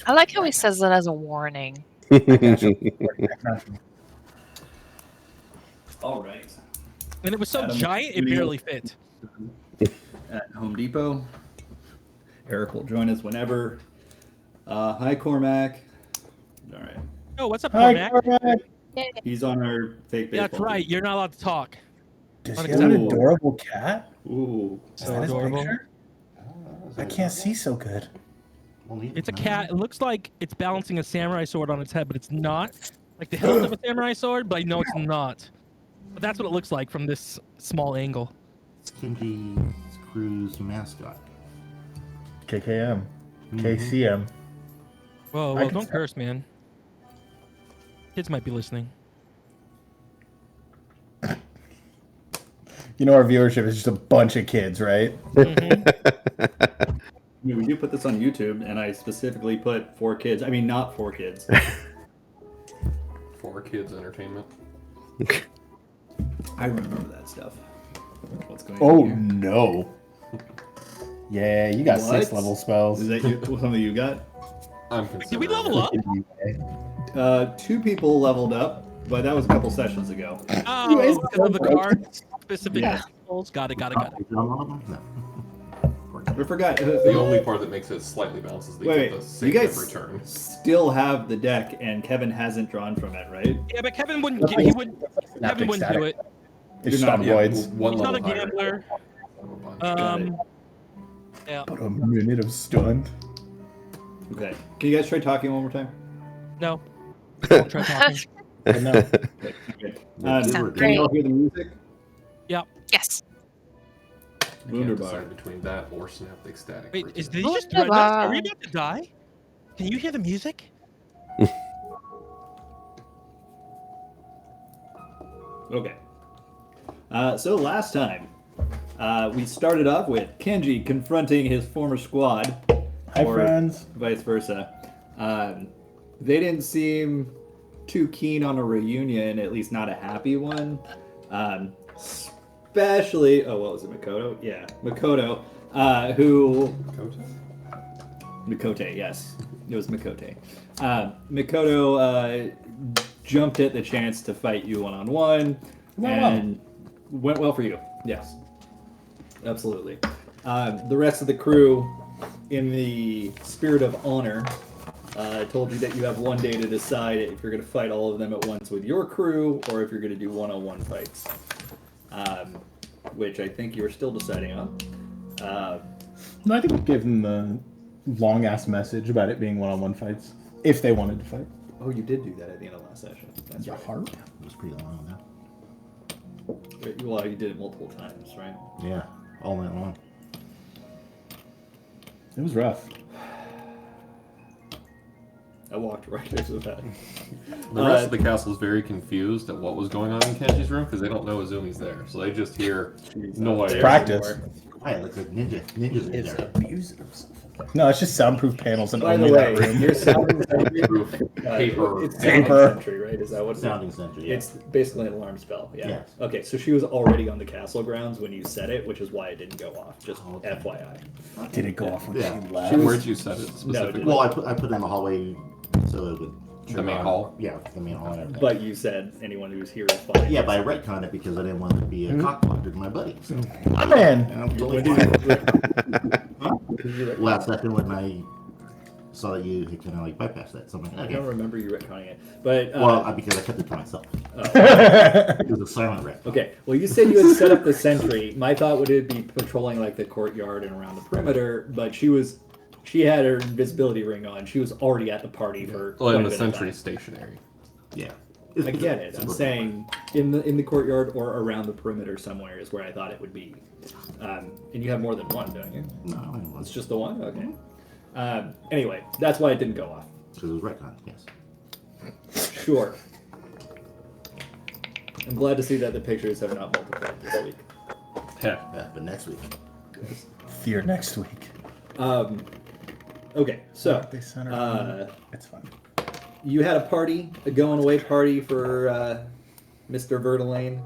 I like how he says that as a warning. All right. And it was so giant, it barely fit. At Home Depot. Eric will join us whenever. Hi, Cormac. All right. Oh, what's up, Hi, Cormac? Cormac. He's on our fake baseball. Yeah, that's right. You're not allowed to talk. Does he have an adorable cat? Ooh. So adorable. I can't see so good. It's a cat. It looks like it's balancing a samurai sword on its head, but it's not. Like the hilt of a samurai sword, but I know it's not. But that's what it looks like from this small angle. It's Kenji's crew's mascot. KKM. KCM. Whoa, well, don't curse, man. Kids might be listening. You know our viewership is just a bunch of kids, right? I mean, we do put this on YouTube, and I specifically put 4 kids. I mean, not 4 kids. 4 kids entertainment. I remember that stuff. What's going Oh, on here? no. Yeah, you got What? 6 level spells. Is that something you got? I'm Did we level up? 2 people leveled up, but that was a couple sessions ago. Oh, because of the cards? Specific Yeah. symbols? Got it. I forgot. The only part that makes it slightly balanced is they Wait, get the you same guys every turn. still have the deck, and Kevin hasn't drawn from it, right? Yeah, but Kevin wouldn't. He wouldn't. Kevin wouldn't do it. It's You're not- stop yeah, voids. One He's not a level higher. gambler. Got it. Yeah. But a minute of stunned. Okay. Can you guys try talking one more time? No. Don't try talking. No. Okay. Sounds Can great. you all hear the music? Yeah. Yes. I can't Wunderbar. decide between that or Synaptic Static. Wait, Freezing. did he just threaten us? Are we about to die? Can you hear the music? Okay. So last time, we started off with Kenji confronting his former squad. Hi, or friends. Vice versa. They didn't seem too keen on a reunion, at least not a happy one. Especially, what was it, Makoto? Yeah, Makoto, who... Mikote, yes. It was Mikote. Makoto jumped at the chance to fight you one-on-one, and went well for you. Yes. Absolutely. The rest of the crew, in the spirit of honor, told you that you have one day to decide if you're going to fight all of them at once with your crew, or if you're going to do one-on-one fights. Which I think you are still deciding on. No, I think we gave them the long-ass message about it being one-on-one fights, if they wanted to fight. Oh, you did do that at the end of last session. That's Your right. heart? It was pretty long now. Well, you did it multiple times, right? Yeah, all night long. It was rough. I walked right into that. The rest of the castle is very confused at what was going on in Kenji's room because they don't know Izumi's there, so they just hear noise. Practice. Quiet, like a ninjas in It's there. abusing himself. No, it's just soundproof panels and By the only that way, room. your sounding sentry, Paper. it's Paper. sounding sentry, right? Is that what it's Sounding sentry, yeah. It's basically an alarm spell, yeah. Yes. Okay, so she was already on the castle grounds when you said it, which is why it didn't go off. Just Okay. FYI. Did it go off when Yeah. she left? Where'd you set it specifically? Well, I put it in the hallway so it would. The main hall? Yeah, the main hall and everything. But you said anyone who's here is fine. Yeah, but I retconned it because I didn't want to be a cockblocker to my buddy. So. My man. And I'm totally When did fine. you Last second when I saw that you had kind of like bypassed that, so I'm like, I okay. don't remember you retconning it, but Because I kept it to myself. oh. It was a silent ret. Okay, well, you said you had set up the sentry. My thought would it be patrolling like the courtyard and around the perimeter, but she had her invisibility ring on. She was already at the party for. Well, and quite the a bit of sentry's time. stationary. Yeah. I get it. I'm saying in the courtyard or around the perimeter somewhere is where I thought it would be. And you have more than one, don't you? No, I didn't want It's to. just the one. Okay. Anyway, that's why it didn't go off. Because it was retcon, yes. Sure. I'm glad to see that the pictures have not multiplied this week. Yeah. Yeah, but next week. Fear next week. Okay, so They center. It's fun. you had a party, a going away party for Mr. Verdelane.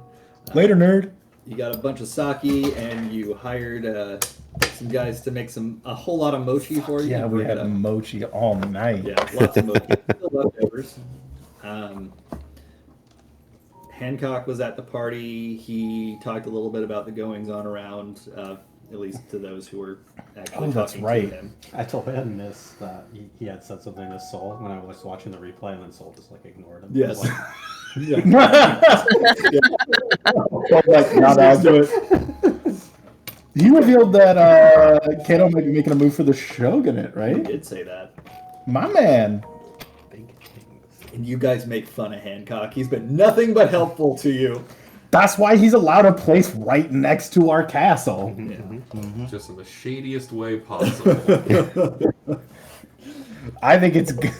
Later, nerd. You got a bunch of sake, and you hired some guys to make a whole lot of mochi for you. Yeah, You we bring it had up. mochi all night. Yeah, lots of mochi. Still leftovers. Hancock was at the party. He talked a little bit about the goings on around, at least to those who were actually Oh, that's talking right. to him. I told him this that he had said something to Soul when I was watching the replay, and then Soul just like ignored him. Yes. Like, Like, not accurate. You revealed that Kato might be making a move for the Shogunate, He right? did say that. My man. big things. And you guys make fun of Hancock. He's been nothing but helpful to you. That's why he's allowed a place right next to our castle. Just in the shadiest way possible. I think it's good.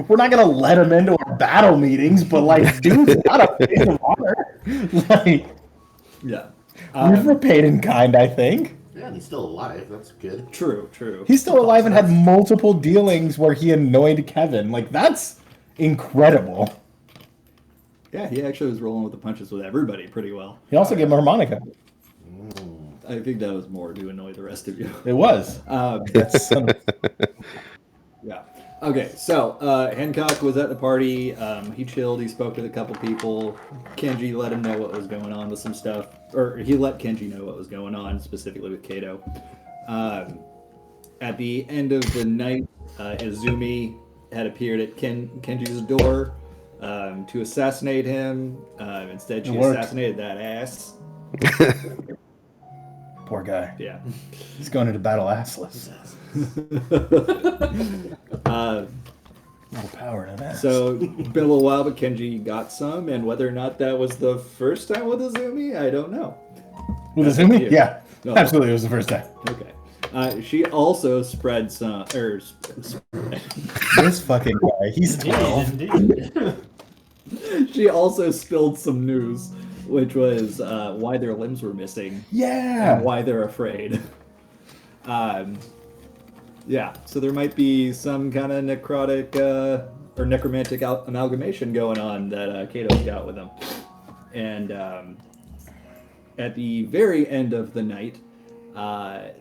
We're not gonna let him into our battle meetings, but like, dude's got a place of honor. Like, Yeah. we've repaid in kind, I think. Yeah, and he's still alive. That's good. True, true. He's still alive and had multiple dealings where he annoyed Kevin. Like, that's incredible. Yeah, he actually was rolling with the punches with everybody pretty well. He also gave him a harmonica. I think that was more to annoy the rest of you. It was. That's Yeah. Okay, so Hancock was at the party. He chilled. He spoke with a couple people. Kenji let him know what was going on with some stuff. Or he let Kenji know what was going on, specifically with Kato. At the end of the night, Izumi had appeared at Kenji's door to assassinate him. Instead, she It worked. assassinated that ass. poor guy. Yeah. He's going into battle assless. No power to that. So, been a little while, but Kenji got some, and whether or not that was the first time with Izumi, I don't know. With That's Izumi? you. Yeah. No. Absolutely, it was the first time. Okay. She also spread some, This fucking guy, he's 12. Indeed. she also spilled some news, which was why their limbs were missing Yeah. and why they're afraid. Yeah, so there might be some kind of necrotic or necromantic amalgamation going on that Kato's got with him. And at the very end of the night,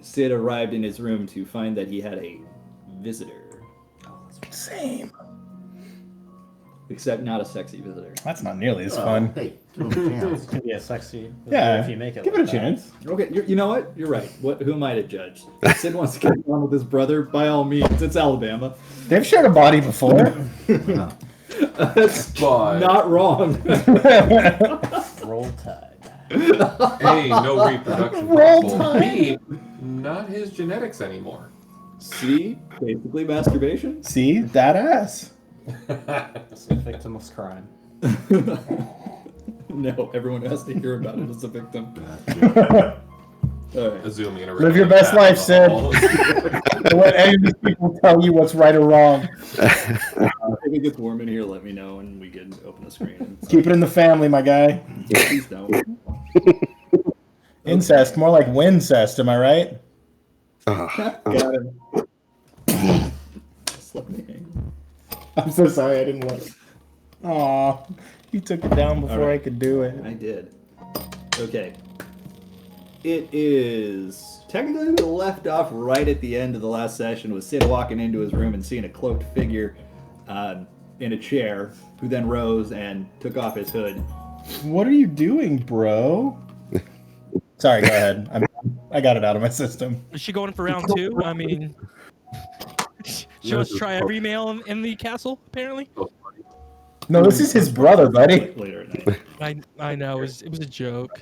Sid arrived in his room to find that he had a visitor. Same. Except not a sexy visitor. That's not nearly as Well, fun. Hey, give him a chance. Can be a sexy. Yeah. If you make it. Give like it a that. chance. Okay, you know what? You're right. Who am I to judge? Sid wants to get on with his brother. By all means, it's Alabama. They've shared a body before. That's But not wrong. Roll Tide. A, no reproduction Roll possible. Tide. B, not his genetics anymore. C, basically masturbation. See? That ass. It's a victim of crime. No, everyone has to hear about it as a victim. All right. Azumi in a Live your regular best cat life, Sid. ball. Don't let any of these people tell you what's right or wrong. If it gets warm in here, let me know and we can open the screen. Keep it in the family, my guy. Please don't. Incest, more like wincest, am I right? Got him. Just let me hang. I'm so sorry I didn't look. Aw, you took it down before right. I could do it. I did. Okay. It is technically we left off right at the end of the last session with Sid walking into his room and seeing a cloaked figure in a chair, who then rose and took off his hood. What are you doing, bro? Sorry, go ahead. I got it out of my system. Is she going for round two? I mean, she wants to try every male in the castle, apparently. No, this is his brother, buddy. Later at night. I know, it was a joke.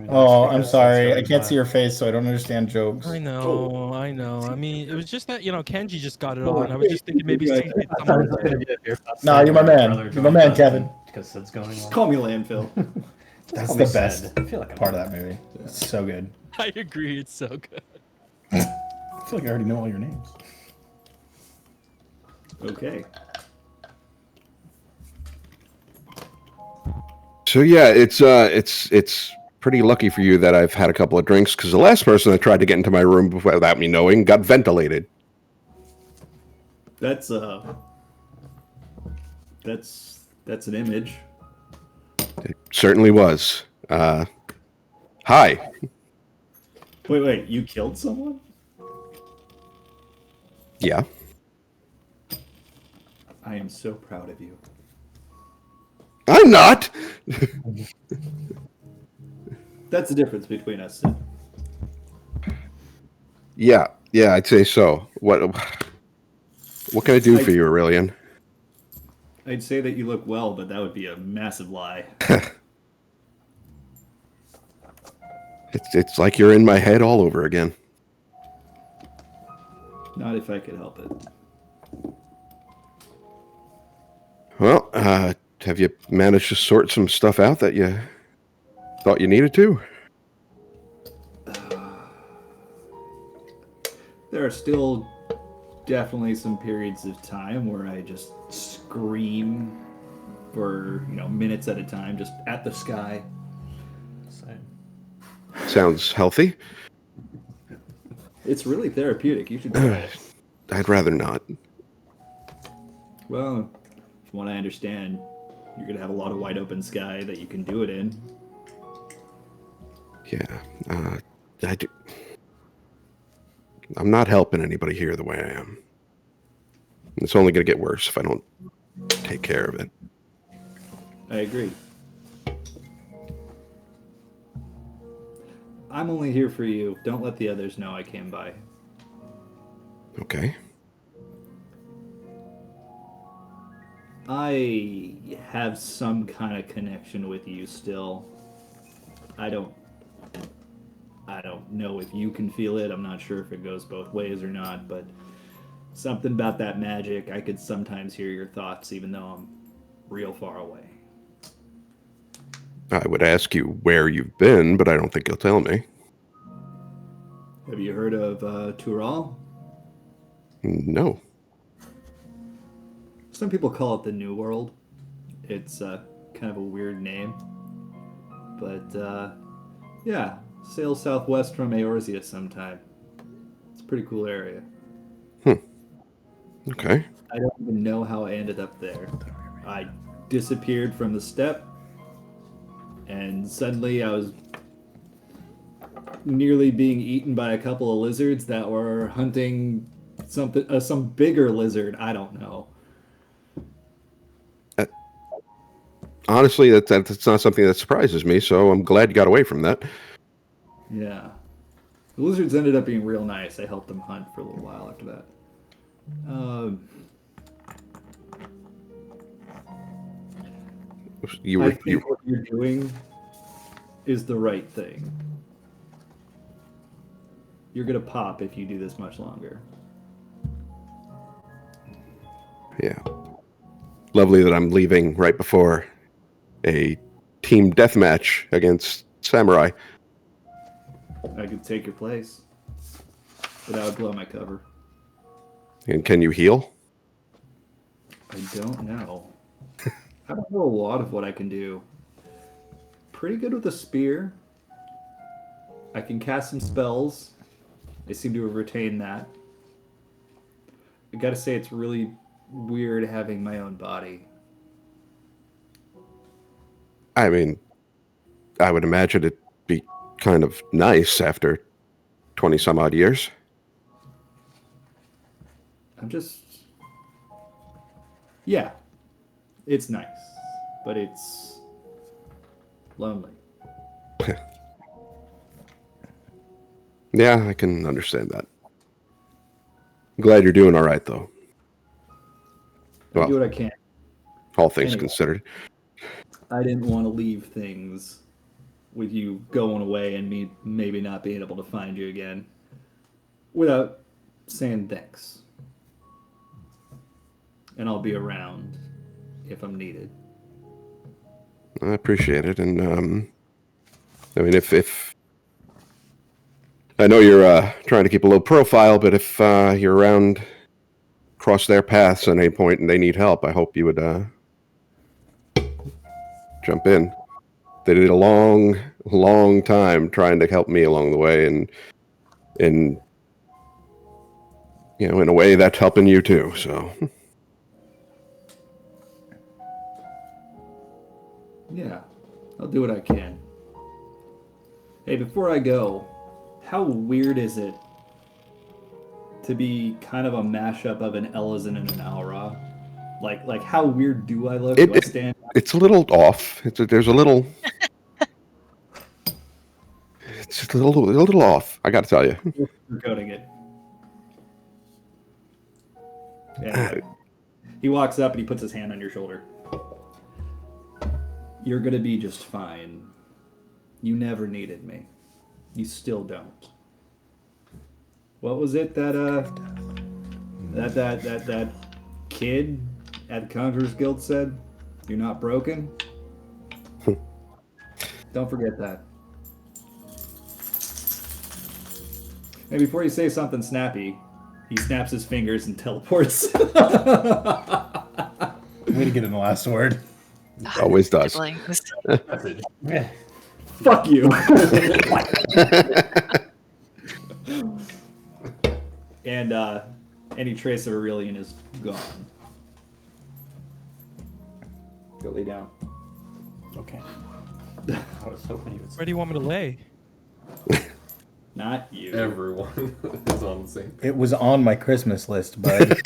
Oh, I'm sorry. I can't see your face, so I don't understand jokes. I know. I mean, it was just that, Kenji just got it on. I was just thinking maybe Sid did something. Nah, you're my man. You're my man, Kevin. Because Sid's going Just on. call me landfill. That's Call the me best Sid. I feel like I'm part of that movie. It's so good. I agree, it's so good. I feel like I already know all your names. Okay. So yeah, it's pretty lucky for you that I've had a couple of drinks, because the last person that tried to get into my room without me knowing got ventilated. That's an image. It certainly was. Hi. Wait, you killed someone? Yeah. I am so proud of you. I'm not. That's the difference between us. Sid. Yeah, I'd say so. What can I do for you, Aurelian? I'd say that you look well, but that would be a massive lie. It's like you're in my head all over again. Not if I could help it. Well, have you managed to sort some stuff out that you thought you needed to? There are still definitely some periods of time where I just scream for, minutes at a time, just at the sky. Same. Sounds healthy. It's really therapeutic. You should try it. I'd rather not. Well, from what I understand, you're going to have a lot of wide open sky that you can do it in. Yeah, I'm not helping anybody here the way I am. It's only going to get worse if I don't take care of it. I agree. I'm only here for you. Don't let the others know I came by. Okay. I have some kind of connection with you still. I don't know if you can feel it. I'm not sure if it goes both ways or not, but something about that magic, I could sometimes hear your thoughts even though I'm real far away. I would ask you where you've been, but I don't think you'll tell me. Have you heard of Tural? No. Some people call it the New World. It's kind of a weird name. But, yeah, sail southwest from Eorzea sometime. It's a pretty cool area. Okay. I don't even know how I ended up there. I disappeared from the steppe, and suddenly I was nearly being eaten by a couple of lizards that were hunting some bigger lizard. I don't know. Honestly, that's not something that surprises me, so I'm glad you got away from that. Yeah. The lizards ended up being real nice. I helped them hunt for a little while after that. I think what you're doing is the right thing. You're gonna pop if you do this much longer. Yeah. Lovely that I'm leaving right before a team deathmatch against Samurai. I could take your place, but that would blow my cover. And can you heal? I don't know. I don't know a lot of what I can do. Pretty good with a spear. I can cast some spells. I seem to have retained that. I gotta say, it's really weird having my own body. I mean, I would imagine it'd be kind of nice after 20 some odd years. I'm just... Yeah. It's nice. But it's... lonely. Yeah, I can understand that. I'm glad you're doing all right, though. I Well, do what I can. all things Anyway. considered. I didn't want to leave things with you going away and me maybe not being able to find you again without saying thanks. And I'll be around if I'm needed. I appreciate it, and I mean, if I know you're trying to keep a low profile, but if you're around, cross their paths at any point, and they need help, I hope you would jump in. They did a long time trying to help me along the way, and in a way that's helping you too. So Yeah, I'll do what I can. Hey, before I go, how weird is it to be kind of a mashup of an Ellison and an Aura. Like how weird do I look? Do I stand? It's a little off. There's a little. It's just a little off. I got to tell you. You're coding it. Yeah. He walks up and he puts his hand on your shoulder. You're gonna be just fine. You never needed me. You still don't. What was it that that kid at the Conjurers Guild said? You're not broken? Don't forget that. And before you say something snappy, he snaps his fingers and teleports. Way to get in the last word. Always does. Message. Yeah. Fuck you. And any trace of Aurelian is gone. Go lay down. Okay. I was hoping you would Where do you want me to lay? Not you. Everyone is on the same. It was on my Christmas list, bud.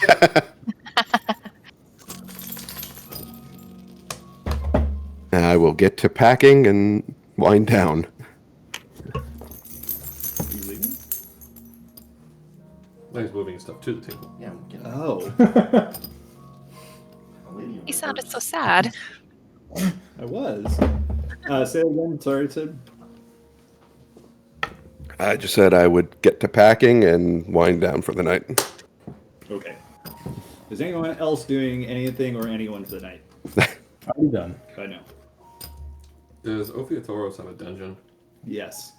I will get to packing and wind down. Are you leaving? He's moving stuff to the table. Yeah, I'm getting Oh, a lady on He the sounded first. so sad. I was. Say it again. Sorry, Sid. I just said I would get to packing and wind down for the night. Okay. Is anyone else doing anything or anyone for the night? I'm done. I know. Does Ophiatoros have a dungeon? Yes.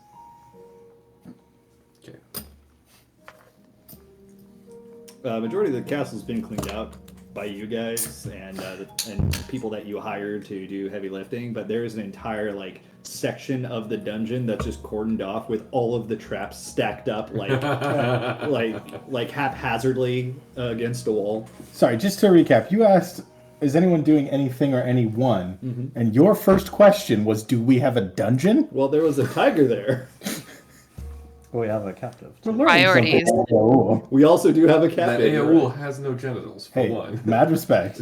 Okay. Majority of the castle's been cleaned out by you guys and people that you hire to do heavy lifting, but there is an entire section of the dungeon that's just cordoned off with all of the traps stacked up like haphazardly against a wall. Sorry, just to recap, you asked, is anyone doing anything or anyone? And your first question was, do we have a dungeon? Well, there was a tiger there. Oh, we have a captive. We're learning Priorities. something. Oh. We also do have a That captain. Aoul has no genitals, for Hey, one. mad respect.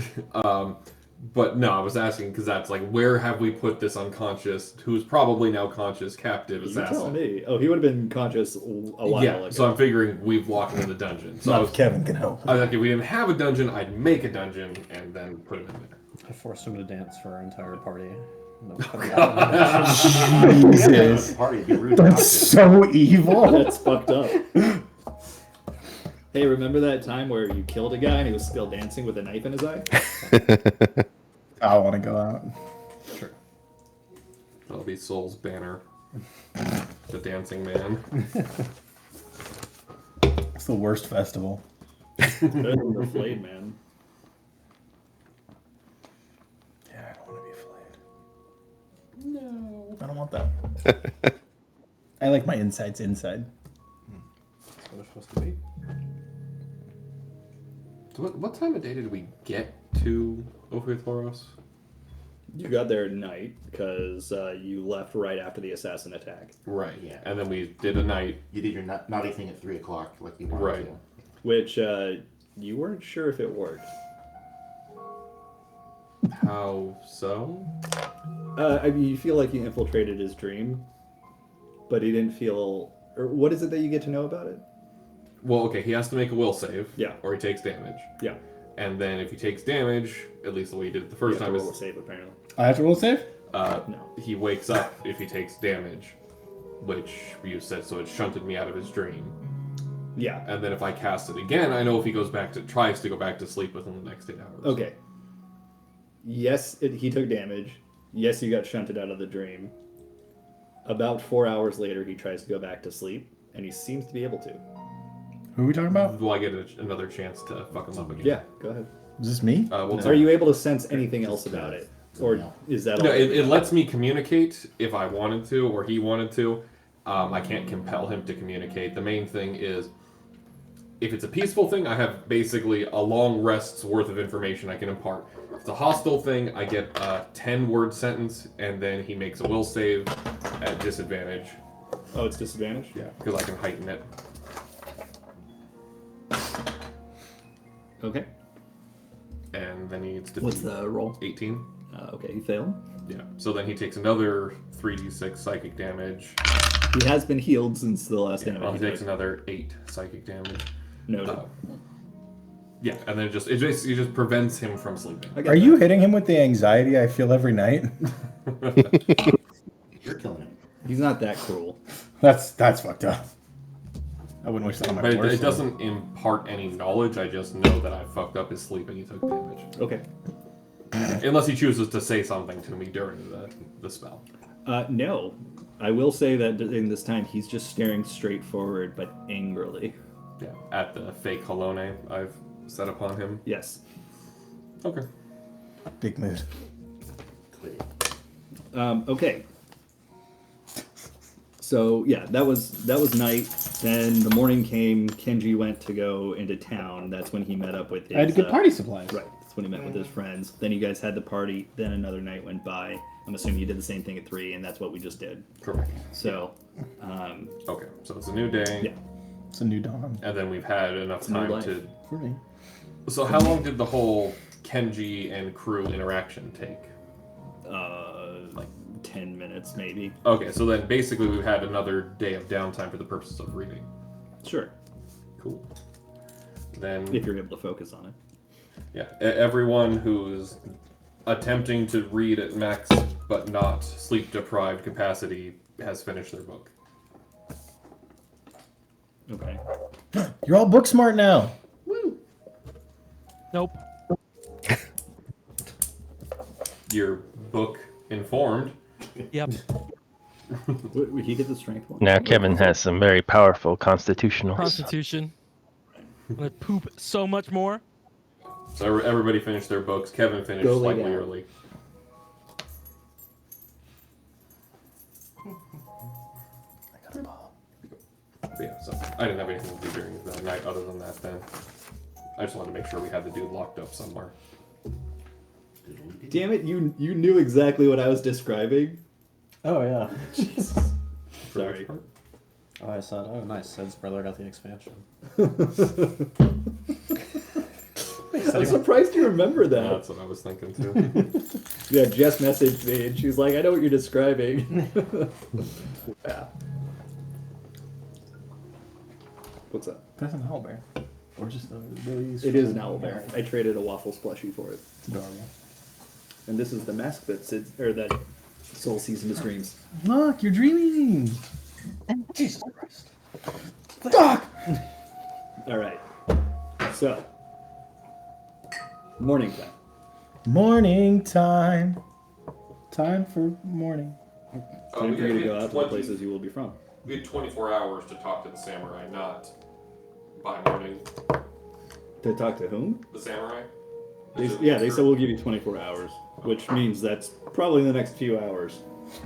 But no, I was asking because that's where have we put this unconscious, who's probably now conscious, captive You tell assassin? me. Oh, he would have been conscious a while Yeah, ago. so I'm figuring we've locked him in the dungeon. So I Not was, if Kevin can help. I was like, if we didn't have a dungeon, I'd make a dungeon and then put him in there. I forced him to dance for our entire party. No, Jesus. Party would be rude. That's so evil. That's fucked up. Hey, remember that time where you killed a guy and he was still dancing with a knife in his eye? I want to go out. Sure. That'll be Soul's banner. The dancing man. It's the worst festival. Better than the Flayed Man. Yeah, I don't want to be flayed. No. I don't want that. I like my insides inside. That's what it's supposed to be. So what time of day did we get to Ophiatoros? You got there at night because you left right after the assassin attack. Right. Yeah. And then we did a night. You did your naughty thing at 3 o'clock, like you wanted Right. to. Which you weren't sure if it worked. How so? I mean, you feel like you infiltrated his dream, but he didn't feel. Or what is it that you get to know about it? Well, okay, he has to make a will save. Yeah. Or he takes damage. Yeah. And then if he takes damage, at least the way he did it the first You have time, to roll a is save apparently. I have to roll a save? No. he wakes up if he takes damage, which you said, so it shunted me out of his dream. Yeah. And then if I cast it again, I know if he tries to go back to sleep within the next 8 hours. Okay. Yes, he took damage. Yes, he got shunted out of the dream. About 4 hours later, he tries to go back to sleep, and he seems to be able to. Who are we talking about? Will I get another chance to fuck him up again? Yeah, go ahead. Is this me? Well, Are you able to sense anything else about it? Or No. is that all? No, it lets me communicate if I wanted to or he wanted to. I can't compel him to communicate. The main thing is, if it's a peaceful thing, I have basically a long rest's worth of information I can impart. If it's a hostile thing, I get a 10-word sentence, and then he makes a will save at disadvantage. Oh, it's disadvantage? Yeah, because I can heighten it. Okay. And then he needs to What's beat the roll? 18. Okay, you failed. Yeah. So then he takes another 3d6 psychic damage. He has been healed since the last Yeah, damage. he takes another 8 psychic damage. Noted. Yeah, and then it just prevents him from sleeping. Are you hitting him with the anxiety I feel every night? You're killing him. He's not that cruel. That's fucked up. I wouldn't wish that on my But worst. it doesn't impart any knowledge. I just know that I fucked up his sleep and he took damage. Okay. Unless he chooses to say something to me during the spell. No. I will say that in this time, he's just staring straight forward, but angrily. Yeah, at the fake Halone I've set upon him. Yes. Okay. Big mood. Okay. So yeah, that was night. Then the morning came. Kenji went to go into town. That's when he met up with his. I had good party supplies. Right. That's when he met with his friends. Then you guys had the party. Then another night went by. I'm assuming you did the same thing at 3, and that's what we just did. Correct. So. Okay, so it's a new day. Yeah. It's a new dawn. And then we've had enough new time life. to. For me. So how long did the whole Kenji and crew interaction take? Like 10 minutes maybe. Okay, so then basically we've had another day of downtime for the purposes of reading. Sure. Cool. Then If you're able to focus on it. yeah, everyone who's attempting to read at max but not sleep deprived capacity has finished their book. Okay. You're all book smart now. Nope. Your book informed. Yep. Would he get the strength one? Now Kevin has some very powerful constitutional. Constitution. I'm gonna poop so much more. So everybody finished their books. Kevin finished Go lay slightly down. early. But yeah, so I didn't have anything to do during the night other than that then. I just wanted to make sure we had the dude locked up somewhere. Damn it, you knew exactly what I was describing. Oh yeah. Sorry. Oh, I said, oh nice, Sid's brother got the expansion. I'm surprised you remember that. That's what I was thinking too. Yeah, Jess messaged me and she's like, I know what you're describing. Yeah. What's up? That's an owlbear. Or just a really It is an owlbear. I traded a waffles plushie for it. It's adorable. And this is the mask that that Soul sees in his dreams. Look, you're dreaming. Jesus Christ. Fuck! Alright. So. Morning time. Morning time. Time for morning. Time for you to go out to the places you will be from. We had 24 hours to talk to the samurai, not by morning. To talk to whom? The samurai? They said we'll give you 24 hours, which means that's probably the next few hours.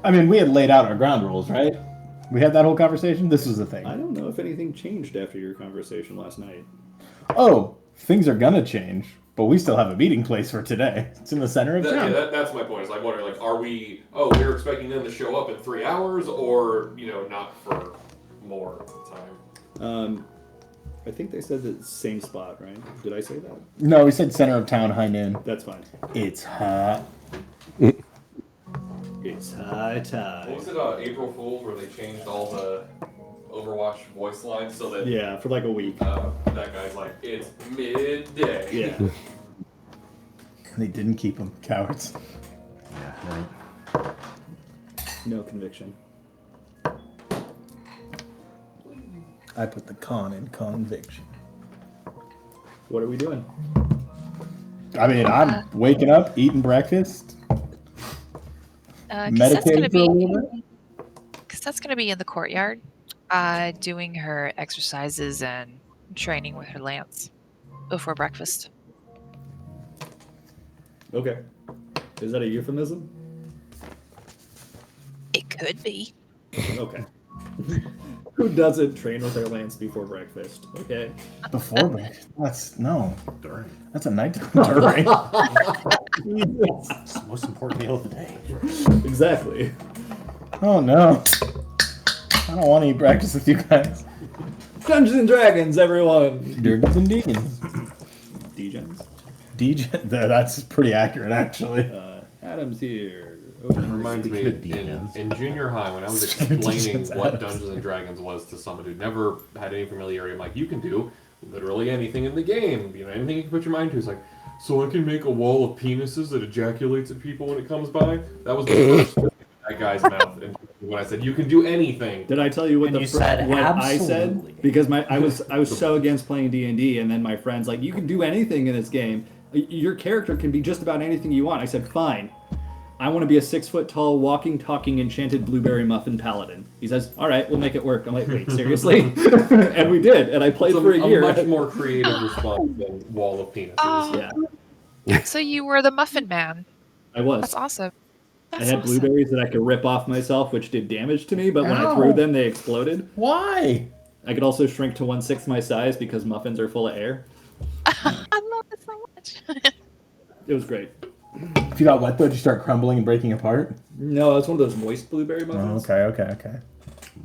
I mean, we had laid out our ground rules, right? We had that whole conversation. This was the thing. I don't know if anything changed after your conversation last night. Oh, things are gonna change, but we still have a meeting place for today. It's in the center of town. That's my point. Is I'm wondering, like, are we? Oh, we're expecting them to show up in 3 hours, or not for more time. I think they said the same spot, right? Did I say that? No, we said center of town, high noon. That's fine. It's hot. It's high tide. What was it? April Fools, where they changed all the Overwatch voice lines so that Yeah, for like a week. that guy's like, it's midday. Yeah. They didn't keep them, cowards. Right. No conviction. I put the con in conviction. What are we doing? I mean, I'm waking up, eating breakfast, meditating for a little bit. Because that's going to be in the courtyard, doing her exercises and training with her lance before breakfast. Okay. Is that a euphemism? It could be. Okay. Who doesn't train with their lance before breakfast? Okay. Before breakfast? During. That's a nighttime during. It's the most important meal of the day. Exactly. Oh no. I don't want to eat breakfast with you guys. Dungeons and Dragons, everyone! Durgans and Deacons. Degens. That's pretty accurate, actually. Adam's here. It reminds me, Speaking of in demons. junior high, when I was Speaking of explaining demons, what Adams. Dungeons and Dragons was to someone who'd never had any familiarity, I'm like, you can do literally anything in the game. You know, anything you can put your mind to. It's like, so I can make a wall of penises that ejaculates at people when it comes by? That was the first thing in that guy's mouth. And when I said, you can do anything. Did I tell you what And the you fir- said what I absolutely. said? Because I was so against playing D&D, and then my friends like, you can do anything in this game. Your character can be just about anything you want. I said, fine. I want to be a 6-foot-tall, walking, talking, enchanted blueberry muffin paladin. He says, all right, we'll make it work. I'm like, wait, seriously? And we did, and I played It's for a year. much more creative response than wall of penises. Oh, Yeah, so you were the Muffin Man. I was. That's awesome. I That's had awesome. blueberries that I could rip off myself, which did damage to me, but when I Ow. threw them, they exploded. Why? I could also shrink to 1/6 my size because muffins are full of air. I love it so much. It was great. If you got wet, though, did you start crumbling and breaking apart? No, it's one of those moist blueberry Oh, muffins. okay.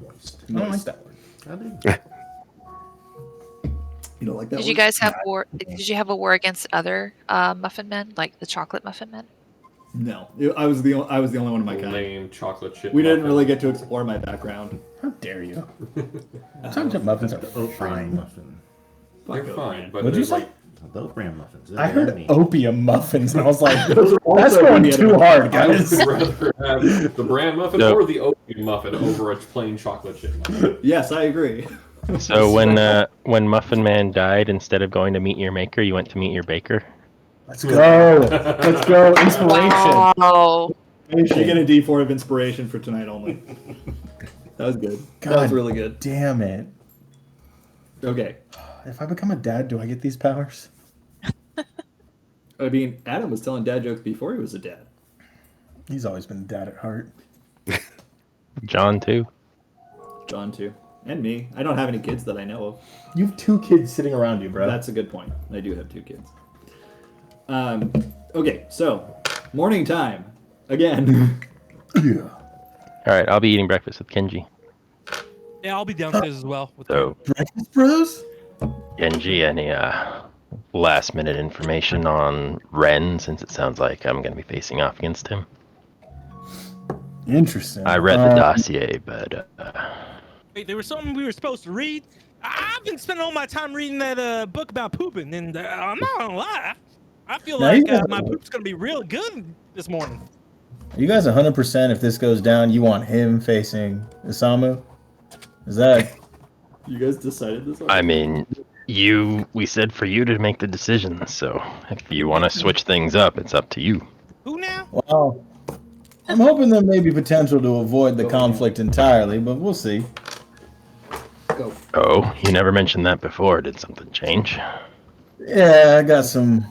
Moist. I don't like that word. I think You don't like that Did you word? guys have war? Did you have a war against other Muffin Men, like the chocolate Muffin Men? No, I was the only one of my kind. Lame chocolate chip. We didn't muffin. really get to explore my background. How dare you? Chocolate muffins are the oat bran fine. muffin. They're Fuck fine, O'Brien. but What'd you they're say? like The oat bran muffins. I They're heard meat. opium muffins, and I was like, Those are that's also going the too other- hard, I would guys. rather have the bran muffin No. or the oatmeal muffin over a plain chocolate chip muffin. Yes, I agree. So when Muffin Man died, instead of going to meet your maker, you went to meet your baker. Let's go. Let's go. Inspiration. Wow. You get a D4 of inspiration for tonight only. That was good. That was God. really good. Damn it. Okay. If I become a dad, do I get these powers? I mean, Adam was telling dad jokes before he was a dad. He's always been a dad at heart. John too. John too. And me. I don't have any kids that I know of. You have 2 kids sitting around you, bro. That's a good point. I do have 2 kids. Okay, so morning time again. yeah. All right, I'll be eating breakfast with Kenji. Yeah, I'll be downstairs as well. With So, Breakfast Bros? Kenji, any last minute information on Ren? Since it sounds like I'm going to be facing off against him. Interesting. I read the dossier, but Wait, there was something we were supposed to read. I've been spending all my time reading that book about pooping, and I'm not gonna lie. I feel Now like you- my poop's gonna be real good this morning. Are you guys 100% if this goes down, you want him facing Isamu? Is that... You guys decided this I already? mean, we said for you to make the decision. So if you want to switch things up, it's up to you. Who now? Well, I'm hoping there may be potential to avoid the conflict entirely, but we'll see. Go. Oh, you never mentioned that before. Did something change? Yeah, I got some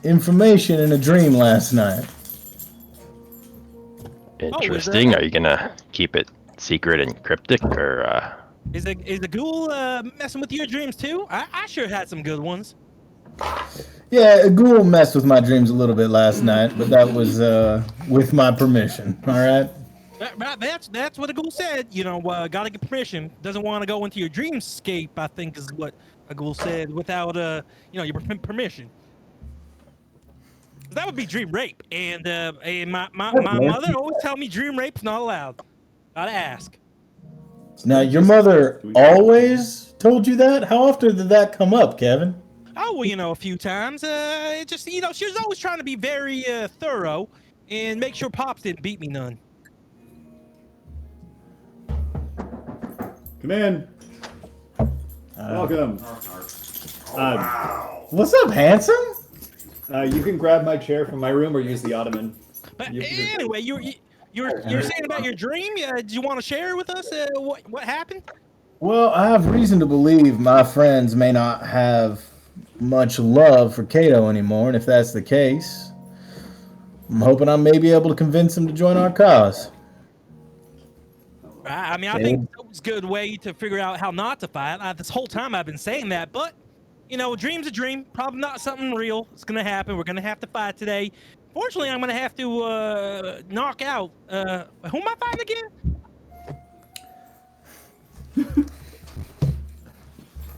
information in a dream last night. Interesting. Are you gonna keep it secret and cryptic, or Is the ghoul messing with your dreams too? I sure had some good ones. Yeah, a ghoul messed with my dreams a little bit last night, but that was with my permission. All right. That's what a ghoul said. You know, gotta get permission. Doesn't want to go into your dreamscape. I think is what a ghoul said without your permission. That would be dream rape, and my mother always tell me dream rape's not allowed. Gotta ask. Now, your mother always told you that? How often did that come up, Kevin? Oh well, a few times. It just she was always trying to be very thorough and make sure Pops didn't beat me none. Come in. Welcome. What's up, handsome? You can grab my chair from my room or use the ottoman. But You- anyway, you're saying about your dream. Do you want to share with us what happened? Well, I have reason to believe my friends may not have much love for Kato anymore, and if that's the case, I'm hoping I may be able to convince them to join our cause. I mean, I think it's a good way to figure out how not to fight. This whole time I've been saying that, but a dream's a dream. Probably not something real. It's gonna happen. We're gonna have to fight today. Fortunately, I'm gonna have to knock out. Who am I fighting again?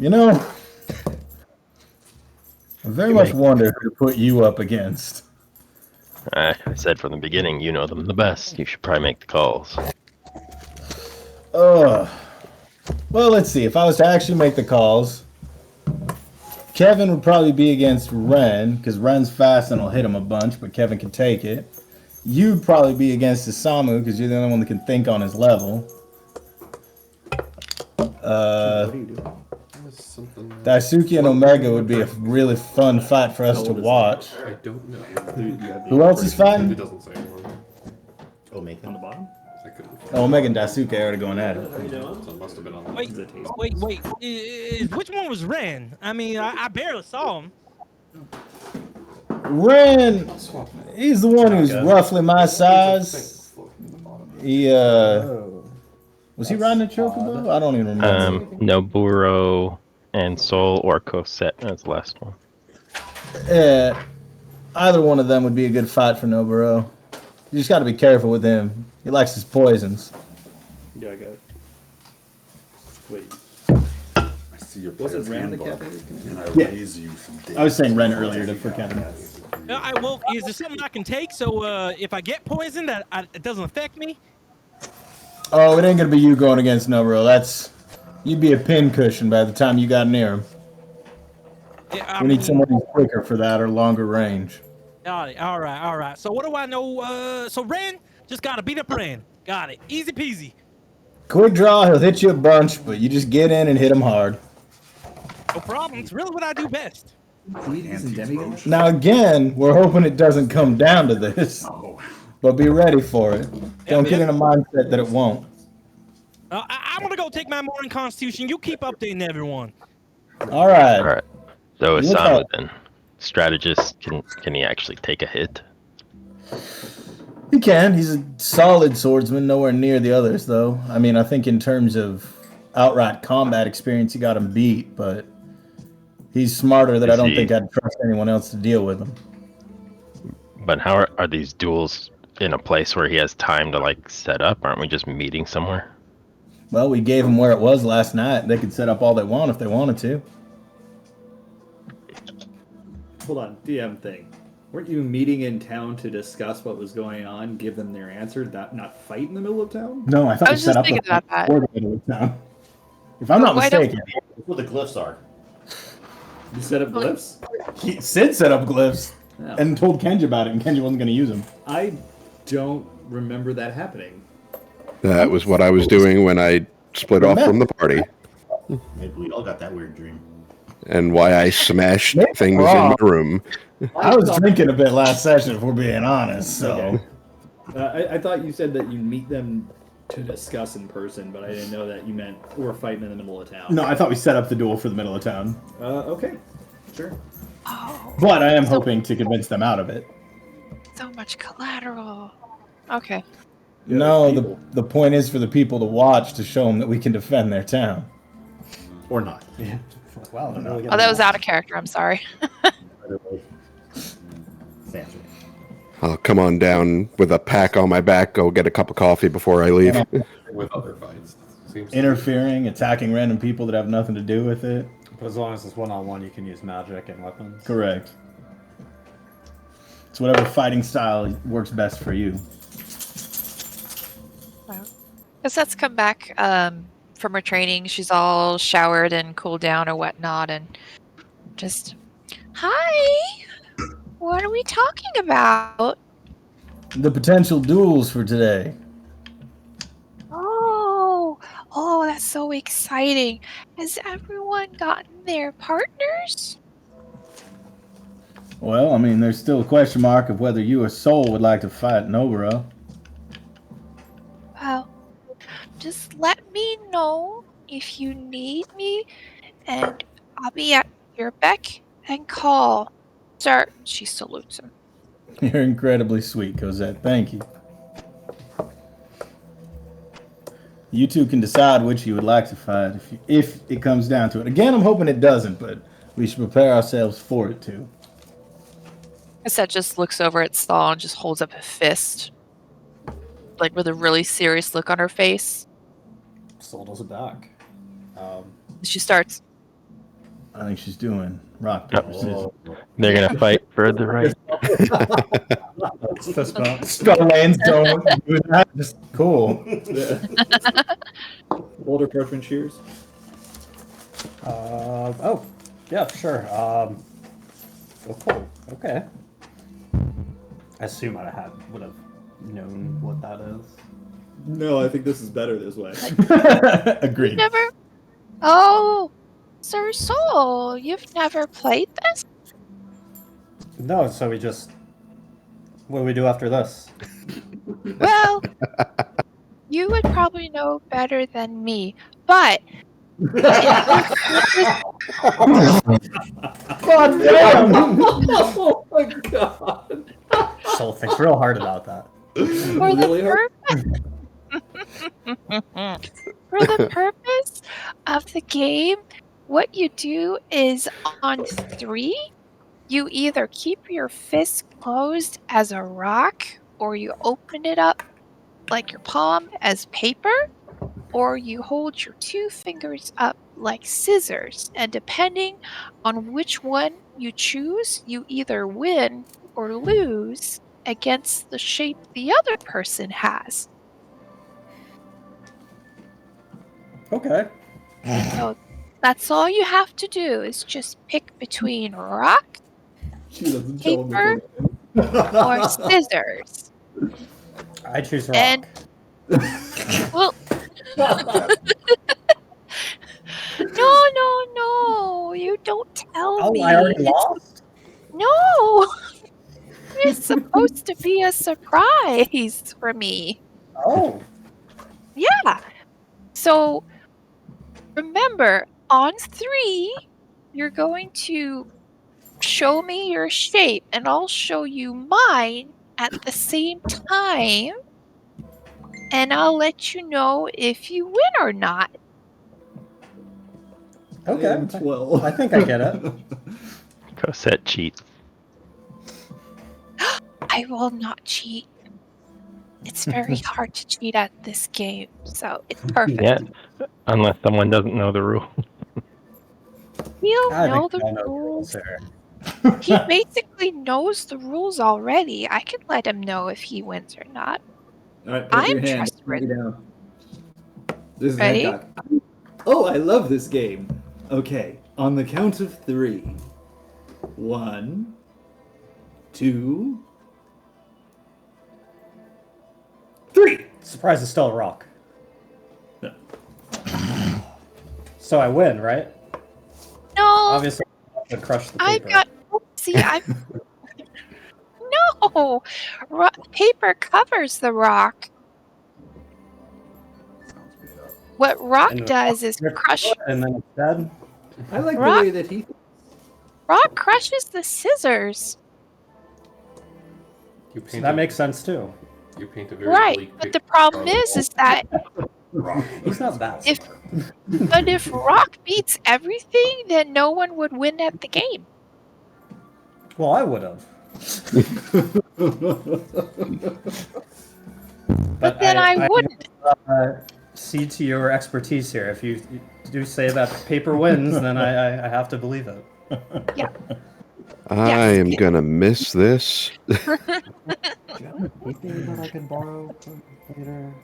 You know, I very much wonder who to put you up against. I said from the beginning, you know them the best. You should probably make the calls. Well, let's see. If I was to actually make the calls, Kevin would probably be against Ren, because Ren's fast and will hit him a bunch, but Kevin can take it. You'd probably be against Isamu, because you're the only one that can think on his level. What are you doing? Daisuke and Omega would be a really fun fight for us to watch. I don't know. Who else is fighting? It doesn't say anyone. Omega on the bottom. Omega and Daisuke are already going at it. So it must have been on. Wait. Which one was Ren? I mean, I barely saw him. Ren, he's the one who's roughly my size. He, was he riding a chocobo? I don't even remember. Noburo and Soul or Cosette. That's the last one. Yeah, either one of them would be a good fight for Noburo. You just got to be careful with him. He likes his poisons. Yeah, I got it. Wait. I see your Wasn't player's Ren the handbook, captain? and I Yeah. raise you from day. I was saying Ren earlier for Kevin. I will. Is there something I can take so if I get poisoned, it doesn't affect me? Oh, it ain't gonna be you going against Noburo. You'd be a pin cushion by the time you got near him. Yeah, We need someone who's quicker for that or longer range. All right. So what do I know? So Ren just gotta beat up Ren. Got it. Easy peasy. Quick draw, he'll hit you a bunch, but you just get in and hit him hard. No problem. It's really what I do best. Now again, we're hoping it doesn't come down to this, but be ready for it. Don't get in a mindset that it won't. I'm gonna go take my morning constitution. You keep updating everyone. All right. All right. So Look Isamu up. then, strategist, can he actually take a hit? He can. He's a solid swordsman, nowhere near the others, though. I mean, I think in terms of outright combat experience, he got him beat, but he's smarter that I don't think I'd trust anyone else to deal with him. But how are these duels in a place where he has time to like set up? Aren't we just meeting somewhere? Well, we gave him where it was last night. They could set up all they want if they wanted to. Hold on, DM thing. Weren't you meeting in town to discuss what was going on, give them their answer, not fight in the middle of town? No, I thought I we was set just up thinking about that. for the middle of town. If I'm not Why don't- mistaken, That's what the glyphs are. You set up glyphs? Sid set up glyphs Yeah. and told Kenji about it, and Kenji wasn't going to use them. I don't remember that happening. That was what I was doing when I split off from the party, Maybe we all got that weird dream. and why I smashed Maybe things wrong. in my room. I was drinking a bit last session, if we're being honest, so... Okay. I thought you said that you meet them to discuss in person, but I didn't know that you meant we're fighting in the middle of town. No, I thought we set up the duel for the middle of town. Okay. Sure. Oh, But I am hoping to convince them out of it. so much collateral. Okay. Yeah, No, people. the point is for the people to watch to show them that we can defend their town. Or not. Yeah. Wow. they're really Oh, getting that was that. out of character. I'm sorry. Fancy. I'll come on down with a pack on my back, go get a cup of coffee before I leave. With other fights. Seems Interfering, attacking random people that have nothing to do with it. But as long as it's one-on-one, you can use magic and weapons. Correct. It's whatever fighting style works best for you. Cosette's come back from her training. She's all showered and cooled down or whatnot, and just, hi. What are we talking about? The potential duels for today. Oh, that's so exciting. Has everyone gotten their partners? Well, I mean, there's still a question mark of whether you or Soul would like to fight Noburo. Well, just let me know if you need me, and I'll be at your beck and call. Sir, she salutes him. You're incredibly sweet, Cosette. Thank you. You two can decide which you would like to fight if it comes down to it. Again, I'm hoping it doesn't, but we should prepare ourselves for it too. Cosette just looks over at Saul and just holds up a fist, like with a really serious look on her face. Soul does it back. She starts, I think she's doing rock, paper, scissors. They're gonna fight for the right. Fist bump. Spell-lands don't do that. Just cool. Boulder, parchment, shears. Oh, yeah, sure. Oh, cool. Okay. I assume would have known what that is. No, I think this is better this way. Agreed. Never. Oh, Sir Soul, you've never played this? No, so we just. What do we do after this? Well, you would probably know better than me, but God damn! Oh my god. Soul thinks real hard about that. for Really the for the purpose of the game, what you do is on 3, you either keep your fist closed as a rock, or you open it up like your palm as paper, or you hold your 2 fingers up like scissors. And depending on which one you choose, you either win or lose against the shape the other person has. Okay. So that's all you have to do is just pick between rock, She doesn't tell him paper, or scissors. I choose rock. And well, no, you don't tell me. I already lost? No, it's supposed to be a surprise for me. Oh. Yeah. So remember, on 3, you're going to show me your shape, and I'll show you mine at the same time, and I'll let you know if you win or not. Okay. I am 12. I think I get it. Go set cheat. I will not cheat. It's very hard to cheat at this game, so it's perfect. Yeah, unless someone doesn't know the rule. He'll I know think the I know the rules. here. He basically knows the rules already. I can let him know if he wins or not. All right, put up your I'm hand. trustworthy. Put it down. This is Ready? Hancock. Oh, I love this game. Okay, on the count of 3. 1, 2, 3. Surprise is still a rock. No. So I win, right? No, Obviously, I have to crush the I've paper. got. See, I've. No, paper covers the rock. What rock And does is crush. And then it's dead. I like Rock- the way that he. Rock crushes the scissors. You So paint that a- makes sense too. You paint a very Right, bleak but the picture problem of is that He's not that. If- smart. but if rock beats everything, then no one would win at the game. Well, I would have. But then I wouldn't. Cede to your expertise here. If you do say that paper wins, then I have to believe it. I am gonna miss this. Anything that I can borrow later?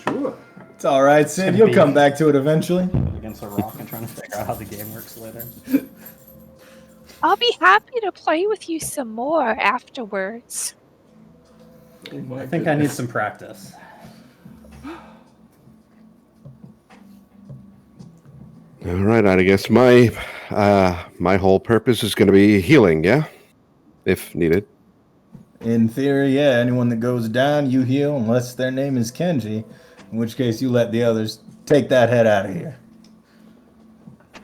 Sure. It's all right, Sid. You'll come back to it eventually. Against a rock and trying to figure out how the game works later. I'll be happy to play with you some more afterwards. Oh my I think I need some practice. All right, I guess my whole purpose is going to be healing, yeah, if needed. In theory, yeah. Anyone that goes down, you heal, unless their name is Kenji. In which case, you let the others take that head out of here.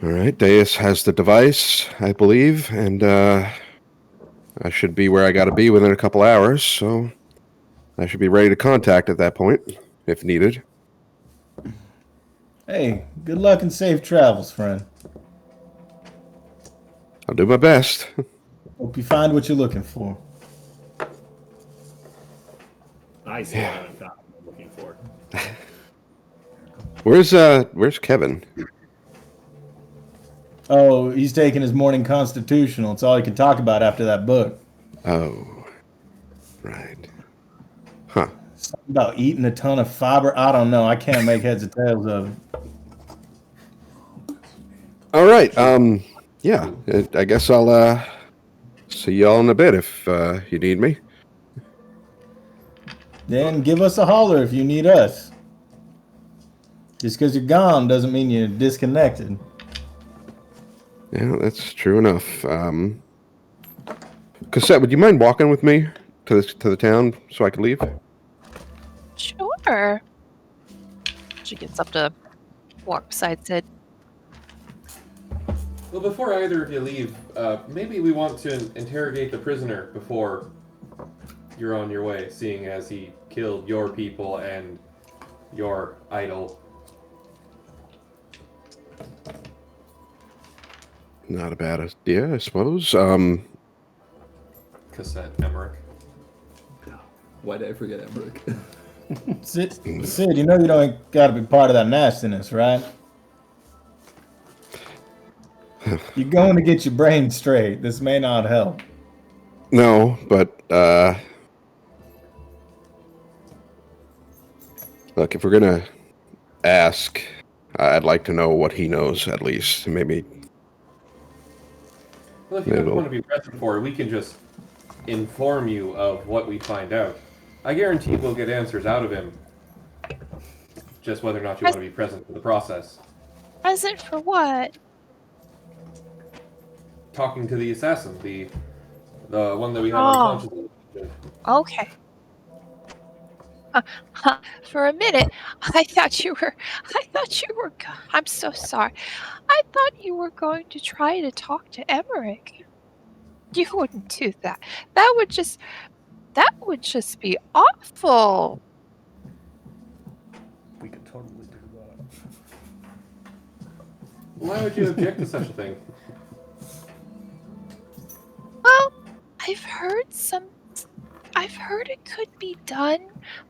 All right, Deus has the device, I believe, and I should be where I got to be within a couple hours, so I should be ready to contact at that point, if needed. Hey, good luck and safe travels, friend. I'll do my best. Hope you find what you're looking for. I see what I'm looking for. Where's Kevin? Oh, he's taking his morning constitutional. It's all he can talk about after that book. Oh, right. Huh. Something about eating a ton of fiber. I don't know. I can't make heads or tails of it. All right. Yeah. I guess I'll see y'all in a bit if you need me. Then give us a holler if you need us. Just because you're gone doesn't mean you're disconnected. Yeah, that's true enough. Cassette, would you mind walking with me to the town so I can leave? Sure. She gets up to walk beside Sid. Well, before either of you leave, maybe we want to interrogate the prisoner before you're on your way, seeing as he killed your people and your idol. Not a bad idea, I suppose. Cassette Emmerich. Why did I forget Emmerich? Sid, you know you don't got to be part of that nastiness, right? You're going to get your brain straight. This may not help. No, but look, if we're gonna ask, I'd like to know what he knows at least. Maybe. Well, if you don't want to be present for it, we can just inform you of what we find out. I guarantee we'll get answers out of him. Just whether or not you want to be present for the process. Present for what? Talking to the assassin, the one that we had unconscious. Okay. For a minute, I thought you were. I'm so sorry. I thought you were going to try to talk to Emmerich. You wouldn't do that. That would just be awful. We could totally do that. Why would you object to such a thing? Well, I've heard it could be done,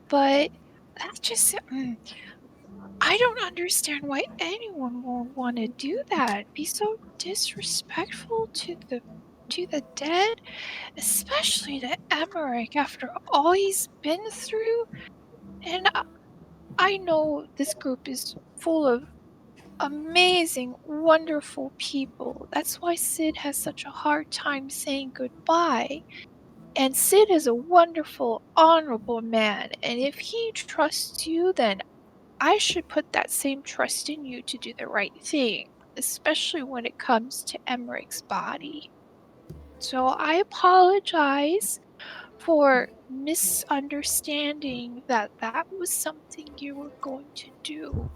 but that's just. I don't understand why anyone would want to do that. Be so disrespectful to the dead, especially to Emmerich after all he's been through. And I know this group is full of amazing, wonderful people. That's why Sid has such a hard time saying goodbye. And Sid is a wonderful, honorable man. And if he trusts you, then I should put that same trust in you to do the right thing, especially when it comes to Emmerich's body. So I apologize for misunderstanding that was something you were going to do.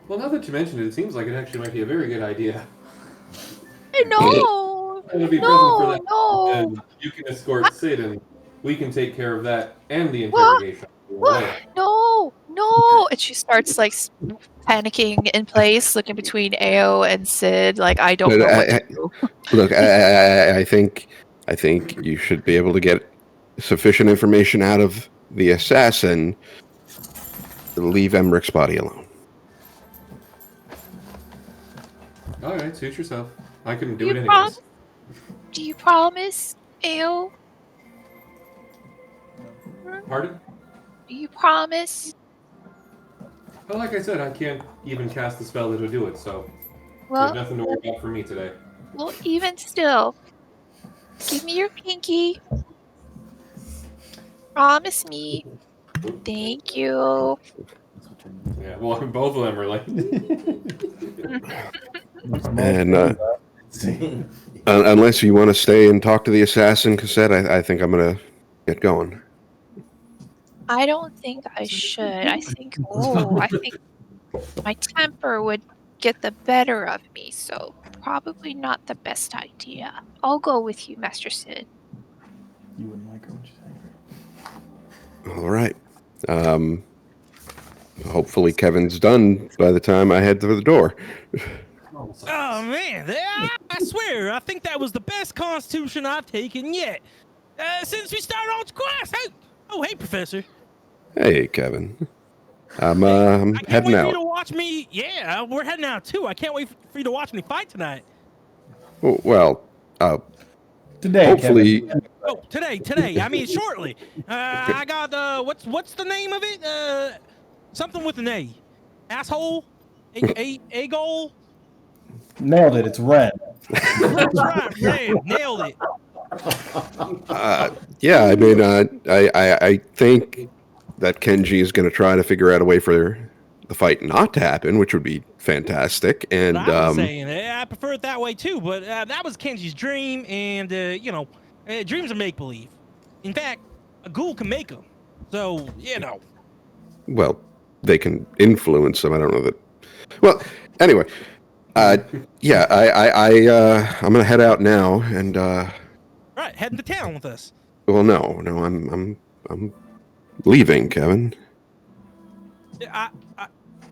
Well, now that you mention it, it seems like it actually might be a very good idea. No, I'm gonna be present for that. no. And you can escort Sid, and we can take care of that and the interrogation. No. And she starts like panicking in place, looking between Ao and Sid, like I don't know what to do. Look, I think you should be able to get sufficient information out of the assassin to leave Emmerich's body alone. All right, suit yourself. I couldn't do it anyways. Do you promise, Ao? Pardon? Do you promise? Well, like I said, I can't even cast the spell that'll do it, so Well, there's nothing to worry about for me today. well, even still, give me your pinky. Promise me. Thank you. Yeah, well, both of them are like. And unless you want to stay and talk to the assassin, Cassette, I think I'm gonna get going. I don't think I should. I think my temper would get the better of me, so probably not the best idea. I'll go with you, Master Sid. You wouldn't like her, would you say? All right. Hopefully Kevin's done by the time I head to the door. Oh man, I swear, I think that was the best constitution I've taken yet. Since we started on class. Oh, hey, Professor. Hey, Kevin. I'm I can't heading wait for you out. to watch me. Yeah, we're heading out too. I can't wait for you to watch me fight tonight. Well, Today, hopefully. Kevin. Oh, today. I mean, shortly. I got what's the name of it? Something with an A. Asshole. A goal. Nailed it. It's red. That's right, Red. Nailed it. Yeah, I mean, I think that Kenji is going to try to figure out a way for the fight not to happen, which would be fantastic. And But I was saying, I prefer it that way too. But that was Kenji's dream, and dreams are make believe. In fact, a ghoul can make them. So well, they can influence them. I don't know that. Well, anyway, yeah, I'm gonna head out now, and right, heading to town with us. well, no, I'm leaving, Kevin.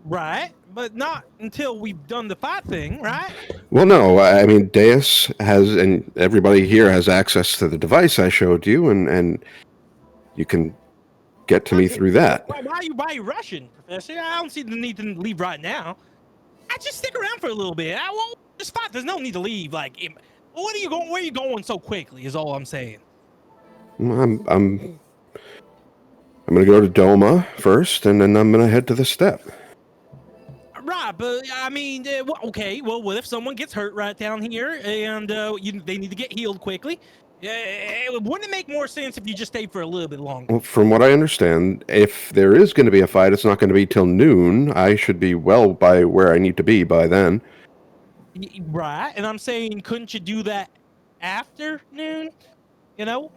Right, but not until we've done the fight thing, right? Well, no, I mean, Deus has, and everybody here has access to the device I showed you, and you can get to me through that. Why are you rushing, Professor? I don't see the need to leave right now. I just stick around for a little bit. I won't just fight. There's no need to leave. Like, what are you going? Where are you going so quickly? Is all I'm saying. I'm gonna go to Doma first, and then I'm gonna head to the step. Right, but I mean, okay. Well, what if someone gets hurt right down here, and they need to get healed quickly? Wouldn't it make more sense if you just stayed for a little bit longer? Well, from what I understand, if there is going to be a fight, it's not going to be till noon. I should be well by where I need to be by then. Right, and I'm saying, couldn't you do that after noon? Who knows?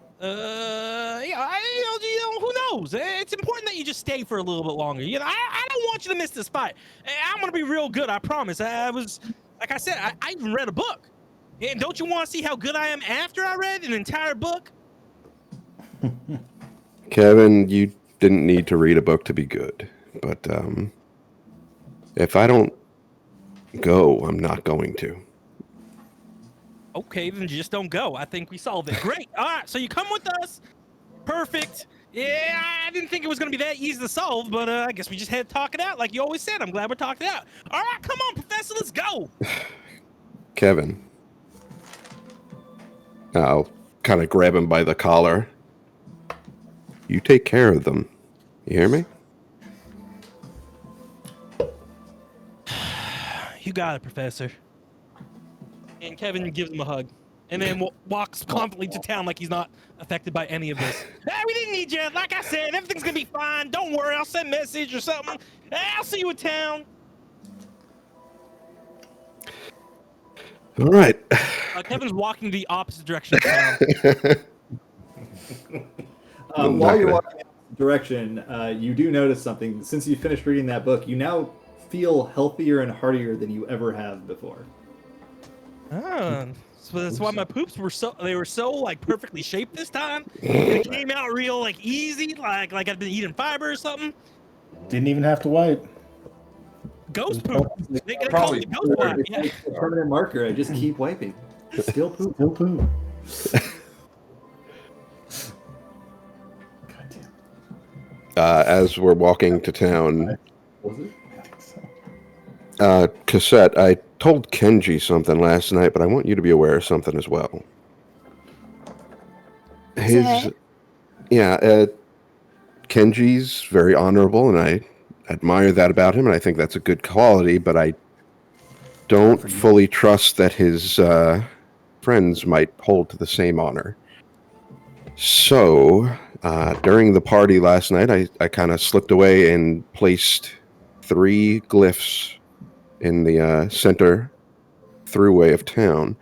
It's important that you just stay for a little bit longer. I don't want you to miss this fight. I'm gonna be real good, I promise. Like I said, I even read a book. And don't you want to see how good I am after I read an entire book? Kevin, you didn't need to read a book to be good. But if I don't go, I'm not going to. Okay, then just don't go. I think we solved it. Great. All right, so you come with us. Perfect. Yeah, I didn't think it was going to be that easy to solve, but I guess we just had to talk it out like you always said. I'm glad we're talking it out. All right, come on, Professor, let's go. Kevin. I'll kind of grab him by the collar. You take care of them. You hear me? You got it, Professor. And Kevin gives him a hug. And then walks confidently to town like he's not affected by any of this. Hey, we didn't need you. Like I said, everything's going to be fine. Don't worry. I'll send a message or something. Hey, I'll see you in town. All right. Kevin's walking the opposite direction of town. While you're walking in the direction, you do notice something. Since you finished reading that book, you now feel healthier and heartier than you ever have before. Oh, so that's why my poops were so like perfectly shaped this time. It came out real like easy, like I've been eating fiber or something. Didn't even have to wipe. Ghost poop. They call it ghost wipe. Yeah. It's a permanent marker. I just keep wiping. Still poop. Still poop. As we're walking to town, Was it? Cassette, I told Kenji something last night, but I want you to be aware of something as well. Kenji's very honorable, and I admire that about him, and I think that's a good quality, but I don't fully trust that his friends might hold to the same honor. So, during the party last night, I kind of slipped away and placed 3 glyphs in the center throughway of town.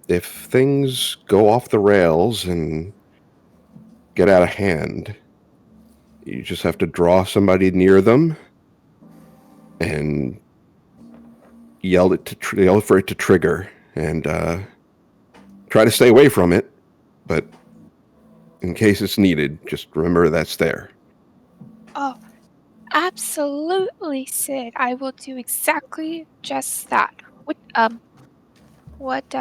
If things go off the rails and get out of hand, you just have to draw somebody near them and yell for it to trigger, and try to stay away from it. But in case it's needed, just remember that's there. Oh, absolutely, Sid. I will do exactly just that. What's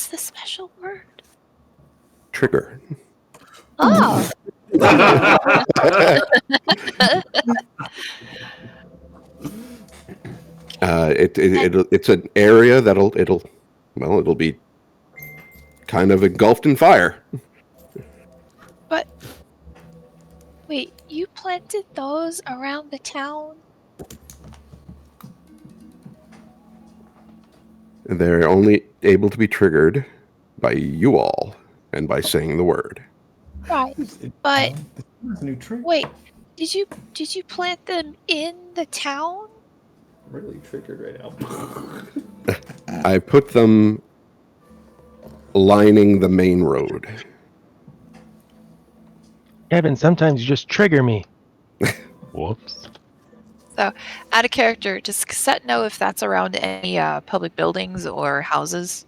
the special word? Trigger. Oh, It's an area it'll be kind of engulfed in fire. But wait, you planted those around the town? They're only able to be triggered by you all and by saying the word. Right. But That's a new trick. wait, did you plant them in the town? I'm really triggered right now. I put them lining the main road. Kevin, sometimes you just trigger me. Whoops. So, out of character, does Cassette know if that's around any public buildings or houses?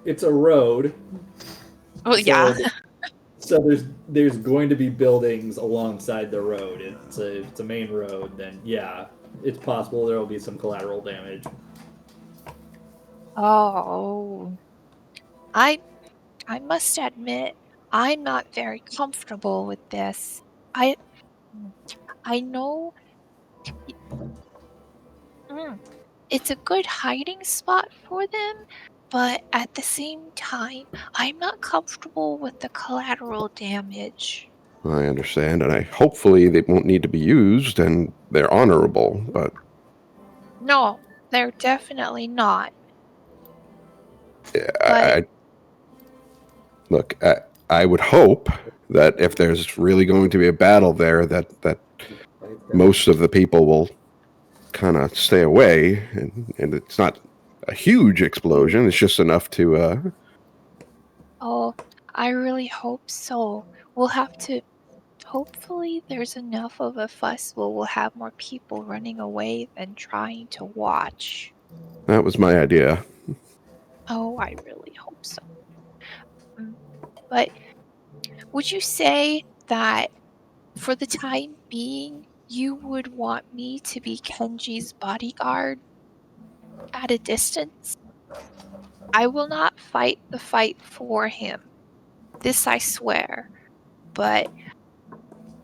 It's a road. Well, yeah. So there's going to be buildings alongside the road. It's a main road. Then yeah, it's possible there will be some collateral damage. Oh. I must admit, I'm not very comfortable with this. I know it's a good hiding spot for them, but at the same time, I'm not comfortable with the collateral damage. I understand, and hopefully they won't need to be used, and they're honorable, but No, they're definitely not. I would hope that if there's really going to be a battle there, that most of the people will kind of stay away, and it's not a huge explosion. It's just enough to. Oh, I really hope so. We'll have to. Hopefully, there's enough of a fuss where we'll have more people running away than trying to watch. That was my idea. Oh, I really hope so. But would you say that for the time being, you would want me to be Kenji's bodyguard at a distance? I will not fight the fight for him. This I swear. But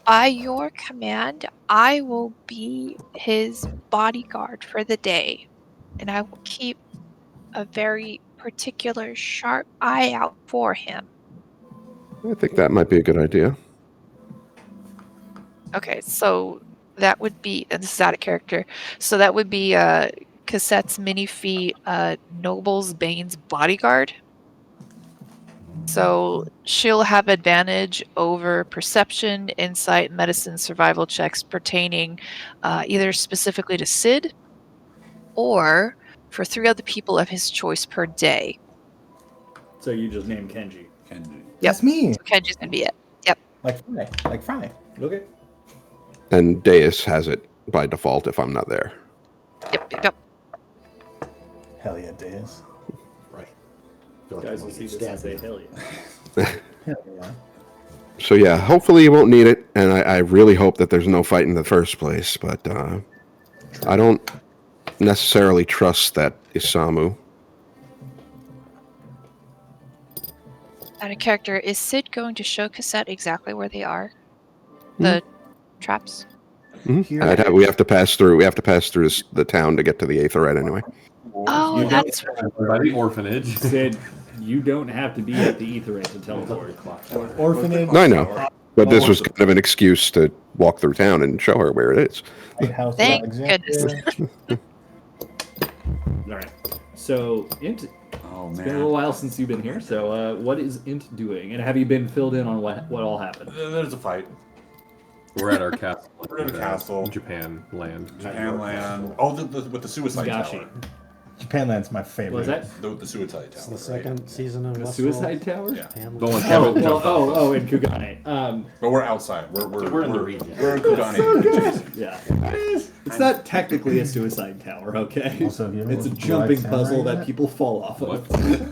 by your command, I will be his bodyguard for the day. And I will keep a very particular sharp eye out for him. I think that might be a good idea. Okay, so that would be, and this is out of character, so that would be Cassette's mini-feat Noble's Bane's bodyguard. So she'll have advantage over perception, insight, medicine, survival checks pertaining either specifically to Sid or for 3 other people of his choice per day. So you just name Kenji. That's me. So Kenji's gonna be it. Yep. Like Friday. Okay. And Deus has it by default if I'm not there. Yep. Hell yeah, Deus. Right. Guys will see this and say hell yeah. Hell yeah. So yeah, hopefully you won't need it, and I really hope that there's no fight in the first place, but I don't necessarily trust that Isamu. Out of character, is Sid going to show Cassette exactly where they are? The traps? Mm-hmm. We have to pass through the town to get to the Aetherite anyway. Oh, that's By the orphanage. Sid, you don't have to be at the Aetherite to teleport. Orphanage. I know, but this was kind of an excuse to walk through town and show her where it is. Lighthouse of Thank Alexandria. goodness. All right. So Int, it's been a little while since you've been here. So what is Int doing? And have you been filled in on what all happened? There's a fight. We're at our castle. We're in a castle. Japan land. Japan land. Oh, with the suicide Gashi. tower. Japanland's my favorite. What was that? The suicide tower. It's the second season of The Westworld. Suicide Tower? Yeah. The one Kevin jumped off of. in Kugane. But we're outside. We're in the region. We're in Kugane. Yeah. It's not technically a suicide tower, okay? Also, have you ever It's a watched jumping Blue-Eyed puzzle Samurai that yet? people fall off of.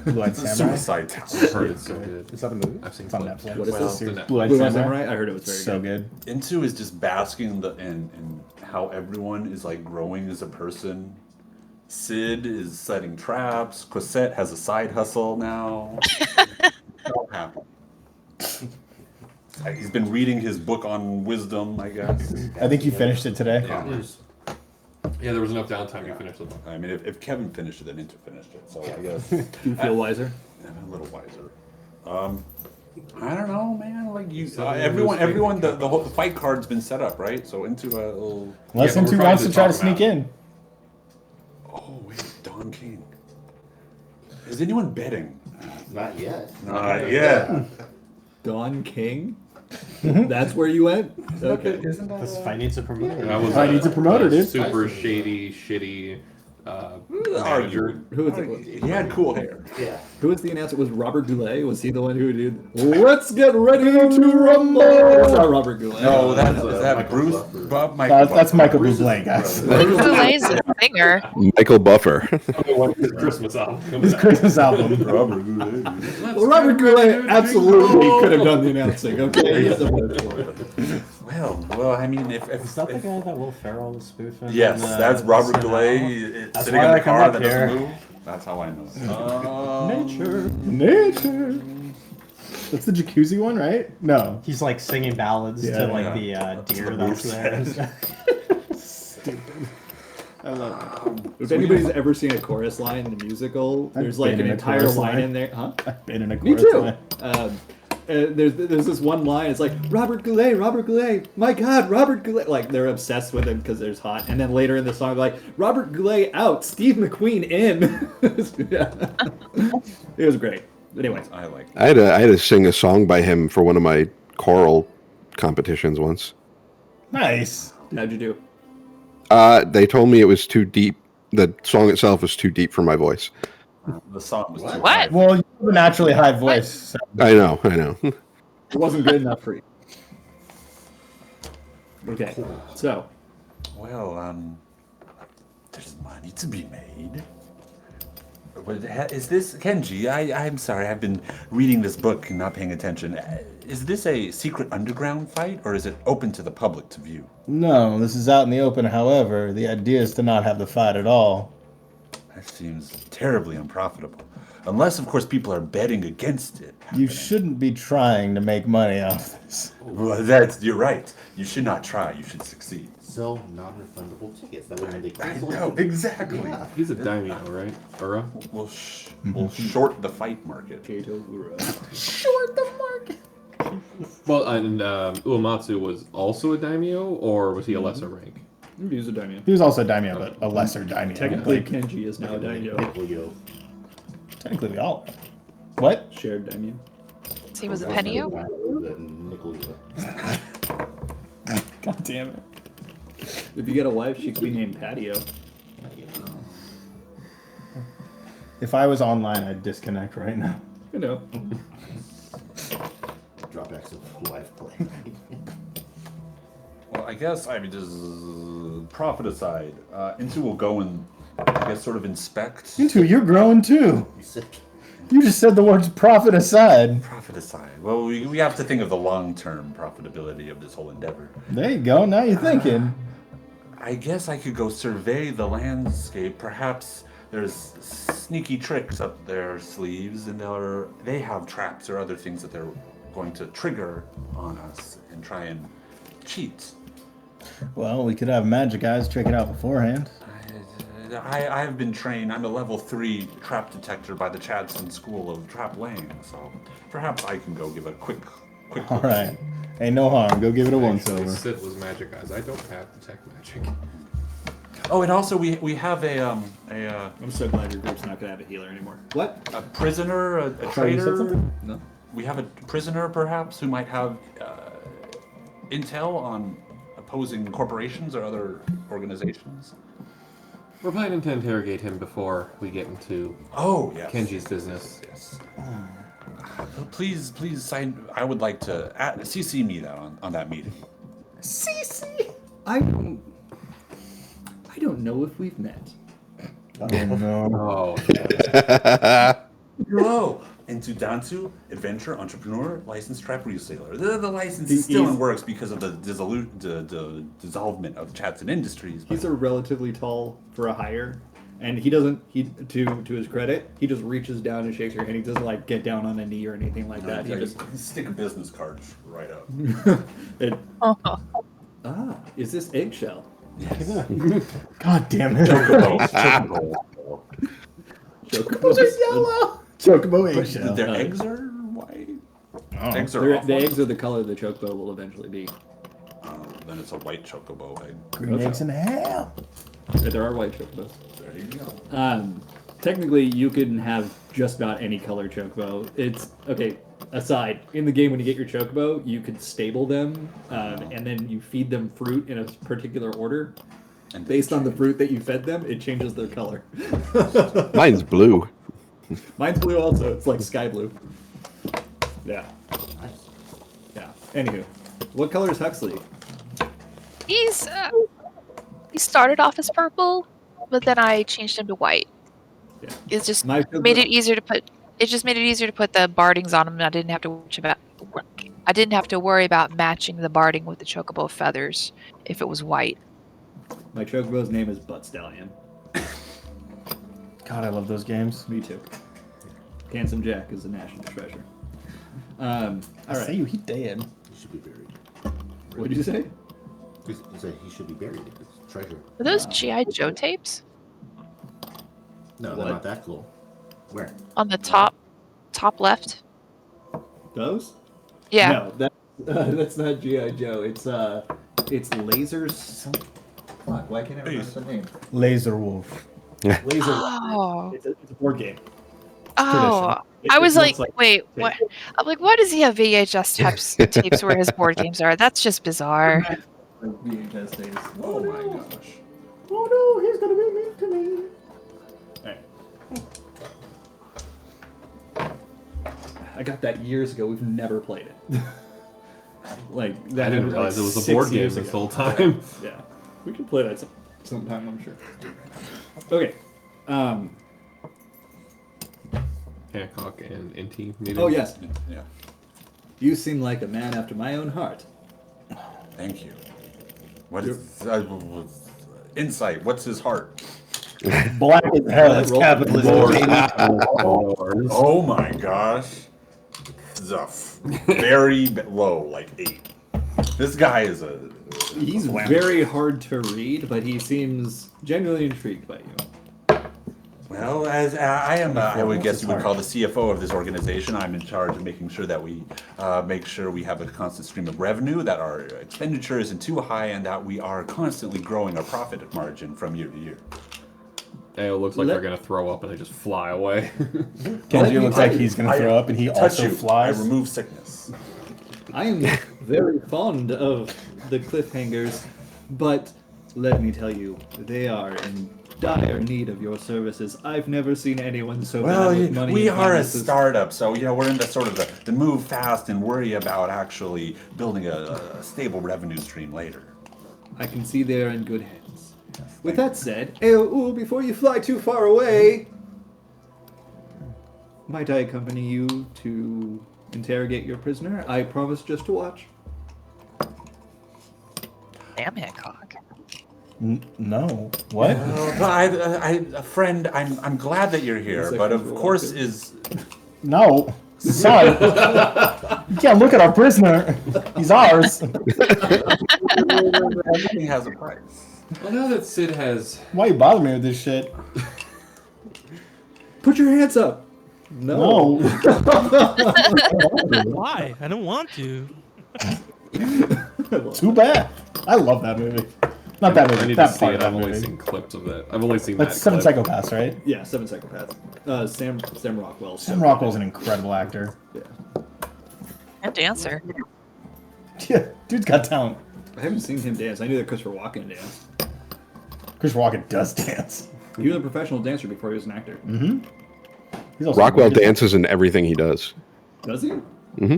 Blue-Eyed Samurai. Suicide tower. I've heard it's so good. Is that a movie? I've seen It's on clips. Netflix. What is Well, this? the net- Blue-Eyed Blue-Eyed Samurai. Samurai? I heard it was very So good. good. Into is just basking in how everyone is like growing as a person. Sid is setting traps. Cosette has a side hustle now. It's all happening. He's been reading his book on wisdom, I guess. I think you finished it today. Yeah, there was enough downtime to finish the book. I mean, if Kevin finished it, then Inter finished it. So I guess Do you feel wiser? I'm a little wiser. I don't know, man. Like you, So everyone, the fight card's been set up, right? So into a little. Unless Yeah, but Into we're wants to trying try to to sneak talk in. Oh wait, Don King. Is anyone betting? Not yet. Not yet. Don King? That's where you went? Okay. Isn't that? This fight needs a promoter. That was I need to promote her, dude. super shady, shitty manager. Argued. Who was it? He had cool hair. Yeah. Who was the announcer? Was Robert Goulet? Was he the one who did? Let's get ready to rumble. That's not Robert Goulet. No, that's, is that Michael Bruce? Buffer. Bob Michael. That's Michael Bruce's Bublé, guys. brother. Goulet's a singer. Michael Buffer. His Christmas album. His Christmas album. Robert Goulet. Well, Robert Goulet absolutely could have done the announcing. Okay. He's the one for it. Well, I mean, if Is that the guy that Will Ferrell was spoofing? yes, in, that's Robert SNL? Goulet That's sitting why in I the come car up that here. doesn't move. That's how I know. Nature. Nature. That's the jacuzzi one, right? No. He's like singing ballads Yeah, to like yeah. the deer the that's roof there. says. Stupid. I love If anybody's ever seen a chorus line in the musical, there's like been an in a entire chorus line line. in there. Huh? it. I've been in a Me chorus too. line. There's this one line. It's like Robert Goulet, my God, Robert Goulet. Like they're obsessed with him because there's hot. And then later in the song, like Robert Goulet out, Steve McQueen in. It was great. Anyway, I like. I had to sing a song by him for one of my choral competitions once. how'd Nice. you do? They told me it was too deep. The song itself was too deep for my voice. The song was too What? Well, you have a naturally high voice. So. I know. It wasn't good enough for you. Okay, so Well, there's money to be made. Is this Kenji? I'm sorry, I've been reading this book and not paying attention. Is this a secret underground fight, or is it open to the public to view? No, this is out in the open. However, the idea is to not have the fight at all. That seems terribly unprofitable. Unless, of course, people are betting against it. You shouldn't be trying to make money off this. Well, you're right. You should not try. You should succeed. Sell non-refundable tickets. That way when they cancel. No, exactly. Yeah. He's a daimyo, right? Ura? We'll short the fight market. Kato Ura. Well, and Uematsu was also a daimyo, or was he a lesser rank? He was a daimyo. He was also a daimyo, but a lesser daimyo. Technically, Kenji is now a daimyo. Nickel-yo. Technically, we all. What? Shared daimyo. So he was a Penio? Nickel-yo. God damn it. If you get a wife, she could be named Patio. If I was online, I'd disconnect right now. You know. Dropbacks of life play. Well, I guess, just profit aside, Intu will go and, I guess, sort of inspect. Into, you're growing too. You said You just said the words profit aside. Profit aside. Well, we have to think of the long-term profitability of this whole endeavor. There you go. Now you're thinking. I guess I could go survey the landscape. Perhaps there's sneaky tricks up their sleeves, and they have traps or other things that they're going to trigger on us and try and cheat. Well, we could have magic eyes check it out beforehand. I have been trained. I'm a level 3 trap detector by the Chadson School of Trap Laying, so perhaps I can go give a quick. All right. Ain't no harm. Go give it a once Actually, over. Sid was magic eyes. I don't have detect magic. Oh, and also we have I'm so glad your group's not gonna have a healer anymore. What? a prisoner, a Sorry, you said traitor. something? No. We have a prisoner, perhaps, who might have intel on opposing corporations or other organizations. We're planning to interrogate him before we get into Oh, yes. Kenji's business. Yes. Please sign. I would like to CC me that on that meeting. I don't know if we've met. Oh, no. Oh, Hello, into Dantu, adventure, entrepreneur, licensed trap reseller. The license is He- still in he's- works because of the dissolvement of Chatson Industries. He's a relatively tall for a hire. And he doesn't. To his credit, he just reaches down and shakes your hand. He doesn't like get down on a knee or anything like that. He just stick a business card right up. Is this eggshell? Yes. God damn it. Chocobo. Chocobos are yellow. Chocobo But eggshell. their eggs are white. Oh. Eggs are The eggs are the color the chocobo will eventually be. Then it's a white chocobo egg. Green eggs in hell. There are white chocobos. There you go. Technically, you can have just about any color chocobo. It's okay. Aside, in the game, when you get your chocobo, you can stable them, and then you feed them fruit in a particular order. And based on the fruit that you fed them, it changes their color. Mine's blue. Mine's blue also. It's like sky blue. Yeah. Yeah. Anywho, what color is Huxley? He started off as purple, but then I changed him to white. Yeah. It just made it easier to put. It just made it easier to put the bardings on him. And I didn't have to worry about matching the barding with the chocobo feathers if it was white. My chocobo's name is Butt Stallion. God, I love those games. Me too. Handsome Jack is a national treasure. All right. Say you, he dead. He should be buried. What did you say? He said he should be buried. It's treasure. Are those G.I. Joe tapes? No, they're not that cool. Where? On the top left? Those? Yeah. No, that's not G.I. Joe. It's lasers. Fuck, why can't I remember the name? Laser Wolf. Laser. Oh. It's a board game. I was like, wait, what? I'm like, why does he have VHS tapes where his board games are? That's just bizarre. VHS tapes. Oh my gosh. Oh no, he's gonna be mean to me. Alright. I got that years ago. We've never played it. Like that. I didn't realize it was a board game this whole time. Yeah, we can play that sometime, I'm sure. Okay. Hancock and NT meeting. Oh yes. Yeah. You seem like a man after my own heart. Thank you. What is insight? What's his heart? Black as hell. It's capitalism. Oh my gosh. Zuff. Very low, like 8. This guy is He's very hard to read, but he seems genuinely intrigued by you. Well, as I am, I would guess you would call the CFO of this organization. I'm in charge of making sure that we make sure we have a constant stream of revenue, that our expenditure isn't too high, and that we are constantly growing our profit margin from year to year. Hey, it looks like they're gonna throw up and they just fly away. Kenji looks like he's gonna throw up, and he also flies. I remove sickness. I am very fond of the Cliffhangers, but let me tell you, they are in dire need of your services. I've never seen anyone so bad with money. We and are a finances. startup, so we're in the sort of the move fast and worry about actually building a stable revenue stream later. I can see they are in good hands. With that said, before you fly too far away, might I accompany you to interrogate your prisoner? I promise just to watch. Damn Hancock. No. What? Friend, I'm glad that you're here, but of course No. Son. You can't look at our prisoner. He's ours. everything has a price. Well, now that Sid has... Why you bother me with this shit? Put your hands up. No. Why? I don't want to. Too bad. I love that movie. Not that I movie. need That to see part it. of that I've only movie. seen clips of that. I've only seen That's that Seven clip. Psychopaths, right? Yeah, 7 Psychopaths. Sam Rockwell. Sam Rockwell's an incredible actor. Yeah. And dancer. Yeah, dude's got talent. I haven't seen him dance. I knew that Christopher Walken danced. Christopher Walken does dance. He was a professional dancer before he was an actor. Mm-hmm. He's also Rockwell good. dances in everything he does. Does he? Mm-hmm.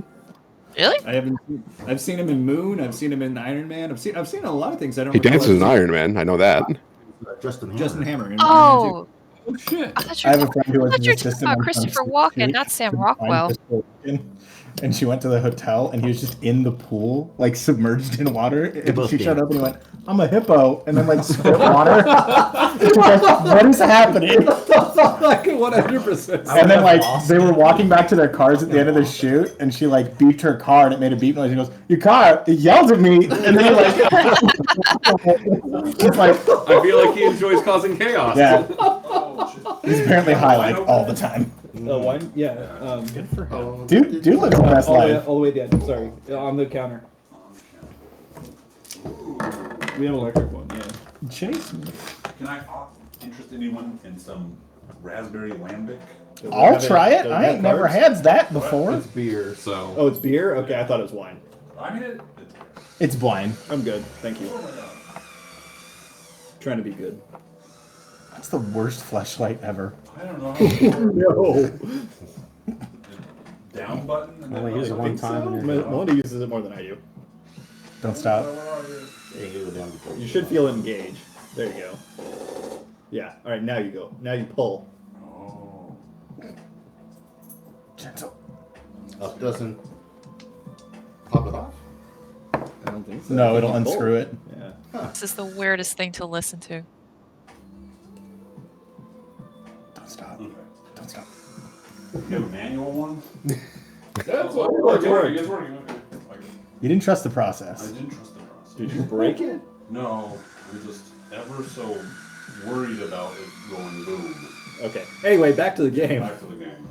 Really? I've seen him in Moon. I've seen him in Iron Man. I've seen a lot of things. I don't. He recall dances in I've Iron Man. I know that. Justin Hammer. seen Justin Hammer. In Iron Man Oh, Oh shit! I thought I you have a friend who was thought an you were talking assistant about on Christopher some Walken, shoot not Sam to find Rockwell. Christopher Walken. And she went to the hotel, and he was just in the pool, like submerged in water. And both she did. showed up and he went, "I'm a hippo," and then like spit water. And she's like, "What is happening?" Like 100%. And then like they were walking back to their cars at the end of the shoot, and she like beeped her car, and it made a beep noise. He goes, "Your car!" It yelled at me, and then he like, he's like, I feel like he enjoys causing chaos. yeah. He's apparently high like all the time. Wine? Yeah. Good for Oh, Dude lives the best all, the way, life. all the way down. Sorry. On the counter. We have an electric one, yeah. Chase. Can I interest anyone in some raspberry lambic? I'll try it. I ain't never had that before. It's beer, so. Oh, it's beer? Okay, I thought it was wine. I mean, It's blind. I'm good. Thank you. Trying to be good. That's the worst fleshlight ever. I don't know. No. Down button. And Only then use it one time. And then Melinda uses it more than I do. Don't stop. You should feel engaged. There you go. Yeah. All right. Now you go. Now you pull. Oh. Gentle. Up doesn't pop it off. I don't think so. No, it'll unscrew it. Yeah. This is the weirdest thing to listen to. Don't stop. Okay. Don't stop. You have a manual one? That's what It's working. It's working. Okay. You didn't trust the I process. didn't trust the process. Did you break it? No, I'm just ever so worried about it going boom. Okay. Anyway, back to the game. Back to the game.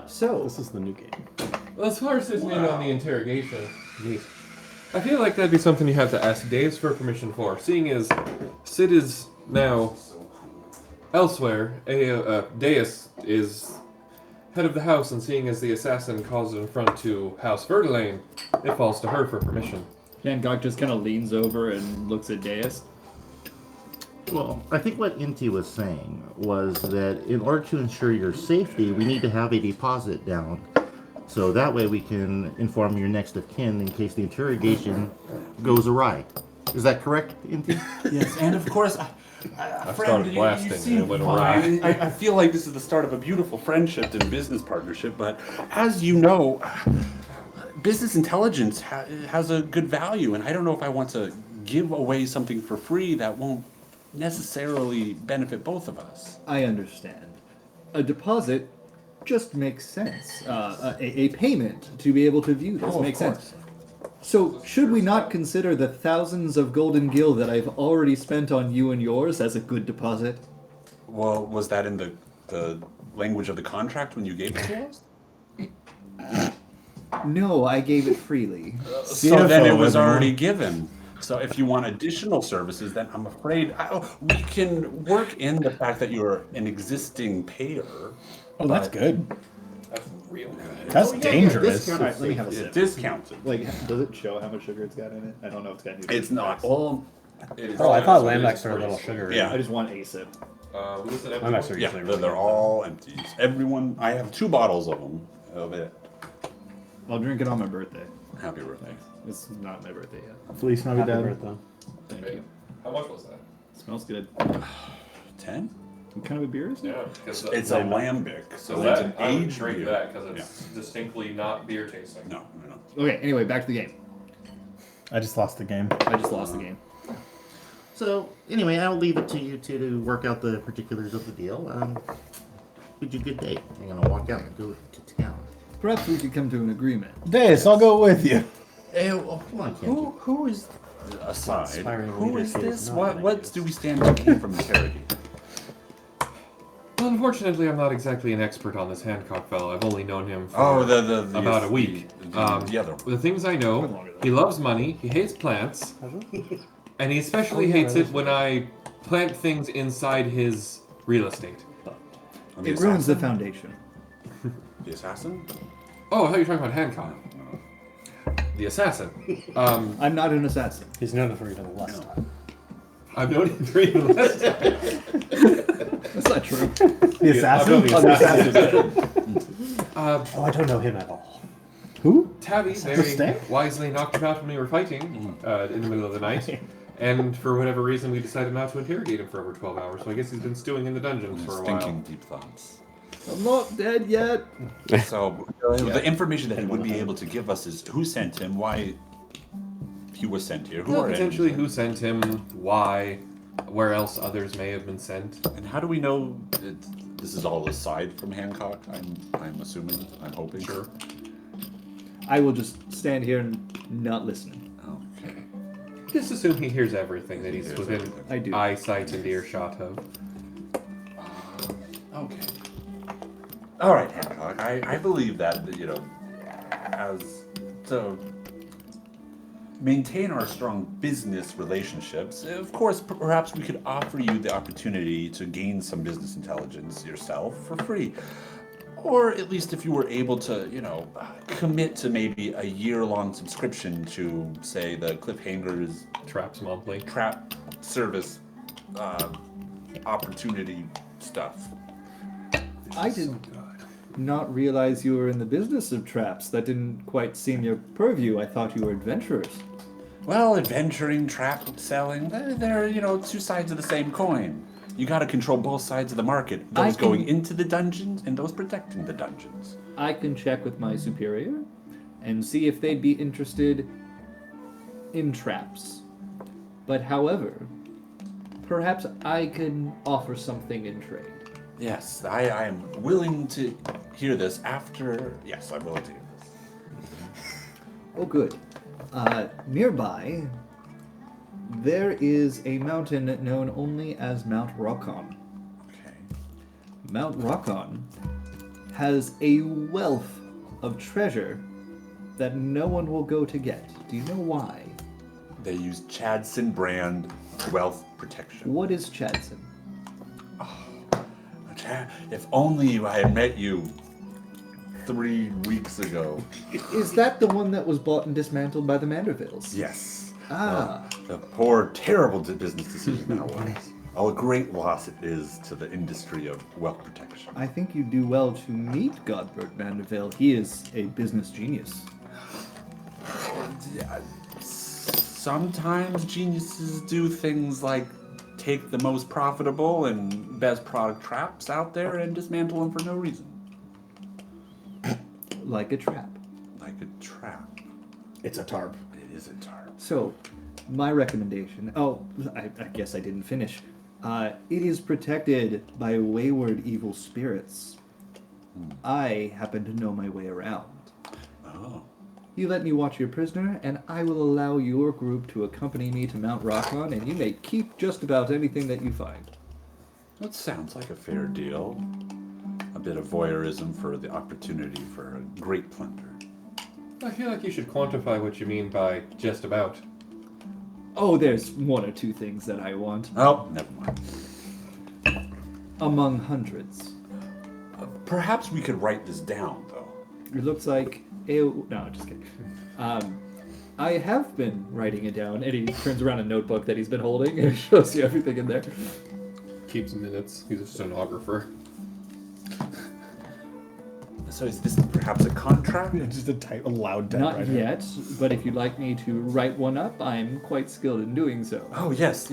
So This is the new game. Well, as far as his name on the interrogation, I feel like that'd be something you have to ask Daves for permission for, seeing as Sid is now elsewhere. Deus is head of the house, and seeing as the assassin calls it in front to House Verdelane, it falls to her for permission. Hancock just kind of leans over and looks at Deus. Well, I think what Inti was saying was that in order to ensure your safety, we need to have a deposit down. So that way we can inform your next of kin in case the interrogation goes awry. Is that correct, Inti? Yes, and of course, started blasting and it went awry. I feel like this is the start of a beautiful friendship and business partnership, but as you know, business intelligence has a good value, and I don't know if I want to give away something for free that won't necessarily benefit both of us. I understand. A deposit just makes sense. A payment to be able to view this makes sense. So, should we not consider the thousands of golden gil that I've already spent on you and yours as a good deposit? Well, was that in the language of the contract when you gave it to us? No, I gave it freely. So then it CFO, was everyone. already given. So if you want additional services, then I'm afraid we can work in the fact that you're an existing payer. Oh, that's good. That's real good. That's dangerous. All right, let me have a It's sip. discounted. Like, does it show how much sugar it's got in it? I don't know if it's got any. It's not. Well, it is Oh, I thought not. lambics are a little sugary. Yeah. I just want a sip. Who's it? Lambics are Yeah, usually really they're good. all empties. Everyone, I have 2 bottles of them. Of it. I'll drink it on my birthday. Happy birthday. It's not my birthday yet. Feliz Happy Navidad. birthday. Thank you. How much was that? Smells good. 10? What kind of a beer is it? Yeah, because It's a lambic, so So it's an that I would aged drink beer. that because it's distinctly not beer tasting. No. Okay, anyway, back to the game. I just lost the game. I just lost the game. So, anyway, I'll leave it to you two to work out the particulars of the deal. Bid you good day. I'm going to walk out and go to town. Perhaps we could come to an agreement. Deus, I'll go with you. Hey, hold on, Kenji. Who is aside? Aspiring Who is leadership this? is not What an what idea. do we stand to gain from interrogating? Well, unfortunately, I'm not exactly an expert on this Hancock fellow. I've only known him for about a week. The other one. The things I know, he loves money, he hates plants, and he especially hates it when I plant things inside his real estate. And the It ruins the assassin? foundation. The assassin? Oh, I thought you were talking about Hancock. The assassin. I'm not an assassin. He's known for even less time. I've known him for even less time. That's not true. The assassin? I've known the assassin. Oh, I don't know him at all. Who? Tabby The very stank? wisely knocked him out when we were fighting in the middle of the night. And for whatever reason, we decided not to interrogate him for over 12 hours, so I guess he's been stewing in the dungeons for a while. Thinking deep thoughts. I'm not dead yet. So the information that he would be able to give us is who sent him, why he was sent here, who Well, are potentially enemies, who sent him, why, where else others may have been sent. and how do we know that this is all aside from Hancock? I'm assuming, I'm hoping. Sure. I will just stand here and not listen. Okay. Just assume he hears everything that he's Hears within everything. I do. eyesight and earshot of. Okay. All right, Hancock. I believe that as to maintain our strong business relationships, of course, perhaps we could offer you the opportunity to gain some business intelligence yourself for free. Or at least if you were able to, commit to maybe a year-long subscription to, say, the Cliffhangers Traps monthly. trap service opportunity stuff. I did not realize you were in the business of traps. That didn't quite seem your purview. I thought you were adventurers. Well, adventuring, trap selling, they're two sides of the same coin. You gotta control both sides of the market. Those going into the dungeons and those protecting the dungeons. I can check with my superior and see if they'd be interested in traps. But however, perhaps I can offer something in trade. Yes, I am willing to hear this after... Yes, I'm willing to hear this. Oh, good. Nearby, there is a mountain known only as Mount Rockon. Okay. Mount Rockon has a wealth of treasure that no one will go to get. Do you know why? They use Chadson brand wealth protection. What is Chadson? If only I had met you 3 weeks ago. Is that the one that was bought and dismantled by the Mandervilles? Yes. Ah. The poor, terrible business decision that was. Oh, a great loss it is to the industry of wealth protection. I think you do well to meet Godbert Mandeville. He is a business genius. Sometimes geniuses do things like take the most profitable and best product traps out there and dismantle them for no reason. Like a trap. Like a trap. It's a tarp. It is a tarp. So, my recommendation... Oh, I guess I didn't finish. It is protected by wayward evil spirits. I happen to know my way around. Oh. You let me watch your prisoner, and I will allow your group to accompany me to Mount Rockon, and you may keep just about anything that you find. That sounds like a fair deal. A bit of voyeurism for the opportunity for a great plunder. I feel like you should quantify what you mean by just about. Oh, there's one or two things that I want. Oh, never mind. Among hundreds. Perhaps we could write this down, though. It looks like... No, just kidding. I have been writing it down, and he turns around a notebook that he's been holding, and shows you everything in there. Keeps minutes. He's a stenographer. So is this perhaps a contract? Just a loud Not typewriter. yet, but if you'd like me to write one up, I'm quite skilled in doing so. Oh, yes.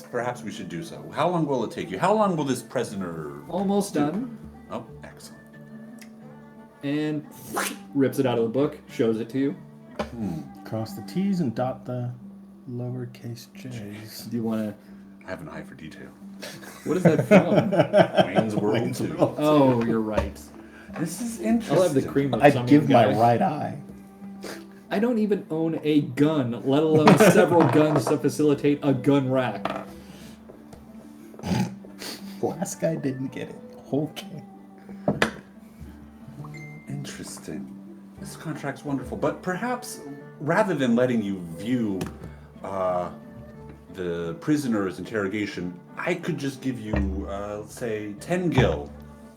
Perhaps we should do so. How long will it take you? How long will this prisoner... Almost done. Oh, excellent. And rips it out of the book, shows it to you. Cross the T's and dot the lowercase j's. Do you want to... I have an eye for detail. What is that from? Wayne's World 2. Oh, you're right. This is interesting. I'll have the cream of I'd some give my guy. right eye. I don't even own a gun, let alone several guns to facilitate a gun rack. Last guy didn't get it. Okay. Interesting. This contract's wonderful, but perhaps rather than letting you view the prisoner's interrogation, I could just give you, say, 10 gil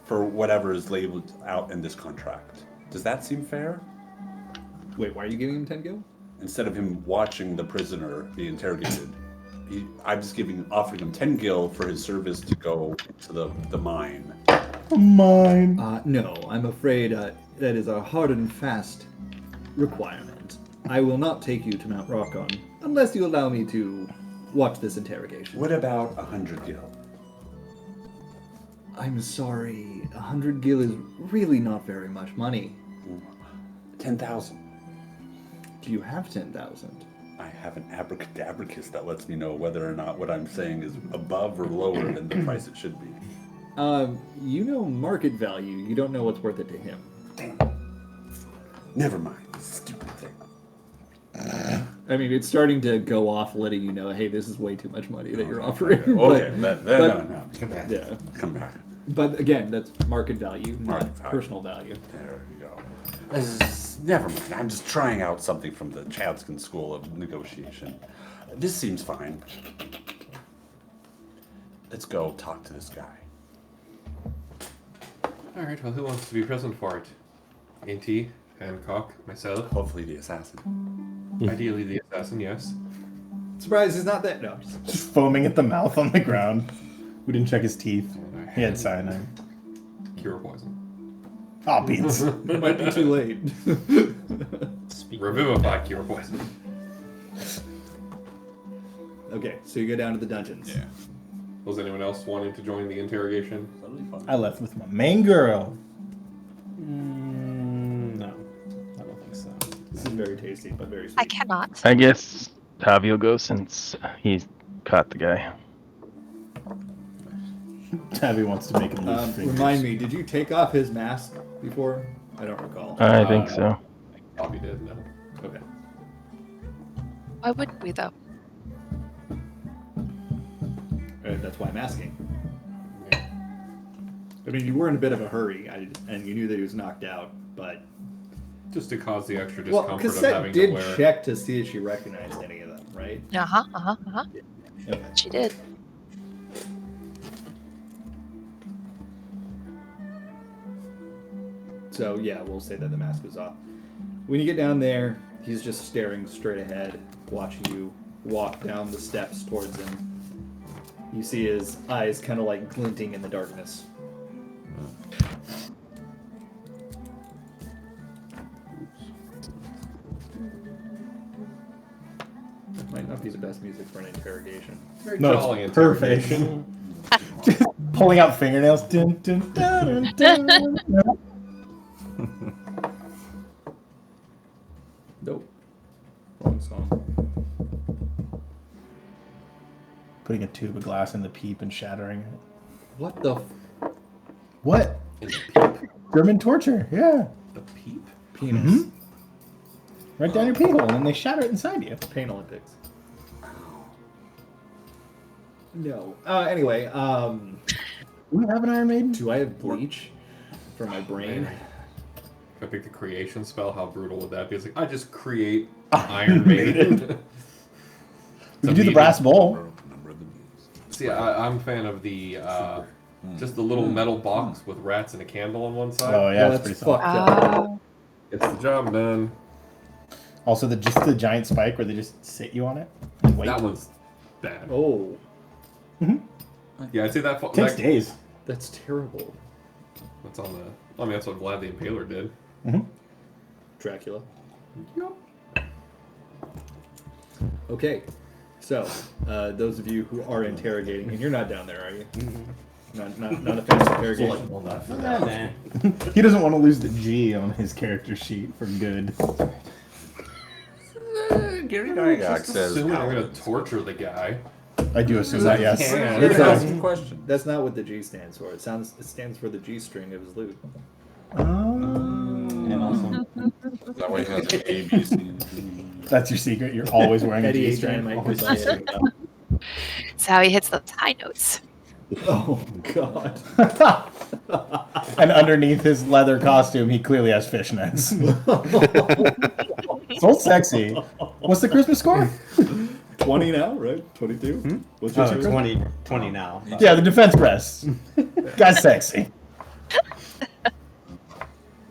for whatever is labeled out in this contract. Does that seem fair? Wait, why are you giving him 10 gil? Instead of him watching the prisoner be interrogated, I'm just offering him 10 gil for his service to go to the mine. Mine. No, I'm afraid that is a hard and fast requirement. I will not take you to Mount Rockon unless you allow me to watch this interrogation. What about 100 gil? I'm sorry, 100 gil is really not very much money. 10,000. Do you have 10,000? I have an abracadabricus that lets me know whether or not what I'm saying is above or lower than the price it should be. You know market value. You don't know what's worth it to him. Damn. Never mind. Stupid thing. I mean, it's starting to go off, letting you know, hey, this is way too much money that you're offering. Okay, but, no. Come back. Yeah. Come back. But again, that's market value, Market not value. personal value. There you go. Never mind. I'm just trying out something from the Chadskin School of Negotiation. This seems fine. Let's go talk to this guy. All right. Well, who wants to be present for it? Inti, Hancock, myself. Hopefully the assassin. Ideally, the assassin. Yes. Surprise, he's not that. No. Just foaming at the mouth on the ground. We didn't check his teeth. He had cyanide. Cure poison. Oh, beans. It might be too late. Revivify cure poison. Okay, so you go down to the dungeons. Yeah. Was anyone else wanting to join the interrogation? I left with my main girl. No, I don't think so. This is very tasty, but very sweet. I cannot. I guess Tavi will go since he's caught the guy. Tabby wants to make him lose fingers. Remind me, did you take off his mask before? I don't recall. I think so. Probably did. No. Okay. Why wouldn't we, though? That's why I'm asking. I mean, you were in a bit of a hurry, and you knew that he was knocked out, but... Just to cause the extra Well, discomfort of Cassette having did to wear. check to see if she recognized any of them, right? Okay. She did. So, yeah, we'll say that the mask was off. When you get down there, he's just staring straight ahead, watching you walk down the steps towards him. You see his eyes kind of like glinting in the darkness. That might not be the best music for an interrogation. Very No, jolly it's perfect. interrogation. Just pulling out fingernails. Dun, dun, dun, dun, dun. Nope. Wrong song. Putting a tube of glass in the peep and shattering it. What the What? In the peep. German torture, yeah. The peep? penis? Right down your pee hole, and then they shatter it inside you. Pain Olympics. No. Anyway, Do we have an Iron Maiden? do I have bleach for my brain? If I pick the creation spell, how brutal would that be? It's like, I just create Iron Maiden. We can do the brass bowl. See, I'm a fan of the, just the little metal box with rats and a candle on one side. Oh yeah, Well, that's that's pretty solid. fucked up. It's the job done. Also, just the giant spike where they just sit you on it and wait. That one's bad. Oh, Yeah, I'd say that. Takes that days. that's terrible. that's on the. I mean, that's what Vlad the Impaler did. Dracula. Okay, so those of you who are interrogating, and you're not down there, are you? Not a fan of interrogation. He doesn't want to lose the G on his character sheet for good. Gary Gygax says. Assuming I'm gonna torture the guy. I do assume that, yes. Yeah. You're asking a question. That's not what the G stands for. It stands for the G string of his lute. And also, That way he has an A, B, C, D. That's your secret. You're always wearing a Eddie G H. string. Dynamite goodbye, Eddie. That's how he hits those high notes. Oh God. And underneath his leather costume, he clearly has fishnets. So sexy. What's the Christmas score? 20 now, right? 22. What's your score? 20 now. Yeah, the defense press. Guy's sexy.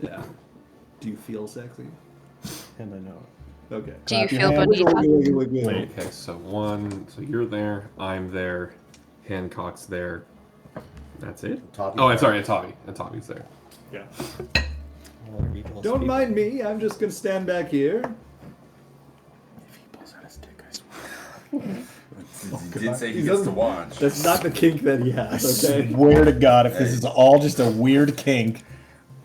Yeah. Do you feel sexy? And I know. Okay. Do you Clap your feel hands. bonita? Okay, so so you're there, I'm there, Hancock's there. That's it. Toppy. Oh, I'm sorry, and Tommy's there. Yeah. All our details Don't speak. mind me. I'm just gonna stand back here. If he pulls out his dick, I swear. He did say he gets to watch. That's not the kink that he has, okay? Swear to God, if this is all just a weird kink.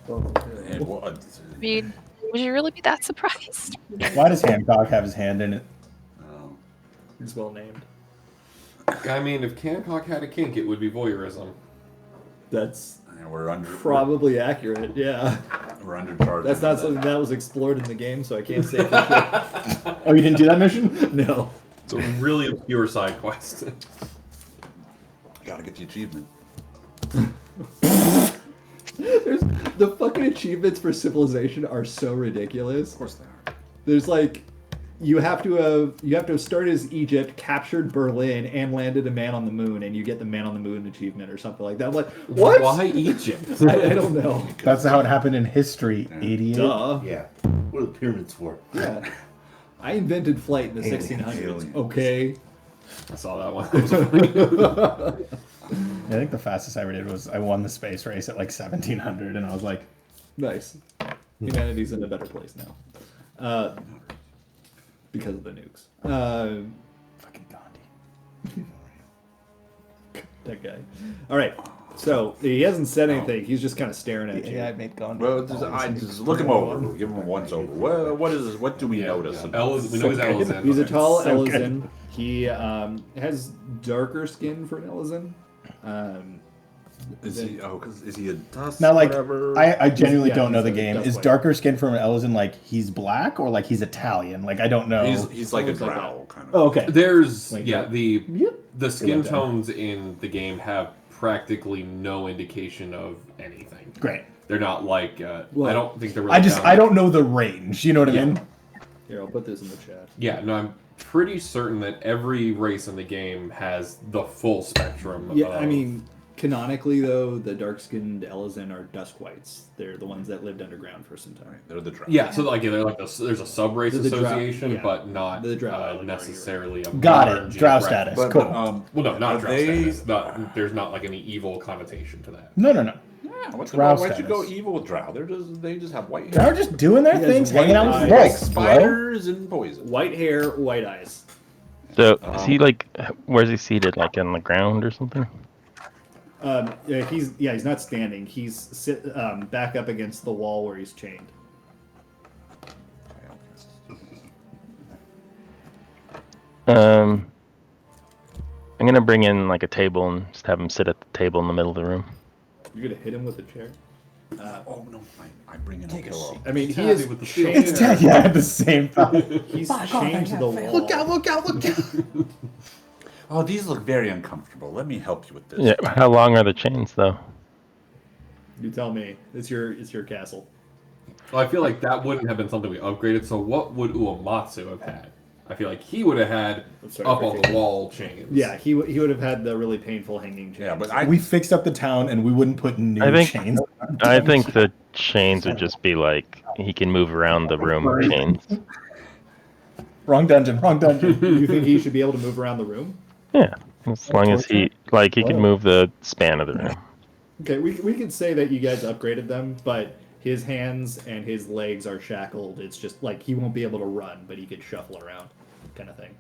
Hey, what? I mean, would you really be that surprised? Why does Hancock have his hand in it? Oh. He's well named. I mean, if Hancock had a kink, it would be voyeurism. That's Yeah, we're under. probably accurate, yeah. We're undercharged. That's not something that was explored in the game, so I can't say for sure. Oh, you didn't do that mission? No. It's a really obscure side quest. Gotta get the achievement. The fucking achievements for Civilization are so ridiculous. Of course they are. There's like, you have to have started as Egypt, captured Berlin, and landed a man on the moon, and you get the man on the moon achievement or something like that. I'm like, what? Why Egypt? I don't know. That's how it happened in history, idiot. Duh. Yeah. What are the pyramids for? Yeah. I invented flight in the 1600s. aliens. Okay. I saw that one. I think the fastest I ever did was I won the space race at like 1700, and I was like, Nice. Humanity's in a better place now. Because of the nukes. fucking Gandhi. That guy. All right. So he hasn't said anything. He's just kind of staring at you. AI made Gandhi. Well, I just look him over. Give him a once over. What do we notice? We know he's Elizin. He's a tall So good. Elizin. He has darker skin for an Elizin. Is he? Oh, because is he a dust? Now, like, whatever? I genuinely Yeah, don't know he's the a game. dust Is white. darker skin from an Elizin like he's black or like he's Italian? Like, I don't know. He's like a Sounds like drow kind of. Oh, okay. There's Like yeah that. the Yep. the skin like that. tones in the game have practically no indication of anything. Great. They're not like I Well, don't think they're really. I don't know the range. You know what I mean? Here, I'll put this in the chat. Yeah, no, I'm pretty certain that every race in the game has the full spectrum. Yeah, of, I mean, canonically though, the dark-skinned Elizin are dusk whites. They're the ones that lived underground for some time. They're the drow. yeah. So like, yeah, they're like there's a sub-race The drow- association, yeah. but not The drow necessarily a Got modern it. Drow geographic- status. But, Cool. Well, no, not Are drow they- status. There's not like any evil connotation to that. No. Yeah, Drow why'd you go status. evil with drow? They just have white They're hair. just doing their He has things, hanging out with white Like folks, bro. spiders and poison. White hair, white eyes. So is he like? Where's he seated? Like on the ground or something? Yeah, he's not standing. He's back up against the wall where he's chained. I'm gonna bring in like a table and just have him sit at the table in the middle of the room. You're gonna hit him with a chair. Oh no, I bring in a pillow. I mean, he Happy is with the steel chained. chair. Yeah, at the same time. He's chained to the wall. Look out! Look out! Oh, these look very uncomfortable. Let me help you with this. Yeah. How long are the chains though? You tell me. It's your castle. Well, I feel like that wouldn't have been something we upgraded. So what would Uematsu have had? I feel like he would have had sorry, up on the forgive me. wall chains. Yeah, he would have had the really painful hanging chain. Yeah, but We fixed up the town and we wouldn't put new I think- chains. I think the chains would just be like he can move around the room with chains. Wrong dungeon. You think he should be able to move around the room? Yeah, as long as he can move the span of the room. Okay, we could say that you guys upgraded them, but his hands and his legs are shackled. It's just like he won't be able to run, but he could shuffle around, kind of thing.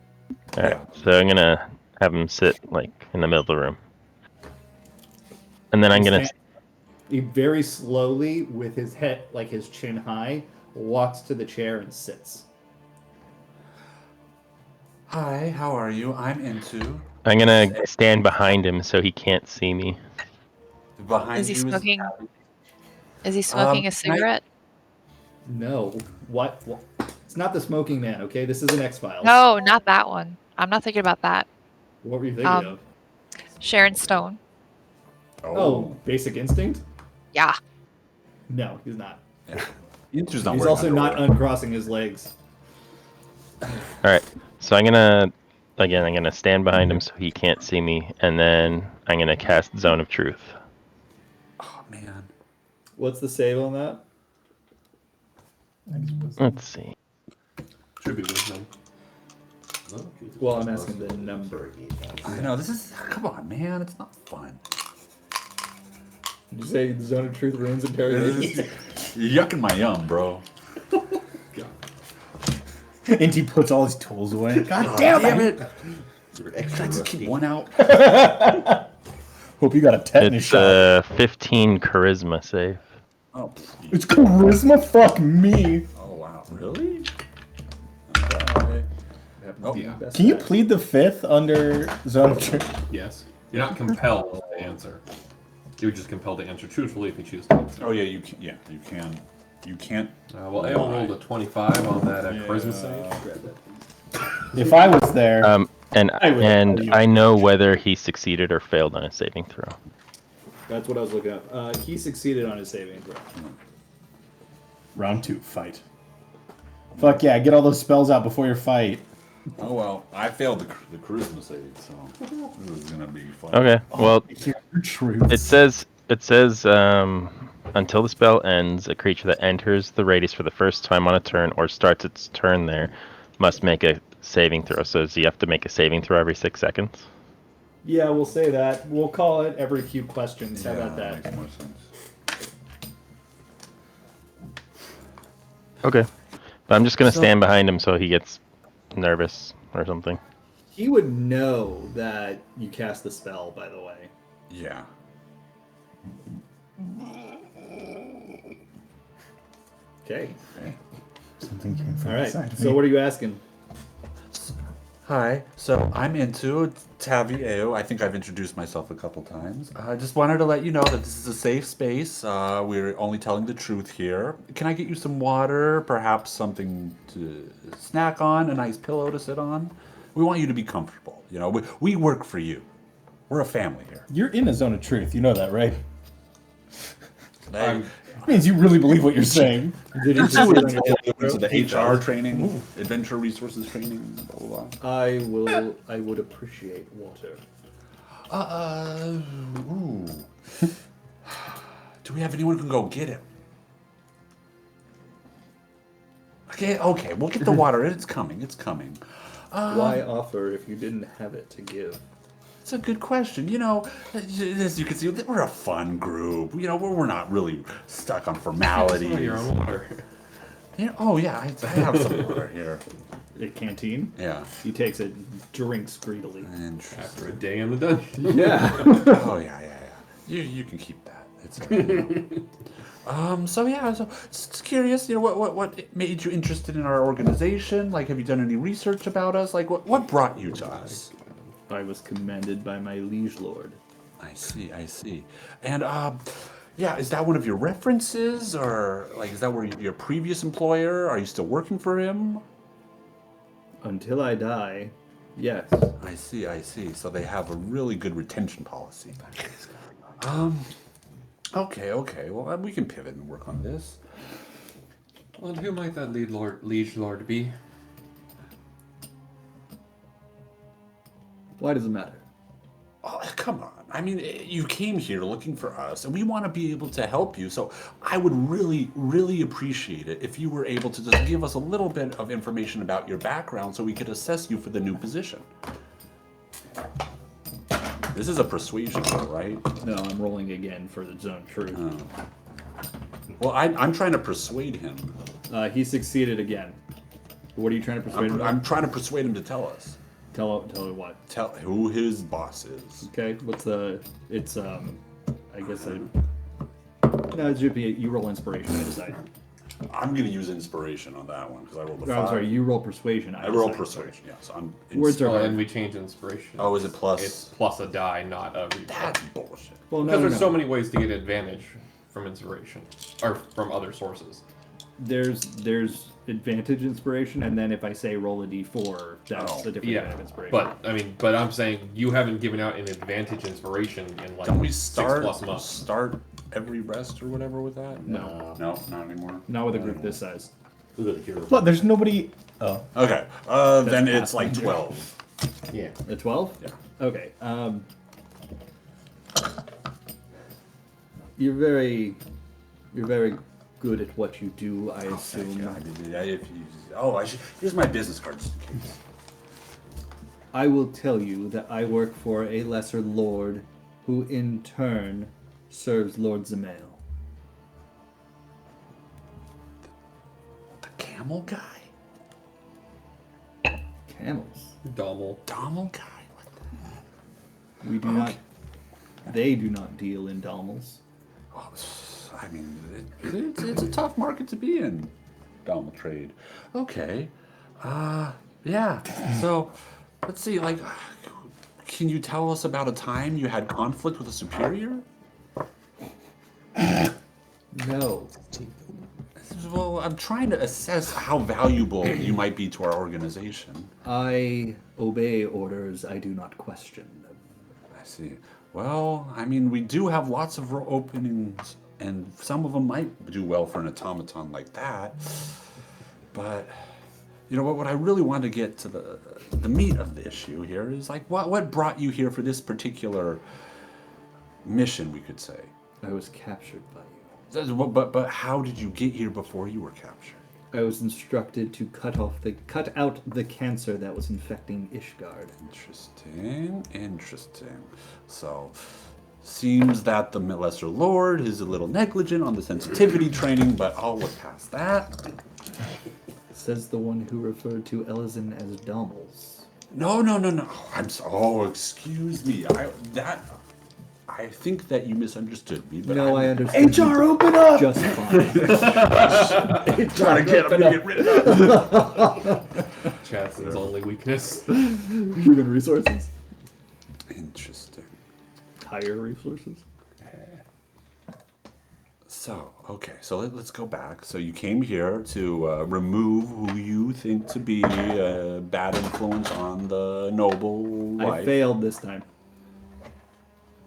All right, so I'm gonna have him sit like in the middle of the room, and then I'm gonna. He very slowly, with his head, like his chin high, walks to the chair and sits. Hi, how are you? I'm into. I'm gonna stand behind him so he can't see me. Behind Is he you smoking? Is he smoking a can I- cigarette? No, what? It's not the Smoking Man, okay? This isn't X-Files. No, not that one. I'm not thinking about that. What were you thinking Um, of? Sharon Stone. Oh, Basic Instinct? Yeah. No, he's not. Intu's not He's wearing also not underwear. uncrossing his legs. All right, so I'm gonna stand behind him so he can't see me, and then I'm gonna cast Zone of Truth. Oh man. What's the save on that? Let's see. Should be wisdom. Well, I'm asking the number. I know this is. Come on, man. It's not fun. Did you say the Zone of Truth ruins interrogation? You're yucking my yum, bro. And he puts all his tools away. God damn it! Extra to keep one out. Hope you got a tetanus It's shot. a 15 charisma save. Oh, please. It's charisma? Fuck me. Oh wow, really? Okay. Oh, Yeah. Can you plead the fifth under Zone of Truth? Yes. You're not compelled to answer. You're just compelled to answer truthfully if you choose to answer. Oh yeah, you can. Yeah, you can. You can't. Well, Ale rolled a 25 on that charisma save. Grab that. If I was there, And I would tell you. I know whether he succeeded or failed on his saving throw. That's what I was looking up. He succeeded on his saving throw. round 2, fight. Fuck yeah, get all those spells out before your fight. Oh well, I failed the charisma save, so this is gonna be fun. Okay, well, Truth. it says until the spell ends, a creature that enters the radius for the first time on a turn or starts its turn there must make a saving throw. So do you have to make a saving throw every 6 seconds? Yeah, we'll say that. We'll call it every few questions. How about that? Makes more sense. Okay. But I'm just going to stand behind him so he gets nervous or something. He would know that you cast the spell, by the way. Yeah. Okay. Something came from All right. inside So me. what are you asking? Hi, so I'm into Tavieo. I think I've introduced myself a couple times. I just wanted to let you know that this is a safe space. We're only telling the truth here. Can I get you some water, perhaps something to snack on, a nice pillow to sit on? We want you to be comfortable. You know, we work for you. We're a family here. You're in a zone of truth. You know that, right? Hey, It means you really believe what you're saying. Did you so succeed on your into the HR training, adventure resources training, blah blah blah. I would appreciate water. Ooh. Do we have anyone who can go get him? Okay, we'll get the water. It's coming. It's coming. Why offer if you didn't have it to give? It's a good question. You know, as you can see, we're a fun group. You know, we're not really stuck on formalities. Your own water. You know, oh yeah, I have some water here. A canteen? Yeah. He takes it, drinks greedily. After a day in the dungeon. Yeah. Oh yeah. You can keep that. It's so yeah, so just curious, you know, what made you interested in our organization? Like, have you done any research about us? Like, what brought you to us? I was commended by my liege lord. I see. And yeah, is that one of your references, or like, is that where your previous employer? Are you still working for him? Until I die, yes. I see. So they have a really good retention policy. Okay. Well, we can pivot and work on this. Well, who might that liege lord be? Why does it matter? Oh, come on. I mean, you came here looking for us, and we want to be able to help you. So I would really, really appreciate it if you were able to just give us a little bit of information about your background so we could assess you for the new position. This is a persuasion roll, right? No, I'm rolling again for the zone truth. Well, I'm trying to persuade him. He succeeded again. What are you trying to persuade him? I'm trying to persuade him to tell us. Tell her what? Tell who his boss is. Okay, what's the? It's I guess no, it should be you roll inspiration. I decide. I'm gonna use inspiration on that one because I rolled a 5. I'm sorry, you roll persuasion. I roll decide. persuasion. Yeah, so I'm. Words are Oh, hard. and we changed inspiration. Oh, is it plus? It's plus a die, not a reroll. That's bullshit. Well, Because no, there's so many ways to get advantage from inspiration, or from other sources. There's advantage inspiration, and then if I say roll a d4, that's a different Yeah, kind of inspiration. but I'm saying you haven't given out an advantage inspiration in like Don't we 6+ months. start every rest or whatever with that? No. No, not anymore. Not with a group this size. What? There's nobody. Oh. Okay. Then it's like 12. Yeah. A 12? Yeah. Okay. You're very good at what you do, I assume. Here's my business card just in case. I will tell you that I work for a lesser lord who in turn serves Lord Zamael. The camel guy? Camels. Dommel. Dommel guy? We do not. They do not deal in Dalmals. I mean, it's a tough market to be in, Dalmal trade. Okay. Yeah. So, let's see, like, can you tell us about a time you had conflict with a superior? No. Well, I'm trying to assess how valuable you might be to our organization. I obey orders. I do not question them. I see. Well, I mean, we do have lots of openings, and some of them might do well for an automaton like that. But, you know, what I really want to get to the meat of the issue here is, like, what brought you here for this particular mission, we could say? I was captured by you. But how did you get here before you were captured? I was instructed to cut out the cancer that was infecting Ishgard. Interesting. So, seems that the Lesser Lord is a little negligent on the sensitivity training, but I'll look past that. Says the one who referred to Elizin as Dalmals. No. Excuse me. I think that you misunderstood me. But I understand. HR, open up! Just fine. Trying to get rid of. Chatson's only weakness. Human resources. Interesting. Higher resources. So, okay, so let's go back. So you came here to remove who you think to be a bad influence on the noble wife. I failed this time.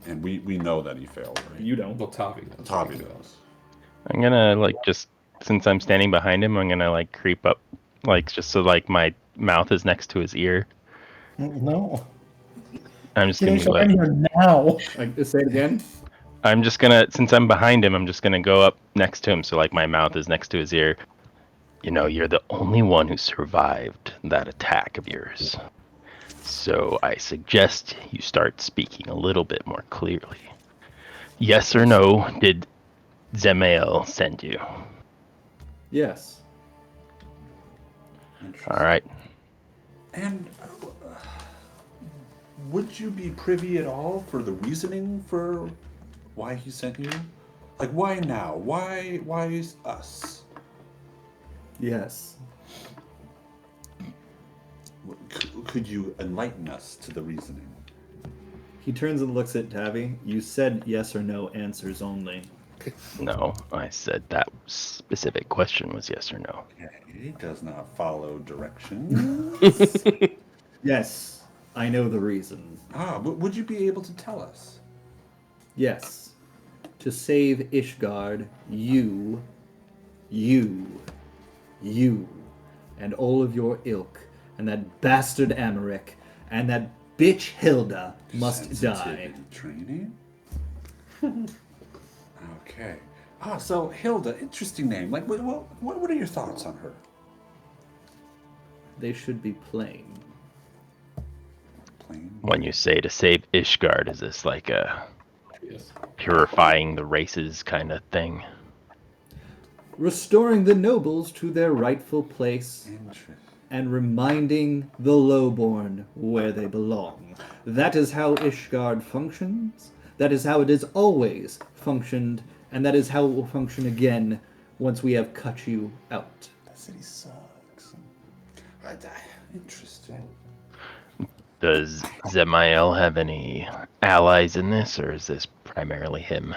And we know that he failed, right? You don't. Well, Tavi knows. Tavi knows. I'm gonna just since I'm standing behind him, I'm gonna creep up, just so my mouth is next to his ear. No. I'm just gonna Get in here now. Say it again. I'm just gonna, since I'm behind him, I'm just gonna go up next to him so my mouth is next to his ear. You know, you're the only one who survived that attack of yours. So I suggest you start speaking a little bit more clearly. Yes or no, did Zemael send you? Yes. All right. And would you be privy at all for the reasoning for why he sent you? Like, why now? Why is us? Yes. Could you enlighten us to the reasoning? He turns and looks at Tavi. You said yes or no answers only. No, I said that specific question was yes or no. Okay, he does not follow directions. Yes, I know the reason. But would you be able to tell us? Yes. To save Ishgard, you, and all of your ilk, and that bastard Amalric, and that bitch Hilda must die. Training? Okay. So Hilda, interesting name. Like, what are your thoughts on her? They should be plain. Plain? When you say to save Ishgard, is this like a purifying the races kind of thing? Restoring the nobles to their rightful place. Interesting. And reminding the lowborn where they belong. That is how Ishgard functions. That is how it has always functioned, and that is how it will function again once we have cut you out. That city sucks. Interesting. Does Zemael have any allies in this, or is this primarily him?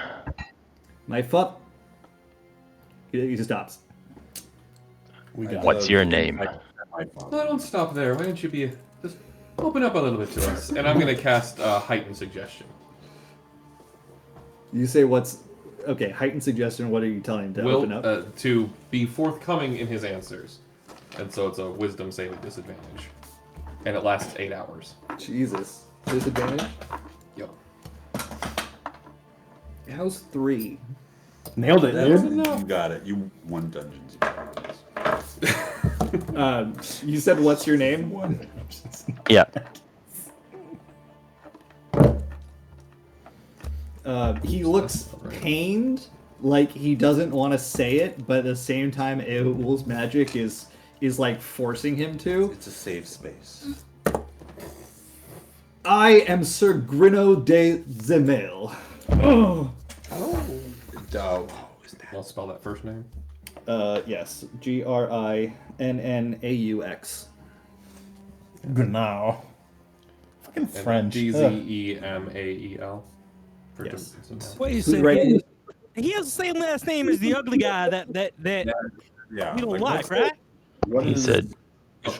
My thought... He just stops. What's your name? No, don't stop there. Why don't you just open up a little bit to us? And I'm going to cast heightened suggestion. You say what's... Okay, heightened suggestion, what are you telling him to open up? To be forthcoming in his answers. And so it's a wisdom saving disadvantage. And it lasts 8 hours. Jesus. Disadvantage? Yep. How's 3? Nailed it, dude. You got it. You won Dungeons and Dragons. You said what's your name? Yeah. He looks pained, like he doesn't want to say it, but at the same time, Eul's magic is like forcing him to. It's a safe space. I am Sir Grino de Zemel. Oh. I'll spell that first name. Yes. Grinnaux. Genau. Fucking French. Dzemael. Yes. Wait a Who's second. writing? He has the same last name as the ugly guy that Yeah. you don't like, like, right? What He is said,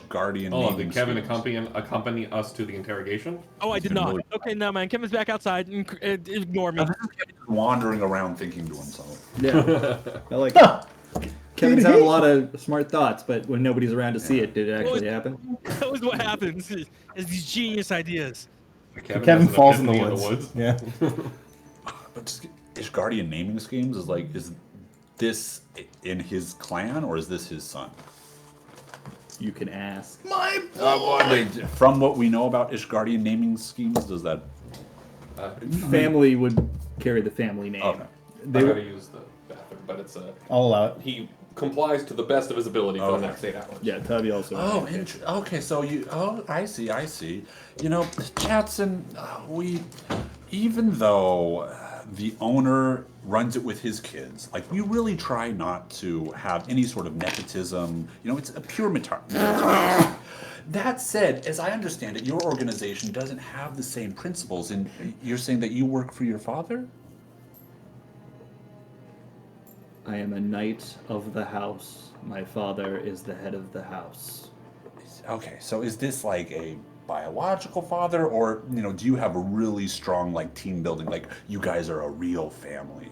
Guardian Oh, naming did Kevin schemes? accompany us to the interrogation? Oh, I did been not. really- Okay, no, man. Kevin's back outside. Ignore me. Now, this is Kevin wandering around thinking to himself. Yeah. I like it. Kevin's having a lot of smart thoughts, but when nobody's around to see it, did it actually happen? That was what happens. Is these genius ideas. Kevin has an falls in the epiphany woods. Yeah. But is Guardian naming schemes is this in his clan or is this his son? You can ask. From what we know about Ishgardian naming schemes, does that Family would carry the family name. Okay. They I would- gotta use the bathroom, but it's I'll allow it. he complies to the best of his ability for the Okay. next 8 hours. Yeah, Tubby also. Okay, so I see. You know, Chatson, even though the owner runs it with his kids, like, we really try not to have any sort of nepotism. You know, it's a pure meritocracy. That said, as I understand it, your organization doesn't have the same principles, and you're saying that you work for your father? I am a knight of the house. My father is the head of the house. Okay, so is this like a biological father, or, you know, do you have a really strong, like, team building, like, you guys are a real family?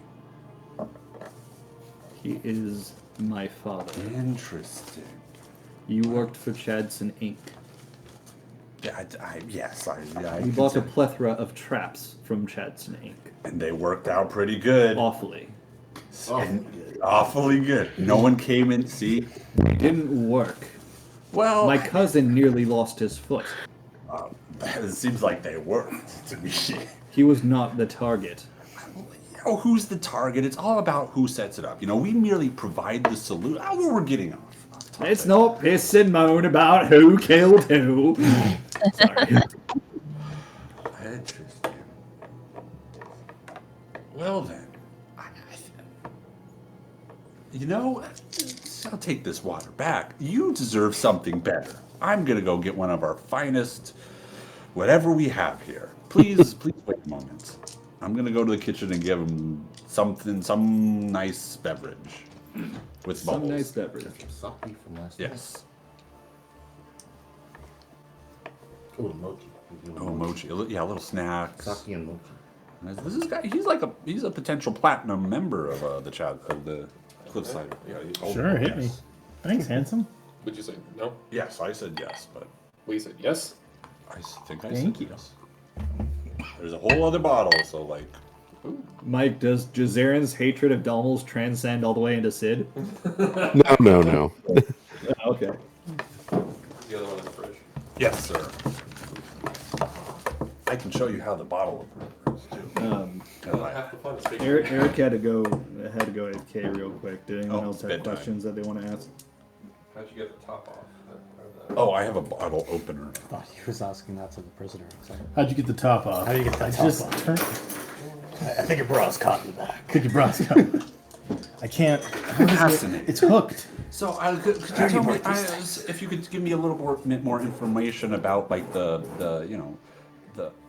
He is my father. Interesting. You worked for Chadson Inc. Yeah, yes, I We bought a plethora of traps from Chadson Inc. and they worked out pretty good. Awfully. And awfully good. No one came in. See, They didn't work. well, My cousin nearly lost his foot. it seems like they worked to me. He was not the target. Oh, who's the target? It's all about who sets it up. You know, we merely provide the solution. Oh, we're getting off. It's no piss and moan about who killed who. Sorry. Interesting. Well then, you know, I'll take this water back. You deserve something better. I'm gonna go get one of our finest, whatever we have here. Please wait a moment. I'm gonna go to the kitchen and give him some nice beverage with Some bubbles. nice beverage. Sake from last Yes. night. Oh, mochi. Oh, mochi. Yeah, a little snack. Sake and mochi. This is guy. He's a potential platinum member of the Cliffside. Yeah, Sure, hit me. Thanks, handsome. Would you say no? Yes, I said yes, but We said yes. I think I Thank said you. yes. There's a whole other bottle, so like. Mike, does Jazaren's hatred of Dalmals transcend all the way into Sid? No. Okay. The other one in the fridge. Yes, sir. I can show you how the bottle opens too. Half the fun is figuring Eric had to go AFK real quick. Did anyone Oh, else have bedtime. questions that they want to ask? How'd you get the top off? Oh, I have a bottle opener. I thought he was asking that to the prisoner. So, How'd you get the top off? how do you get that I top just off? turned. I think your bra's caught in the back. Could you bros go? I can't. Fascinating. It's hooked. So, could you tell me if you could give me a little more information about like the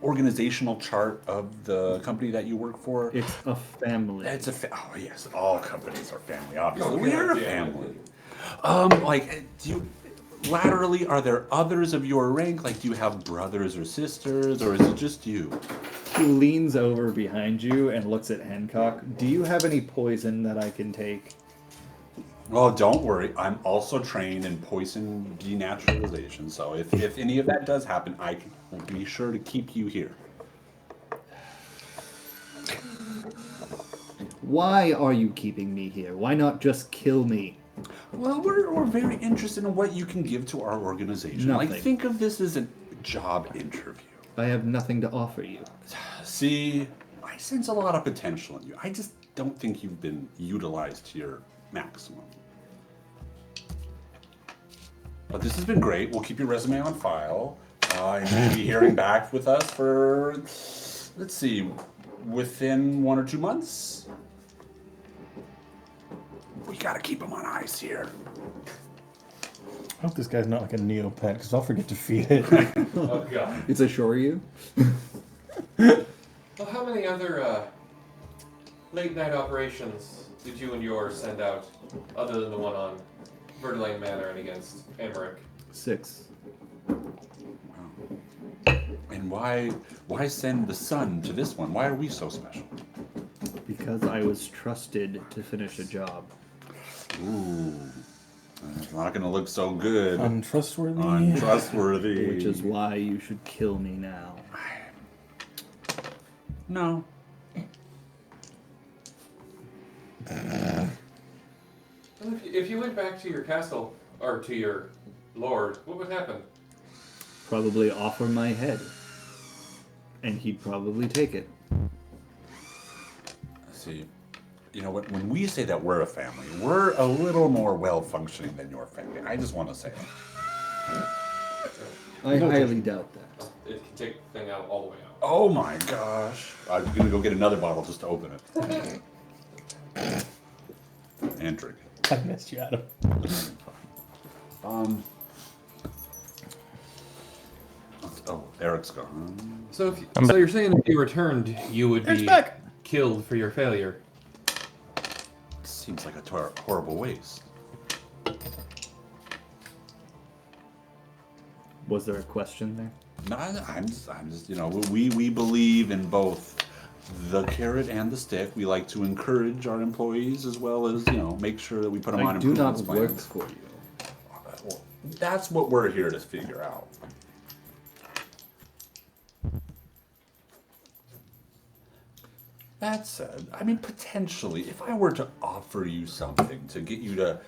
organizational chart of the company that you work for? It's a family. It's oh yes, all companies are family. Obviously, Oh, we are a God, yeah. family. Like, do you laterally are there others of your rank? Like, do you have brothers or sisters, or is it just you? He leans over behind you and looks at Hancock. Do you have any poison that I can take? Well, don't worry. I'm also trained in poison denaturalization, so if any of that does happen, I will be sure to keep you here. Why are you keeping me here? Why not just kill me? Well, we're very interested in what you can give to our organization. Nothing. Like, think of this as a job interview. I have nothing to offer you. See, I sense a lot of potential in you. I just don't think you've been utilized to your maximum. But this has been great. We'll keep your resume on file. I may be hearing back with us for, let's see, within 1 or 2 months. We gotta keep him on ice here. I hope this guy's not like a Neopet, because I'll forget to feed it. Oh god. It's a Shoryu. Well, how many other late night operations did you and yours send out, other than the one on Verdelane Manor and against Emmerich? 6. And why send the son to this one? Why are we so special? Because I was trusted to finish a job. Ooh, it's not gonna look so good. Untrustworthy. Untrustworthy. Which is why you should kill me now. No. Well, if you went back to your castle, or to your lord, what would happen? Probably offer my head. And he'd probably take it. See, you know what? When we say that we're a family, we're a little more well-functioning than your family. I just want to say that. I highly doubt that. It can take the thing out all the way out. Oh my gosh! I'm gonna go get another bottle just to open it. And drink it. I missed you, Adam. Oh, Eric's gone. So, so you're saying if you returned, you would be killed for your failure? Seems like a horrible waste. Was there a question there? No, I'm just, you know, we believe in both the carrot and the stick. We like to encourage our employees as well as, you know, make sure that we put them on I do not improvements work plans. for you. Well, that's what we're here to figure out. That said, I mean, potentially, if I were to offer you something to get you to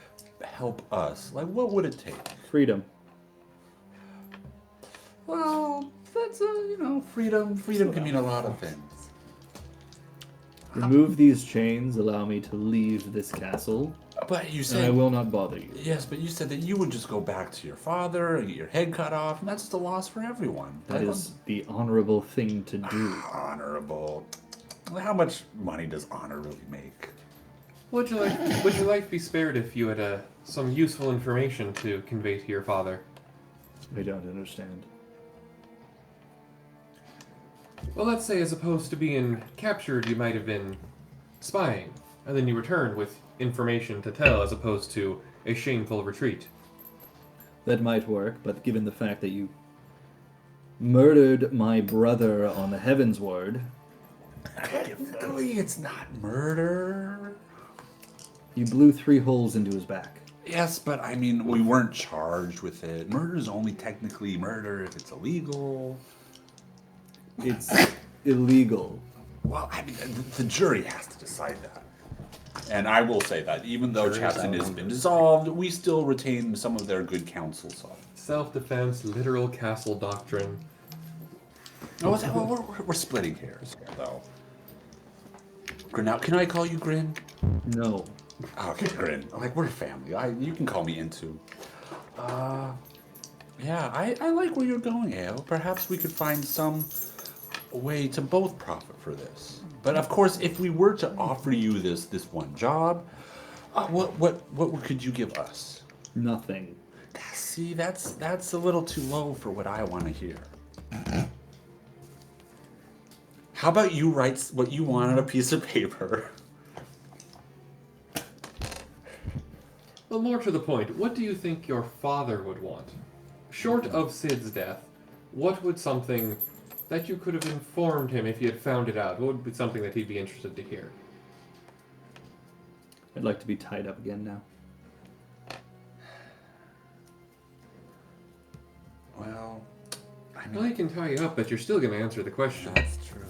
help us, like, what would it take? Freedom. Well, that's you know, freedom. Freedom can mean a lot of things. Remove these chains, allow me to leave this castle, But you and said I will not bother you. yes, but you said that you would just go back to your father and get your head cut off, and that's just a loss for everyone. That is the honorable thing to do. honorable. How much money does honor really make? Would your life be spared if you had some useful information to convey to your father? I don't understand. Well, let's say as opposed to being captured, you might have been spying, and then you return with information to tell as opposed to a shameful retreat. That might work, but given the fact that you murdered my brother on the Heaven's Word, Technically, it's not murder. you blew 3 holes into his back. Yes, but I mean, we weren't charged with it. Murder is only technically murder if it's illegal. It's illegal. Well, I mean, the jury has to decide that. And I will say that even though Chapson has been dissolved, we still retain some of their good counsel. So. Self-defense, literal castle doctrine. No, we're splitting hairs here, though. Now, can I call you Grin? No. Okay, Grin. Like, we're family. You can call me Into. Yeah, I like where you're going, Ale. Perhaps we could find some way to both profit for this. But of course, if we were to offer you this one job, what could you give us? Nothing. See, that's a little too low for what I want to hear. How about you write what you want on a piece of paper? Well, more to the point, what do you think your father would want? Short of Sid's death, what would something that you could have informed him if you had found it out? What would be something that he'd be interested to hear? I'd like to be tied up again now. Well, I Well, he can tie you up, but you're still going to answer the question. That's true.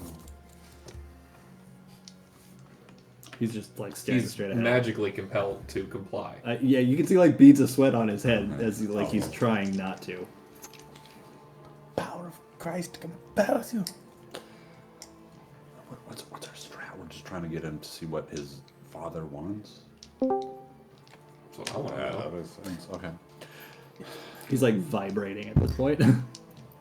He's just like staring He's straight ahead. magically compelled to comply. Yeah, you can see like beads of sweat on his head as he's trying not to. Power of Christ compels you. What's our strat? We're just trying to get him to see what his father wants. That's what I want to know. Okay. He's like vibrating at this point.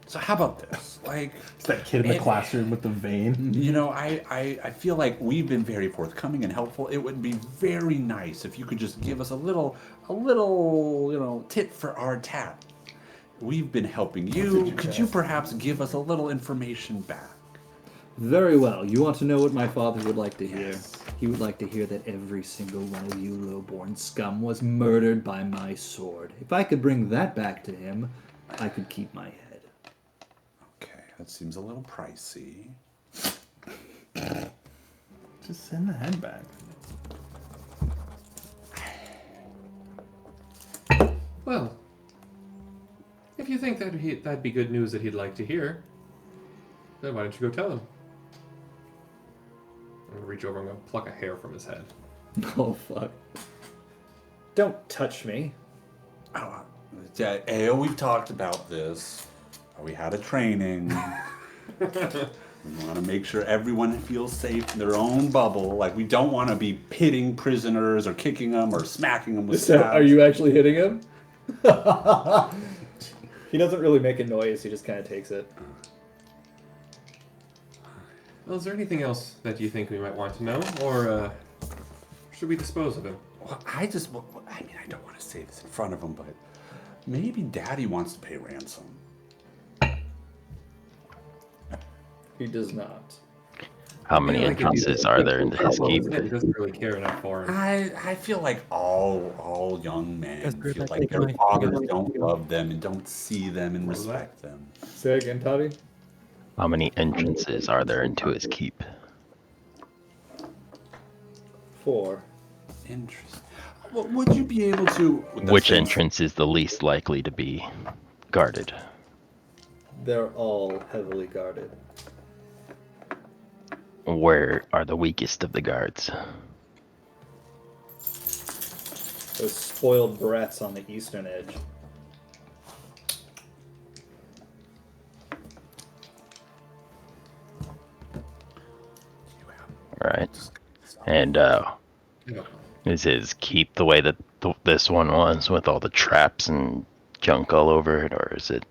So how about this? Like, It's that kid in the classroom with the vein. you know, I feel like we've been very forthcoming and helpful. It would be very nice if you could just give us a little, you know, tit for our tat. We've been helping you. Could you perhaps give us a little information back? Very well. You want to know what my father would like to hear? He would like to hear that every single one of you low-born scum was murdered by my sword. If I could bring that back to him, I could keep my head. Okay, that seems a little pricey. Just send the head back. Well, if you think that'd be good news that he'd like to hear, then why don't you go tell him? I'm gonna reach over and gonna pluck a hair from his head. Oh, fuck. Don't touch me. Oh, yeah, we've talked about this. We had a training. We want to make sure everyone feels safe in their own bubble. Like, we don't want to be pitting prisoners or kicking them or smacking them with So, stabs. are you actually hitting him? He doesn't really make a noise, he just kind of takes it. Well, is there anything else that you think we might want to know, or should we dispose of him? Well, I mean, I don't want to say this in front of him, but maybe Daddy wants to pay ransom. He does not. How many entrances are there into his keep? He doesn't really care enough for him. I feel like all young men That's feel good. like their fathers don't love them and don't see them and respect them. Say again, Toddy? How many entrances are there into his keep? 4. Interesting. Well, would you be able to? Which entrance is the least likely to be guarded? They're all heavily guarded. Where are the weakest of the guards? Those spoiled brats on the eastern edge. Right. And is his keep the way that this one was, with all the traps and junk all over it, or is it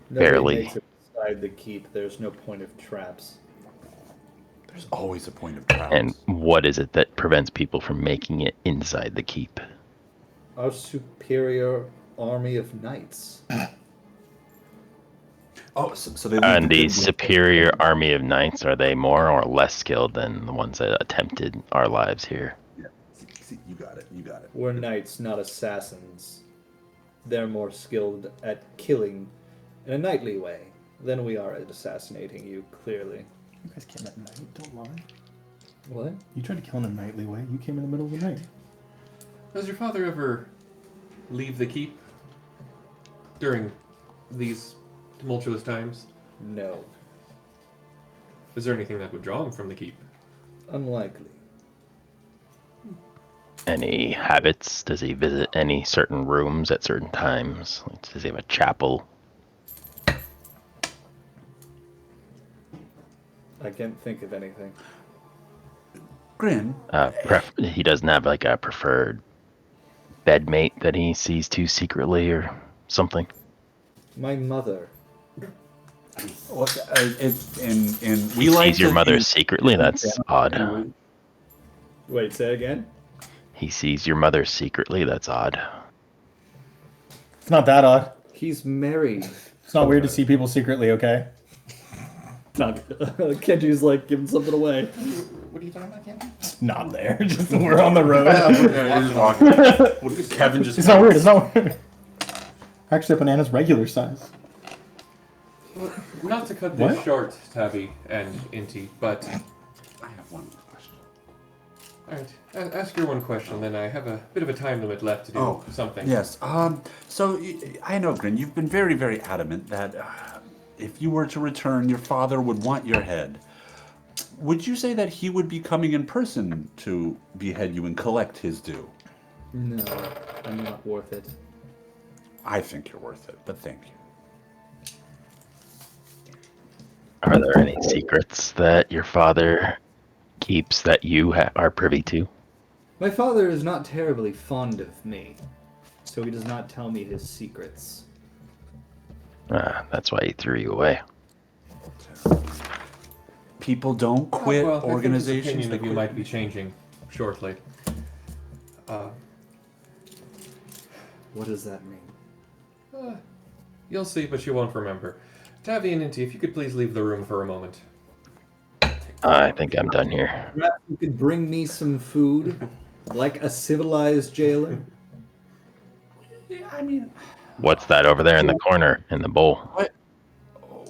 Nobody barely? makes it inside the keep. There's no point of traps. There's always a point of traps. And what is it that prevents people from making it inside the keep? Our superior army of knights. Oh, so they. And the superior army of knights, are they more or less skilled than the ones that attempted our lives here? Yeah. See, you got it. You got it. We're knights, not assassins. They're more skilled at killing in a knightly way than we are at assassinating you, clearly. You guys came at night, don't lie. What? You tried to kill in a nightly way. You came in the middle of the night. Does your father ever leave the keep during these tumultuous times? No. Is there anything that would draw him from the keep? Unlikely. Any habits? Does he visit any certain rooms at certain times? Does he have a chapel? I can't think of anything. Grin. He doesn't have like a preferred bedmate that he sees to secretly or something? My mother. What? And we He like sees your to mother think- secretly? That's odd. Wait, say again? He sees your mother secretly? That's odd. It's not that odd. He's married. It's not weird to see people secretly, okay? Not Kenji's like giving something away. What are you talking about, Ken? Not there. Just we're on the road. Kevin just. It's not weird. It's not weird. Actually, a banana's regular size. Not to cut this What? short, Tabby and Inti, but I have one question. alright, ask your one question, then I have a bit of a time limit left to do something. Yes. So I know, Grin, you've been very, very adamant that if you were to return, your father would want your head. Would you say that he would be coming in person to behead you and collect his due? No, I'm not worth it. I think you're worth it, but thank you. Are there any secrets that your father keeps that you are privy to? My father is not terribly fond of me, so he does not tell me his secrets. That's why he threw you away. People don't quit well, organizations. I think his They opinion of you quit. might be changing shortly. What does that mean? You'll see, but you won't remember. Tavi and Inti, if you could please leave the room for a moment. I think I'm done here. Perhaps you could bring me some food, like a civilized jailer. Yeah, I mean, What's that over there in the corner in the bowl?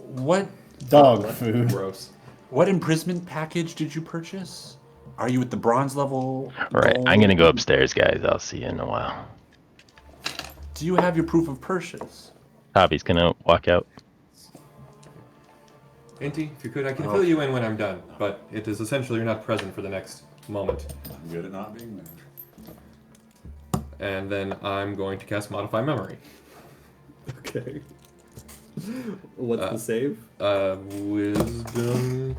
what Dog food. Gross. what imprisonment package did you purchase? Are you at the bronze level? All right, gold? I'm gonna go upstairs, guys. I'll see you in a while. Do you have your proof of purchase? Hobby's gonna walk out. Inti, if you could, I can fill you in when I'm done, but it is essentially you're not present for the next moment. I'm good at not being there. And then I'm going to cast Modify Memory. Okay. What's the save? Wisdom.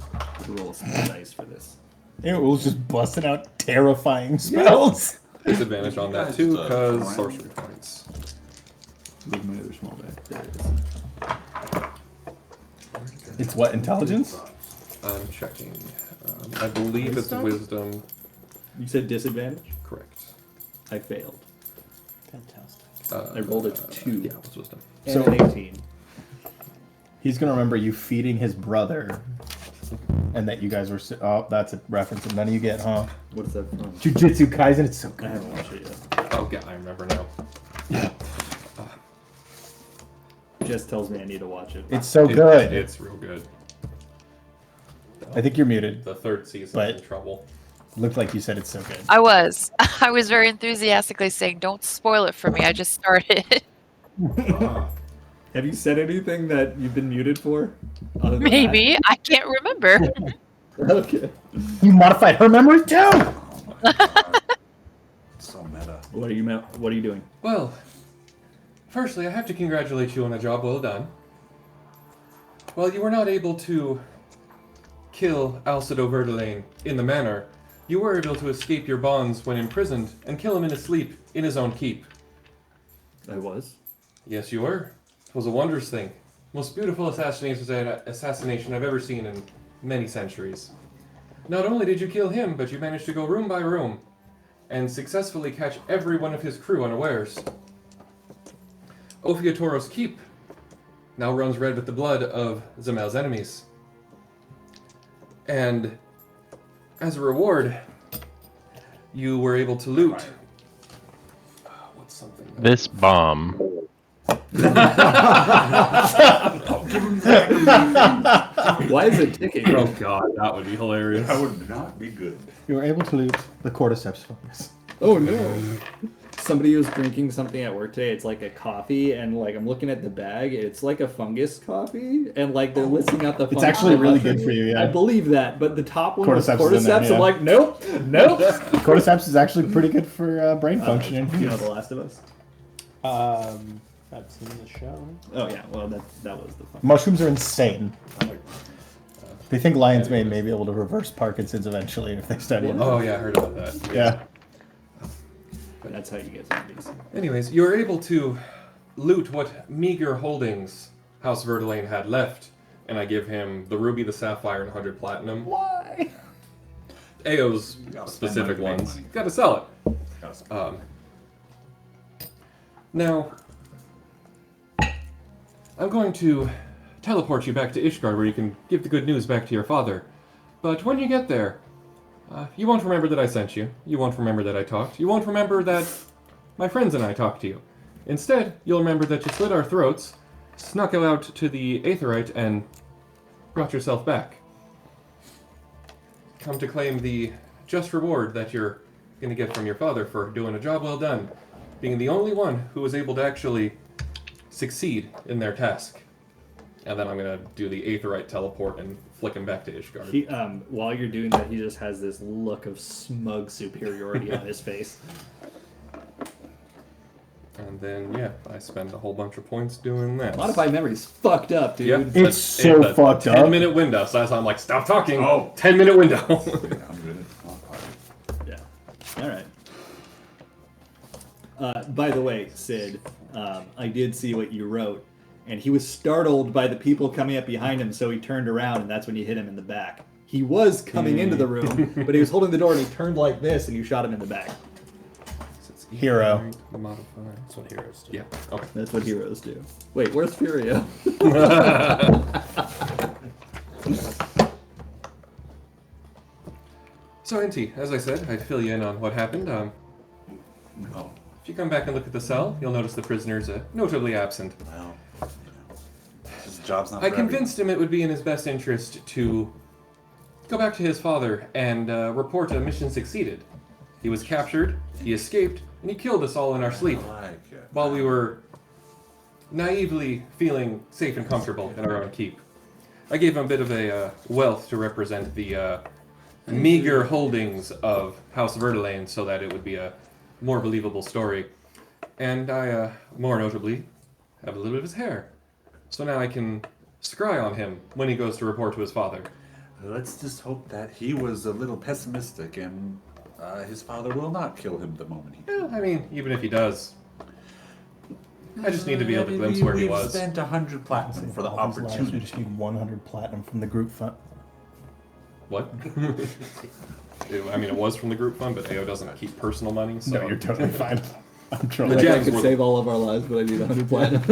Roll some dice for this. It was just busting out terrifying spells. Disadvantage on that too, because sorcery points. Leave my other small die. There it is. It's what, intelligence? I'm checking. I believe it's Wisdom. You said disadvantage? Correct. I failed. Fantastic. I rolled a 2. Yeah, it was Wisdom. And So- an 18. He's gonna remember you feeding his brother, and that you guys were. Oh, that's a reference that none of you get, huh? What's that from? Jujutsu Kaisen. It's so I good. haven't watched it yet. Oh, yeah, I remember now. Jess tells me I need to watch it. It's so good. It's real good. I think you're muted. The third season's But- in trouble. Looked like you said it's so good. I was. I was very enthusiastically saying, "Don't spoil it for me." I just started. Have you said anything that you've been muted for? Other than Maybe I can't remember. that? Okay. You modified her memory too. So meta. What are you doing? Well, firstly, I have to congratulate you on a job well done. While you were not able to kill Alcido Verdelaine in the manor, you were able to escape your bonds when imprisoned and kill him in his sleep in his own keep. I was. Yes, you were. It was a wondrous thing. Most beautiful assassination I've ever seen in many centuries. Not only did you kill him, but you managed to go room by room and successfully catch every one of his crew unawares. Ophiatoros Keep now runs red with the blood of Zamel's enemies. And as a reward, you were able to loot. What's something? This bomb. Why is it ticking? Oh god, that would be hilarious. That would not be good. You were able to loot the cordyceps fungus. Oh no. Somebody was drinking something at work today. It's like a coffee, and like I'm looking at the bag. It's like a fungus coffee, and like they're listing out the. It's actually really good for you. I Yeah. believe that, but the top one was Cordyceps is in there, cordyceps. yeah. I'm like, nope, nope. Cordyceps is actually pretty good for brain functioning. You know, The Last of Us. I've seen the show. Oh yeah, well that was the fun. Mushrooms are insane. They think lion's mane may be able to reverse Parkinson's eventually if they study it. Oh yeah, I heard about that. Yeah. But that's how you get zombies. Anyways, you were able to loot what meager holdings House Verdelaine had left, and I give him the ruby, the sapphire, and 100 platinum. Why? Ao's gotta spend specific money to make ones. money. Gotta sell it. Gotta spend Now, I'm going to teleport you back to Ishgard where you can give the good news back to your father. But when you get there, you won't remember that I sent you. You won't remember that I talked. You won't remember that my friends and I talked to you. Instead, you'll remember that you slit our throats, snuck out to the Aetherite, and brought yourself back. Come to claim the just reward that you're going to get from your father for doing a job well done, being the only one who was able to actually succeed in their task. And then I'm going to do the Aetherite teleport and flick him back to Ishgard. He, while you're doing that, he just has this look of smug superiority on his face. And then, yeah, I spend a whole bunch of points doing that. Modify memory's fucked up, dude. Yep. It's so a fucked up. 10-minute window, so that's why I'm like, stop talking. Oh. 10-minute window. I'm good at not party. Yeah. All right. By the way, Sid, I did see what you wrote. and he was startled by the people coming up behind him, so he turned around, and that's when you hit him in the back. He was coming into the room, but he was holding the door, and he turned like this, and you shot him in the back. Hero. Modifier. That's what heroes do. Yeah. Okay. That's what heroes do. Wait, where's Furio? So, Inti, as I said, I'd fill you in on what happened. No. If you come back and look at the cell, you'll notice the prisoner's notably absent. Well, his job's not. I for convinced him it would be in his best interest to go back to his father and report a mission succeeded. He was captured, he escaped, and he killed us all in our sleep, everyone. I like it. while we were naively feeling safe and comfortable in our own keep. I gave him a bit of a wealth to represent the meager holdings of House Verdelane so that it would be a more believable story. And I, more notably, have a little bit of his hair. So now I can scry on him when he goes to report to his father. Let's just hope that he was a little pessimistic and his father will not kill him the moment he. Yeah, I mean, even if he does, I just need to be able to glimpse where he We've was. spent 100 platinum for the All these lives, We opportunity. just need 100 platinum from the group fund. What? I mean, it was from the group fund, but AO doesn't keep personal money, so... No, you're totally fine. I'm The trolling. Like I gems could were- save all of our lives, but I need 100 platinum.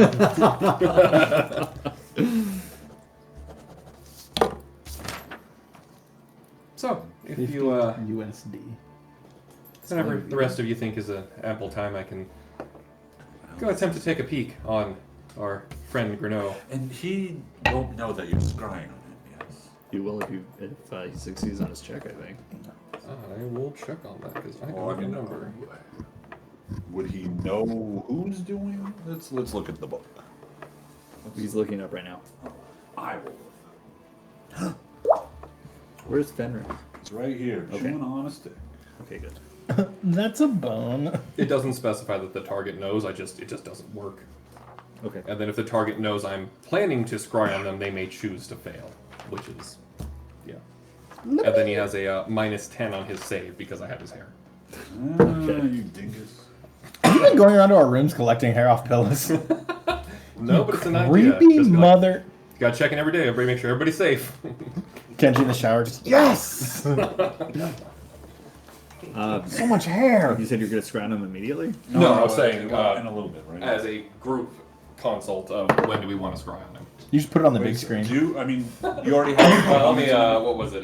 So, if 50 you, USD. whenever the rest of you think is an ample time, I can go attempt to take a peek on our friend Greneau. And he won't know that you're scrying on him, yes. You will if he succeeds on his check, I think. I will check on that, because I Well, don't remember. Would he know who's doing? Let's look at the book. He's looking up right now. I will. Where's Fenrir? It's right here. Okay. Chewing on a stick. Okay, good. That's a bone. It doesn't specify that the target knows, it just doesn't work. Okay. And then if the target knows I'm planning to scry on them, they may choose to fail, which is, yeah. And then he has a -10 on his save because I have his hair. You dingus. Have you been going around to our rooms collecting hair off pillows? No, but it's an idea. Creepy Just be like, mother. you gotta check in every day, everybody make sure everybody's safe. Kenji in the shower just, yes! So much hair. You said you're going to scrounge him immediately? No, I was saying, in a little bit, right? as a group consult of when do we want to scry on him. You just put it on the Wait, big so screen. Do you, I mean, you already have. Let me, what was it,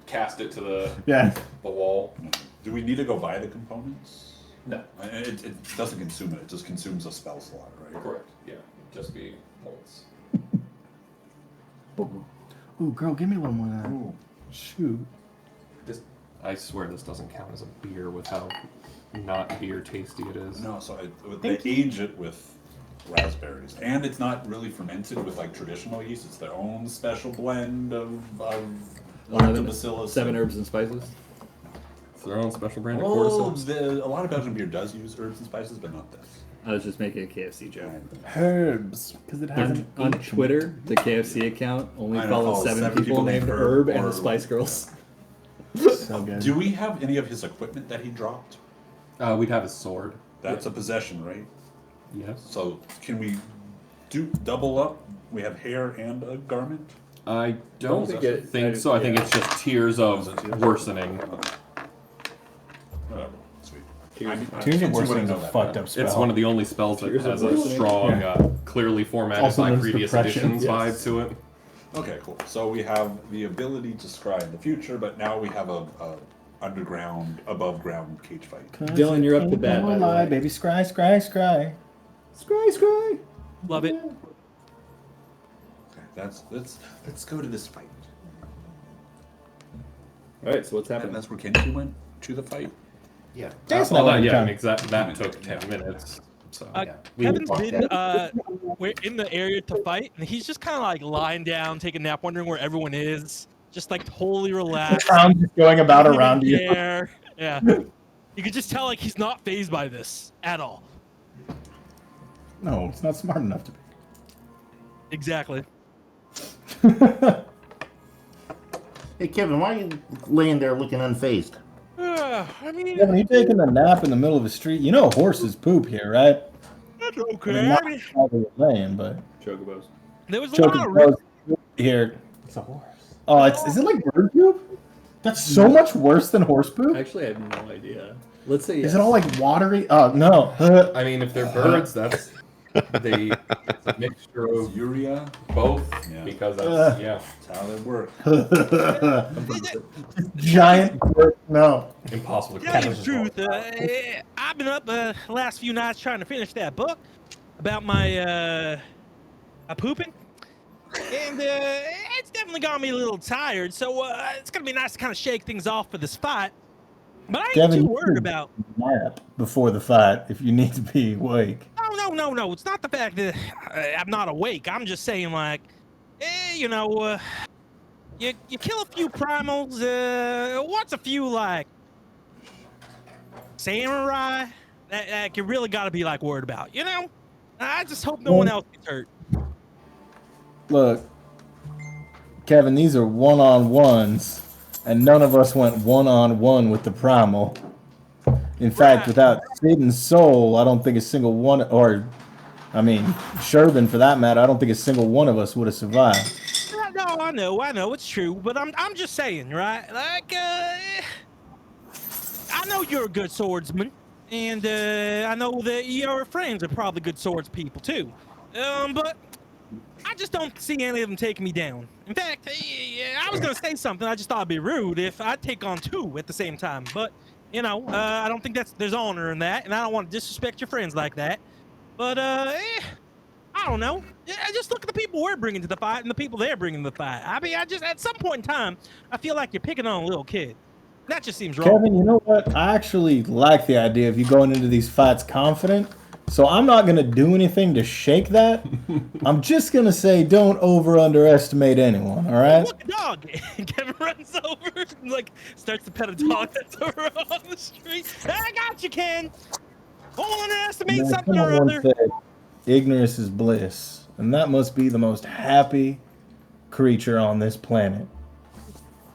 cast it to the Yeah. wall. Do we need to go buy the components? No. It doesn't consume it. It just consumes a spell slot, right? Correct, yeah, just be points. Ooh, girl, give me one more of that. Ooh. Shoot. I swear this doesn't count as a beer with how not beer tasty it is. No, so they age it with raspberries, and it's not really fermented with like traditional yeast. It's their own special blend of lactobacillus. 7 herbs and spices? It's their own special brand of Well, cordyceps. a lot of Belgian beer does use herbs and spices, but not this. I was just making a KFC joke. Herbs. Because it has On Twitter, the KFC account only I know, follows follows 7 7 people named Herb and the Spice Girls. So good. Do we have any of his equipment that he dropped? We'd have his sword. That's a possession, right? Yes. So can we do double up? We have hair and a garment. I don't think think so. I think it's just tiers of worsening. Whatever. Sweet. Tears of Kids Worsening is wouldn't a know that, fucked man. up spell. It's one of the only spells that Tears of has a Worsening? strong, Yeah. clearly formatted Also by known as previous depression. editions Yes. vibe to it. Okay, cool. So we have the ability to scry in the future, but now we have a underground, above ground cage fight. Dylan, you're up to bat, by the way. Baby, scry, scry, scry. Scry! Love it. Okay, let's go to this fight. Alright, so what's And happening? that's where Kenji went to the fight. Yeah. That's Well, not that, gonna I count. mean, that took 10 minutes. So Kevin's been we're in the area to fight, and he's just kind of like lying down, taking a nap, wondering where everyone is, just like totally relaxed. Crown just going about Doesn't around even you. care. Yeah, you could just tell like he's not phased by this at all. No, it's not smart enough to be. Exactly. Hey, Kevin, why are you laying there looking unfazed? I mean, Yeah, when you're taking a nap in the middle of the street, you know horses poop here, right? that's I okay. mean, not how they were laying, but Chocobos. There was a lot of Chocobos here. It's a horse. Oh, is it like bird poop? That's so much worse than horse poop. Actually, I have no idea. Let's say yes. Is it all like watery? Oh no. I mean, if they're birds, that's it's a mixture of Urea. both Yeah. because that's That's how they work. Giant bird. No. impossible. To tell you the truth, I've been up the last few nights trying to finish that book about my pooping, and it's definitely got me a little tired. So it's gonna be nice to kind of shake things off for this fight. But I ain't Kevin, too you worried can about. nap before the fight if you need to be awake. No. It's not the fact that I'm not awake. I'm just saying, like, you kill a few primals. What's a few like samurai that you really got to be like worried about? You know, I just hope no one else gets hurt. Look, Kevin, these are one-on-ones, and none of us went one-on-one with the primal. In fact, without Sid and Soul, I don't think a single one, or, I mean, Sherbin for that matter, I don't think a single one of us would have survived. No, I know, it's true, but I'm just saying, right? Like, I know you're a good swordsman, and I know that your friends are probably good swords people too. But I just don't see any of them taking me down. In fact, I was gonna say something. I just thought it'd be rude if I take on two at the same time. But I don't think there's honor in that, and I don't want to disrespect your friends like that. But I don't know. Just look at the people we're bringing to the fight and the people they're bringing to the fight. I mean, at some point in time, I feel like you're picking on a little kid. That just seems wrong. Kevin, you know what? I actually like the idea of you going into these fights confident. So I'm not going to do anything to shake that. I'm just going to say don't underestimate anyone, all right? Look, a dog. Kevin runs over and, like, starts to pet a dog that's over on the street. I got you, Ken. Don't underestimate something or Someone other. said, ignorance is bliss. And that must be the most happy creature on this planet.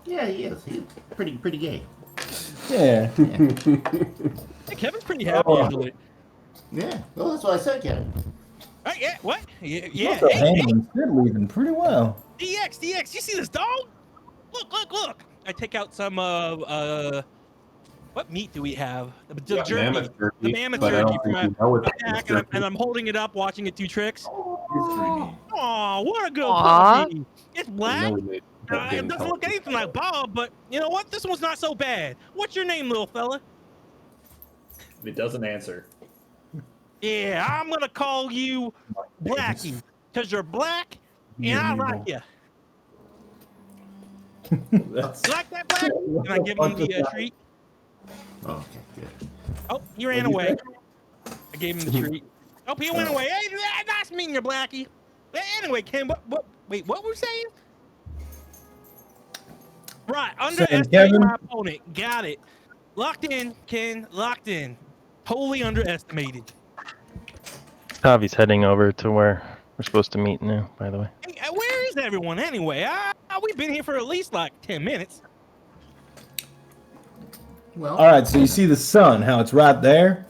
Yeah, he is. He's pretty gay. Yeah. Hey, Kevin's pretty happy usually. Yeah. Well, that's what I said, Kevin. Right, yeah, what? Yeah. Also, Hey, handling Sid leaving pretty well. DX, you see this dog? Look. I take out some what meat do we have? The jerky. Mammoth jerky, The mammoth but I jerky don't from think my you know it's pack, jerky. and I'm holding it up, watching it do tricks. Aw, what a good Aw. puppy. It's black. It doesn't look anything like Bob, but you know what? This one's not so bad. What's your name, little fella? It doesn't answer. Yeah, I'm gonna call you Blackie, because you're black, and I like you. That's You like that, Black? Can I give him the treat? Oh, okay, good. Oh, he ran away. I gave him the treat. Oh, he went away. Hey, nice meeting you, Blackie. Anyway, Ken, wait, what were we saying? Right, underestimate Kevin? my opponent. Got it. Locked in, Ken. Locked in. Totally underestimated. Tavi's heading over to where we're supposed to meet now, by the way. Hey, where is everyone anyway? We've been here for at least like 10 minutes. Well, All right, so you see the sun, how it's right there?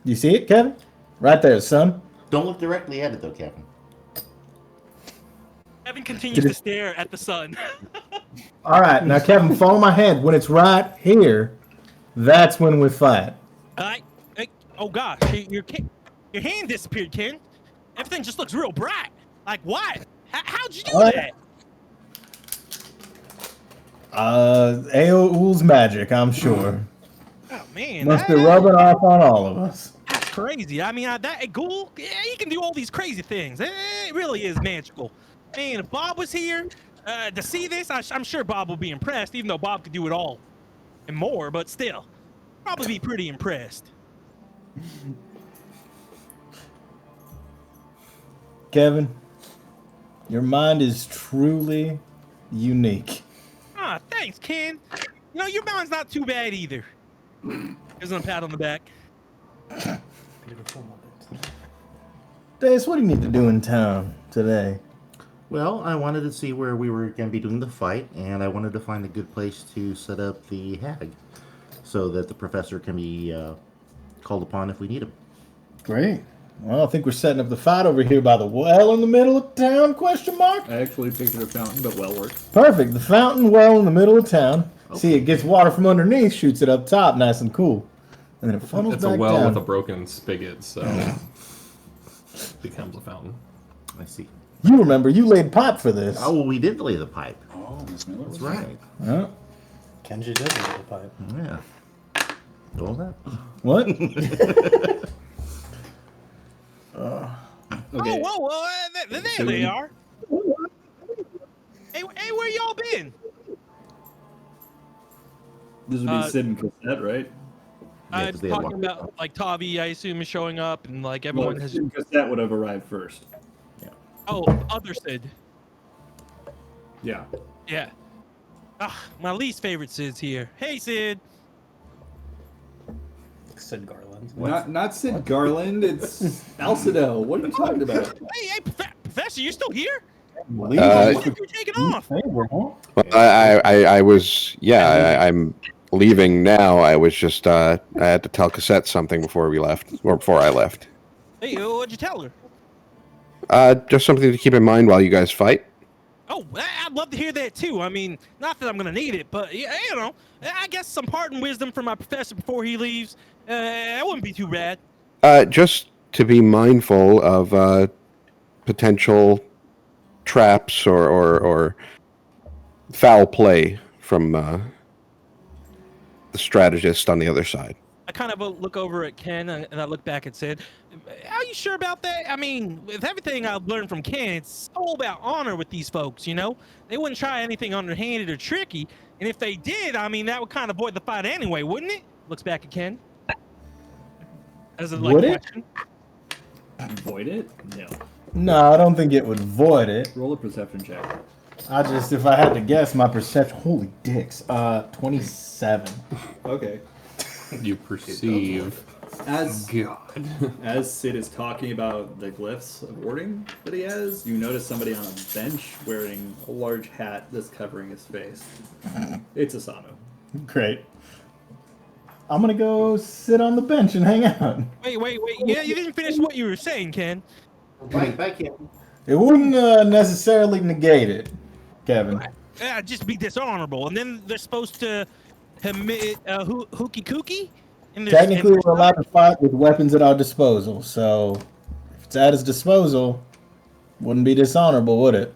You see it, Kevin? Right there, sun. don't look directly at it, though, Kevin. Kevin continues to stare at the sun. All right, now, Kevin, follow my hand. When it's right here, that's when we fight. Oh gosh, your hand disappeared, Ken. Everything just looks real bright. Like what? How'd you do that? Aoul's magic, I'm sure. Oh man, Must be rubbing off on all of us. that's crazy. I mean, that ghoul, yeah, he can do all these crazy things. It really is magical. Man, if Bob was here to see this, I'm sure Bob would be impressed. Even though Bob could do it all and more, but still, probably be pretty impressed. Kevin, your mind is truly unique. Ah, thanks, Ken. You know, your mind's not too bad either. Gives him a pat on the back. Dace, what do you need to do in town today? Well, I wanted to see where we were going to be doing the fight, and I wanted to find a good place to set up the hag so that the professor can be called upon if we need him. Great. Well, I think we're setting up the fight over here by the well in the middle of town, question mark? I actually pictured a fountain, but well worked. Perfect. The fountain well in the middle of town. See, it gets water from underneath, shoots it up top, nice and cool. And then it funnels It's back a well down. with a broken spigot, so becomes a fountain. I see. You remember, you laid pipe for this. Oh, well, we did lay the pipe. Oh, Miss Miller. That's right. Huh? Kenji did leave the pipe. Yeah. Hold that. What? Okay. Whoa, there they are. Hey, where y'all been? This would be Sid and Cassette, right? Yeah, 'cause they had Talking walked- about like Tavi, I assume, is showing up, and like everyone Well, has. Sid and Cassette would have arrived first. Oh, other Sid. Yeah. Yeah. Ah, my least favorite Sid's here. Hey, Sid. Sid Garland. Not Sid Garland, it's Alcido. What are you talking about? Hey, Professor, you're still here? Leave I it. thought you were taking off. Well, I was, I'm leaving now. I was just, I had to tell Cassette something before we left, or before I left. Hey, what'd you tell her? Just something to keep in mind while you guys fight. Oh, I'd love to hear that too. I mean, not that I'm gonna need it, but you know, I guess some parting wisdom from my professor before he leaves. That wouldn't be too bad. Just to be mindful of potential traps or foul play from the strategist on the other side. I kind of look over at Ken and I look back and said, "Are you sure about that? I mean, with everything I've learned from Ken, it's all about honor with these folks. You know, they wouldn't try anything underhanded or tricky, and if they did, I mean, that would kind of void the fight anyway, wouldn't it?" Looks back at Ken. As a Would it? question. Void it? No. No, I don't think it would void it. Roll a perception check. If I had to guess, my perception. Holy dicks. 27. Okay. You perceive. As God. as Sid is talking about the glyphs of warding that he has, you notice somebody on a bench wearing a large hat that's covering his face. It's Asano. Great. I'm gonna go sit on the bench and hang out. Wait. Yeah, you didn't finish what you were saying, Ken. Right back in. It wouldn't necessarily negate it, Kevin. Just be dishonorable, and then they're supposed to commit hooky kooky. Technically, we're allowed to fight with weapons at our disposal, so if it's at his disposal, wouldn't be dishonorable, would it?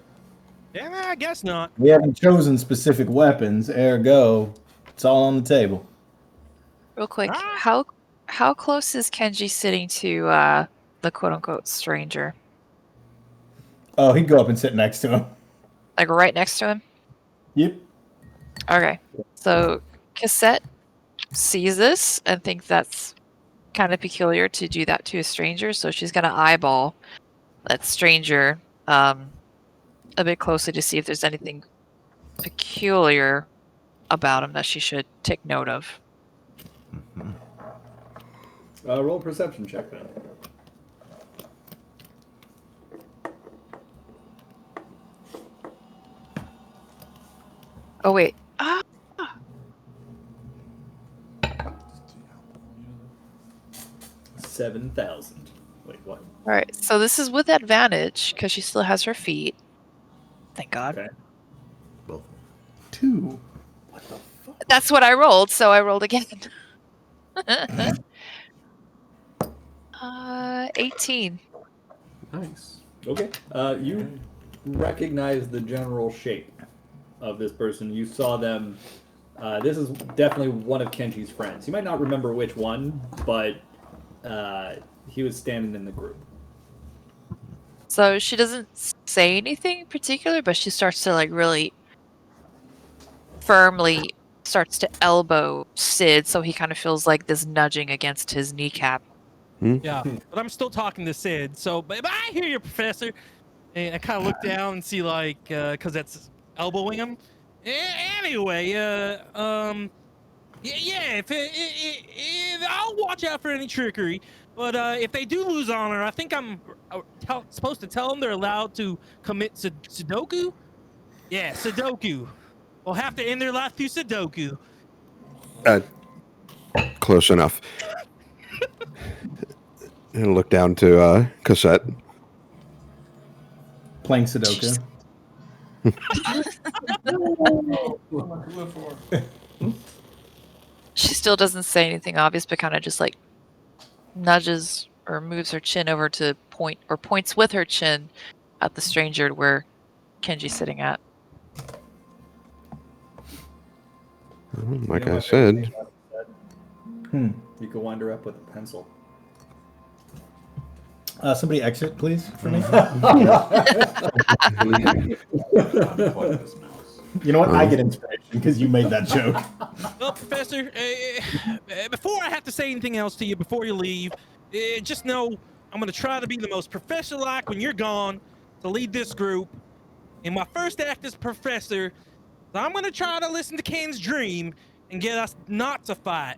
Yeah, I guess not. We haven't chosen specific weapons, ergo, it's all on the table. Real quick, how close is Kenji sitting to the quote unquote stranger? Oh, he'd go up and sit next to him. Like right next to him? Yep. Okay. So Cassette sees this and thinks that's kind of peculiar to do that to a stranger, so she's gonna eyeball that stranger a bit closely to see if there's anything peculiar about him that she should take note of. Roll a perception check then. Oh wait. 7,000. Wait, what? All right. So this is with advantage because she still has her feet. Thank God. Okay. Both. 2. That's what I rolled, so I rolled again. 18. Nice. Okay. You recognize the general shape of this person. You saw them. This is definitely one of Kenji's friends. You might not remember which one, but he was standing in the group. So she doesn't say anything particular, but she starts to like really firmly starts to elbow Sid, so he kind of feels like this nudging against his kneecap. Yeah, but I'm still talking to Sid. So, but I hear you, Professor. And I kind of look down and see like, because that's elbowing him. Anyway, yeah. If I'll watch out for any trickery. But if they do lose honor, I think I'm supposed to tell them they're allowed to commit Sudoku. Yeah, Sudoku. They'll have to end their life through Sudoku. Close enough. and look down to Cassette. Playing Sudoku. She still doesn't say anything obvious, but kind of just like nudges or moves her chin over to point or points with her chin at the stranger where Kenji's sitting at. Like You know I what said, everything else said? You could wind her up with a pencil. Somebody exit, please, for me. You know what? I get inspiration because you made that joke. Well, Professor, before I have to say anything else to you, before you leave, just know I'm going to try to be the most professor-like when you're gone to lead this group. In my first act as professor, I'm going to try to listen to Ken's dream and get us not to fight.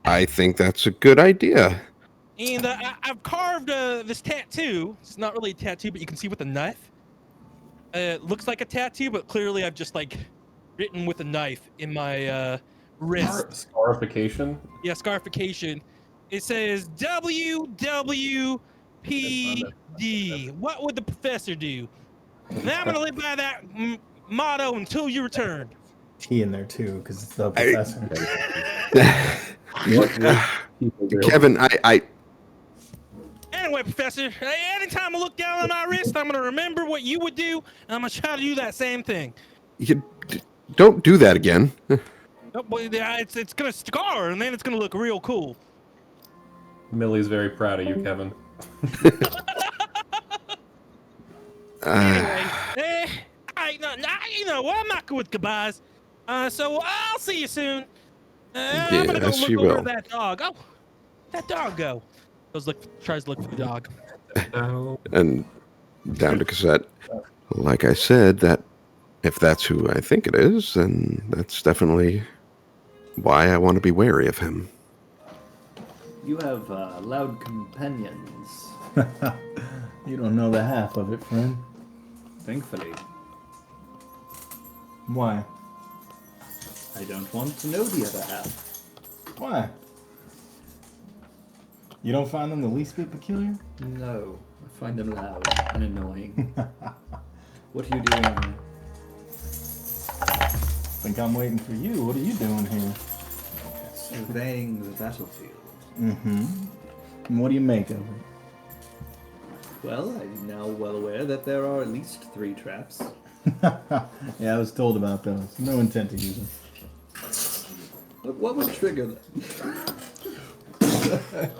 I think that's a good idea. And I've carved this tattoo. It's not really a tattoo, but you can see with a knife. It looks like a tattoo, but clearly I've just like written with a knife in my wrist. Scarification? Yeah, scarification. It says WWPD. What would the professor do? Now I'm going to live by that motto until you return. T in there too, because it's the professor. Kevin, I Anyway, Professor, anytime I look down on my wrist, I'm going to remember what you would do, and I'm going to try to do that same thing. you don't do that again. It's going to scar, and then it's going to look real cool. Millie's very proud of you, Kevin. Anyway, you know what? I'm not good with goodbyes. So I'll see you soon. I'm gonna go Yes, look you over will. that dog. Oh, that dog go. Tries to look for the dog. And down to Cassette. Like I said, that if that's who I think it is, then that's definitely why I want to be wary of him. You have loud companions. You don't know the half of it, friend. Thankfully. Why? I don't want to know the other half. Why? You don't find them the least bit peculiar? No, I find them loud and annoying. What are you doing here? Think I'm waiting for you. What are you doing here? Surveying the battlefield. Mm-hmm. And what do you make of it? Well, I'm now well aware that there are at least 3 traps. Yeah, I was told about those. No intent to use them. What would trigger them?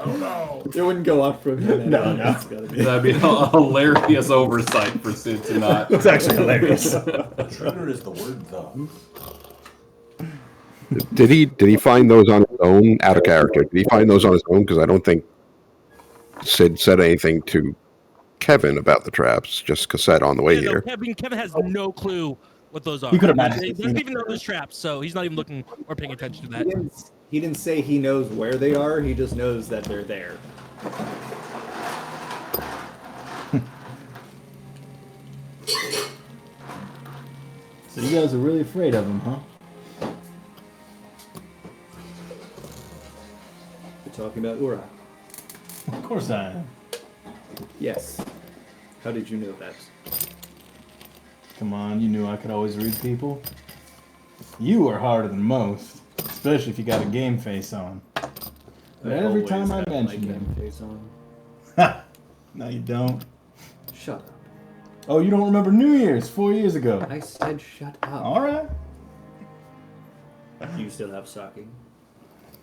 Oh no! It wouldn't go off from him. No, no. It's gotta be. That'd be a hilarious oversight for Sid to not. It's actually hilarious. Trigger is the word, though. Did he find those on his own? Out of character. Did he find those on his own? Because I don't think Sid said anything to Kevin about the traps. Just Cassette on the way Yeah, no, here. Kevin has no clue what those are. He could imagine. He doesn't even know those traps, so he's not even looking or paying attention to that. He didn't say he knows where they are, he just knows that they're there. So you guys are really afraid of him, huh? You're talking about Ura. Of course I am. Yes. How did you know that? Come on, you knew I could always read people. You are harder than most, especially if you got a game face on. But every always time I have my mention game him, face on. ha! No, you don't. Shut up. Oh, you don't remember New Year's 4 years ago? I said shut up. All right. You still have sake?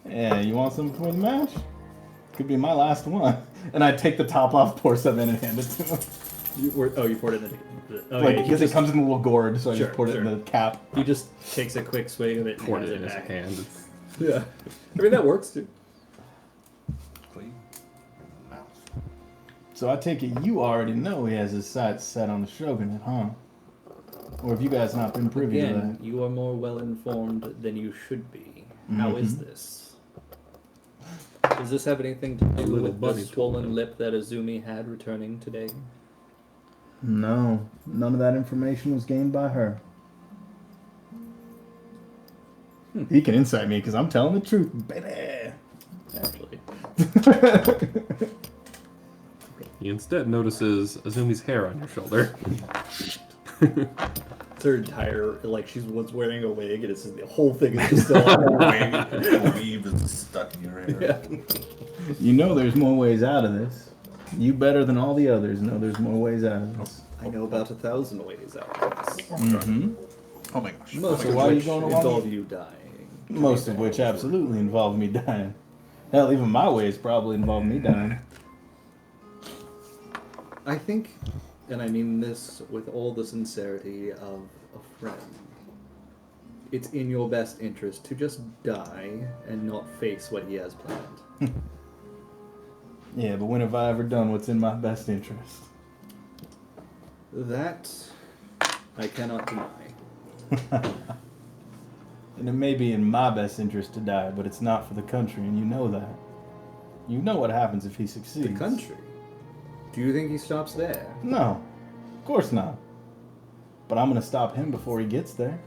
Yeah, you want some before the match? Could be my last one. And I take the top off, pour some in, and hand it to him. You poured it in the... Oh, Like, yeah, because it comes in a little gourd, so I Sure, just poured it in sure. the cap. He just takes a quick swig of it and Poured hands it in his back. hand. Yeah. I mean, that works, too. Clean mouth. So I take it you already know he has his sights set on the Shogunate, huh? Or have you guys not been privy to Again, that? you are more well-informed than you should be. How is this? Does this have anything to do Little with the buddy swollen lip that Azumi had returning today? No, none of that information was gained by her. He can insight me because I'm telling the truth, baby. actually. He instead notices Azumi's hair on your shoulder. It's her entire, like, she was wearing a wig, and it's the whole thing is just still on. The weave is stuck in your hair. Yeah. You know there's more ways out of this. You better than all the others know there's more ways out of this. I know about 1,000 ways out of this. Mm-hmm. Oh my gosh. Most So of why are you which going along involve with- you dying. Most of which absolutely involve me dying. Hell, even my ways probably involve me dying. I think, and I mean this with all the sincerity of a friend, it's in your best interest to just die and not face what he has planned. Yeah, but when have I ever done what's in my best interest? That I cannot deny. And it may be in my best interest to die, but it's not for the country, and you know that. You know what happens if he succeeds. The country? Do you think he stops there? No, of course not. But I'm gonna stop him before he gets there.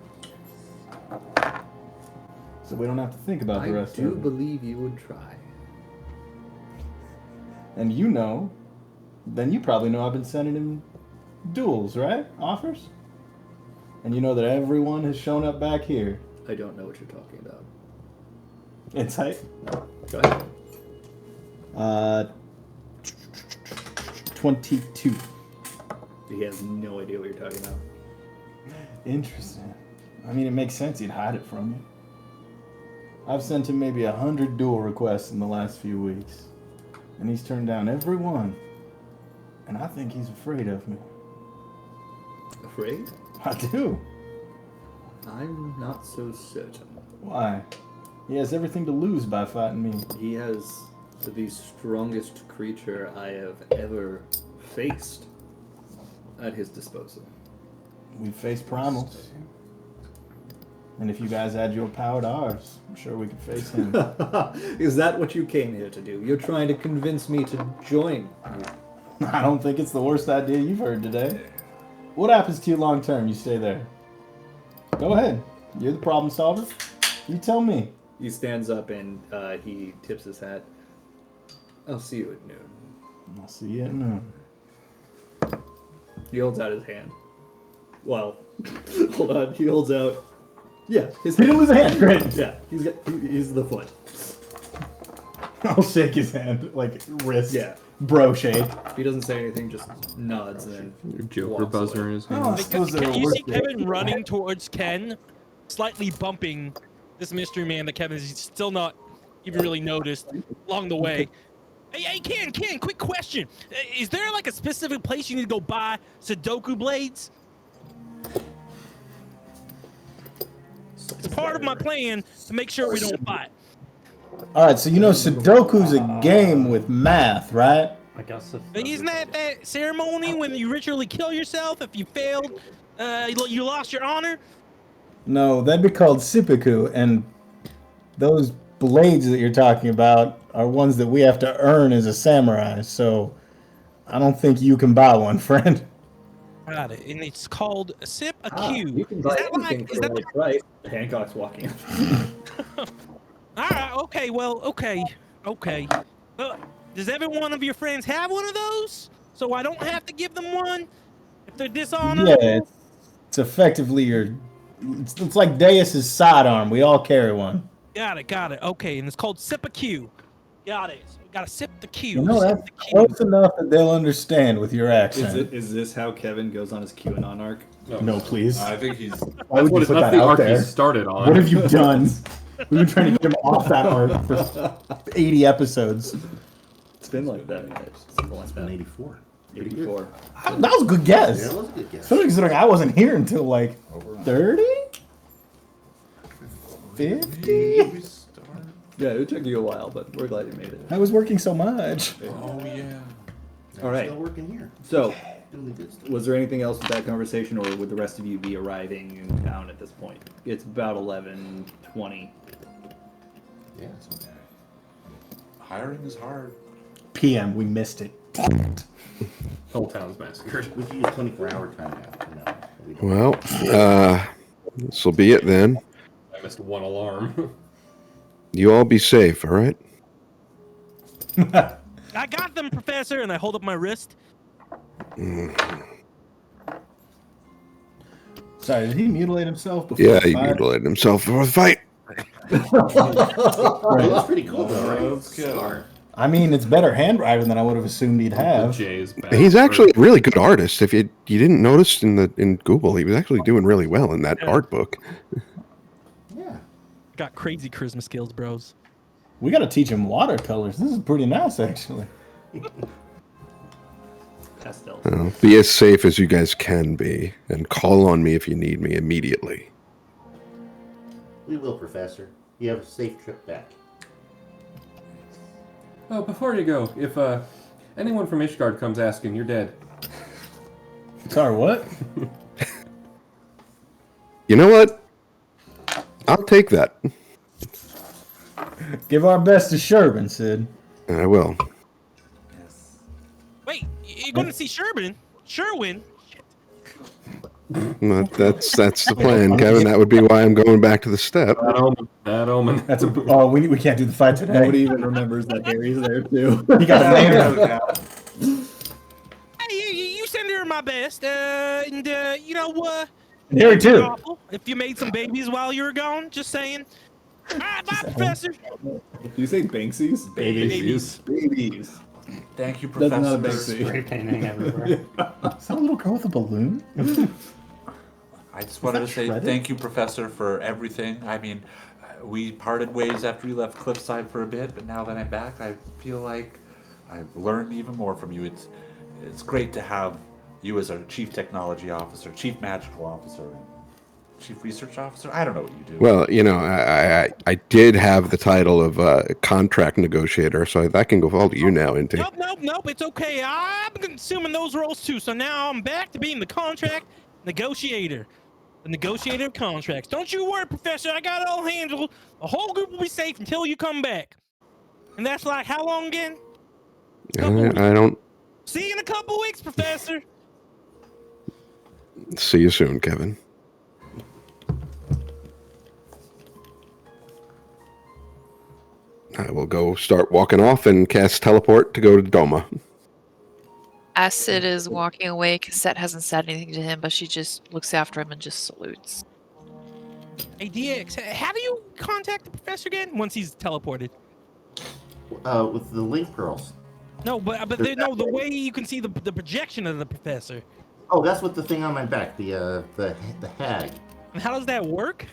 So we don't have to think about the I rest do of it. believe you would try. And you know, then you probably know I've been sending him duels, right? Offers? And you know that everyone has shown up back here. I don't know what you're talking about. Insight? Go ahead. 22. He has no idea what you're talking about. Interesting. I mean, it makes sense he'd hide it from you. I've sent him maybe 100 duel requests in the last few weeks. And he's turned down every one. And I think he's afraid of me. Afraid? I do. I'm not so certain. Why? He has everything to lose by fighting me. He has the strongest creature I have ever faced at his disposal. We've faced primals. And if you guys add your power to ours, I'm sure we could face him. Is that what you came here to do? You're trying to convince me to join you. I don't think it's the worst idea you've heard today. What happens to you long term? You stay there. Go ahead. You're the problem solver. You tell me. He stands up and he tips his hat. I'll see you at noon. I'll see you at noon. He holds out his hand. Well, hold on. He holds out. Yeah, his He hand. was a hand. Great. Yeah, he's the foot. I'll shake his hand, like wrist. Yeah. Bro shake. He doesn't say anything, just nods and then Your Joker walks buzzer away. in his hand. Oh, I suppose Can they're you see worth it. Kevin running towards Ken, slightly bumping this mystery man that Kevin is still not even really noticed along the way? Hey, Ken, quick question. Is there like a specific place you need to go buy Sudoku blades? It's part of my plan to make sure we don't fight. Alright, so you know Sudoku's a game with math, right? I guess if But isn't that ceremony when you ritually kill yourself if you failed, you lost your honor? No, that'd be called seppuku, and those blades that you're talking about are ones that we have to earn as a samurai, so I don't think you can buy one, friend. Got it. And it's called Sip a Ah, Q. you can Is buy that anything like, for is that the right price. Hancock's walking up. all right? Okay. Well. Okay. Does every one of your friends have one of those? So I don't have to give them one if they're dishonorable. Yeah, it's effectively it's like Deus's sidearm. We all carry one. Got it. Okay, and it's called Sip a Q. Got it. So we gotta sip the Q. You know, sip that's the Q. close enough that they'll understand with your accent. Is this how Kevin goes on his QAnon arc? No, please. I think he's. Why would you put that the out arc he there? started on. What have you done? We've been trying to get him off that arc for 80 episodes. It's been like that. Something like It's been that. 84. 84. That was a good guess. Yeah, that was a good guess. Especially considering I wasn't here until like 30? 50? Yeah, it took you a while, but we're glad you made it. I was working so much. Oh yeah. All right. Still working here. So, Doing good stuff. was there anything else with that conversation, or would the rest of you be arriving in town at this point? It's about 11:20. Yeah. It's okay. Hiring is hard. PM, we missed it. Whole town's massacred. We could use 24-hour timeout. No, Well, this will be it then. I missed one alarm. You all be safe, all right? I got them, Professor, and I hold up my wrist. Sorry, did he mutilate himself before Yeah, the he fight? mutilated himself before the fight. It was pretty cool, though, right? Let's go. I mean, it's better handwriting than I would have assumed he'd The have. J's back. He's actually a really good artist. If you didn't notice in Google, he was actually doing really well in that art book. Yeah. Got crazy charisma skills, bros. We got to teach him watercolors. This is pretty nice, actually. Pastels. Be as safe as you guys can be, and call on me if you need me immediately. We will, Professor. You have a safe trip back. Oh, before you go, if anyone from Ishgard comes asking, you're dead. Sorry, what? You know what? I'll take that. Give our best to Sherbin, Sid. I will. Wait, you're going to see Sherwin? That's the plan, Kevin. That would be why I'm going back to the step. That omen. That's a. Oh, we can't do the fight today. Nobody even remembers that Harry's there too. He got a name. Hey, you send her my best, and you know, Harry too. awful if you made some babies while you were gone. Just saying. All right, bye, Professor. Did you say Banksy's? Babies. Babies. Thank you, That's not a Professor. Banksy. Spray painting everywhere. Is that a little girl with a balloon? I just wanted to say shredded? thank you, Professor, for everything. I mean, we parted ways after you left Cliffside for a bit, but now that I'm back, I feel like I've learned even more from you. It's great to have you as our Chief Technology Officer, Chief Magical Officer, Chief Research Officer. I don't know what you do. Well, you know, I did have the title of contract negotiator, so that can go all to you now, Inti. Nope. It's okay. I'm consuming those roles too. So now I'm back to being the contract negotiator. The negotiator of contracts. Don't you worry, Professor. I got it all handled. The whole group will be safe until you come back. And that's like how long again? I don't See you in a couple weeks, Professor. see you soon, Kevin. I will go start walking off and cast teleport to go to Doma. As Sid is walking away, Cassette hasn't said anything to him, but she just looks after him and just salutes. Hey, DX, how do you contact the professor again once he's teleported? With the link pearls. No, but the way you can see the projection of the professor. Oh, that's with the thing on my back, the hag. And how does that work?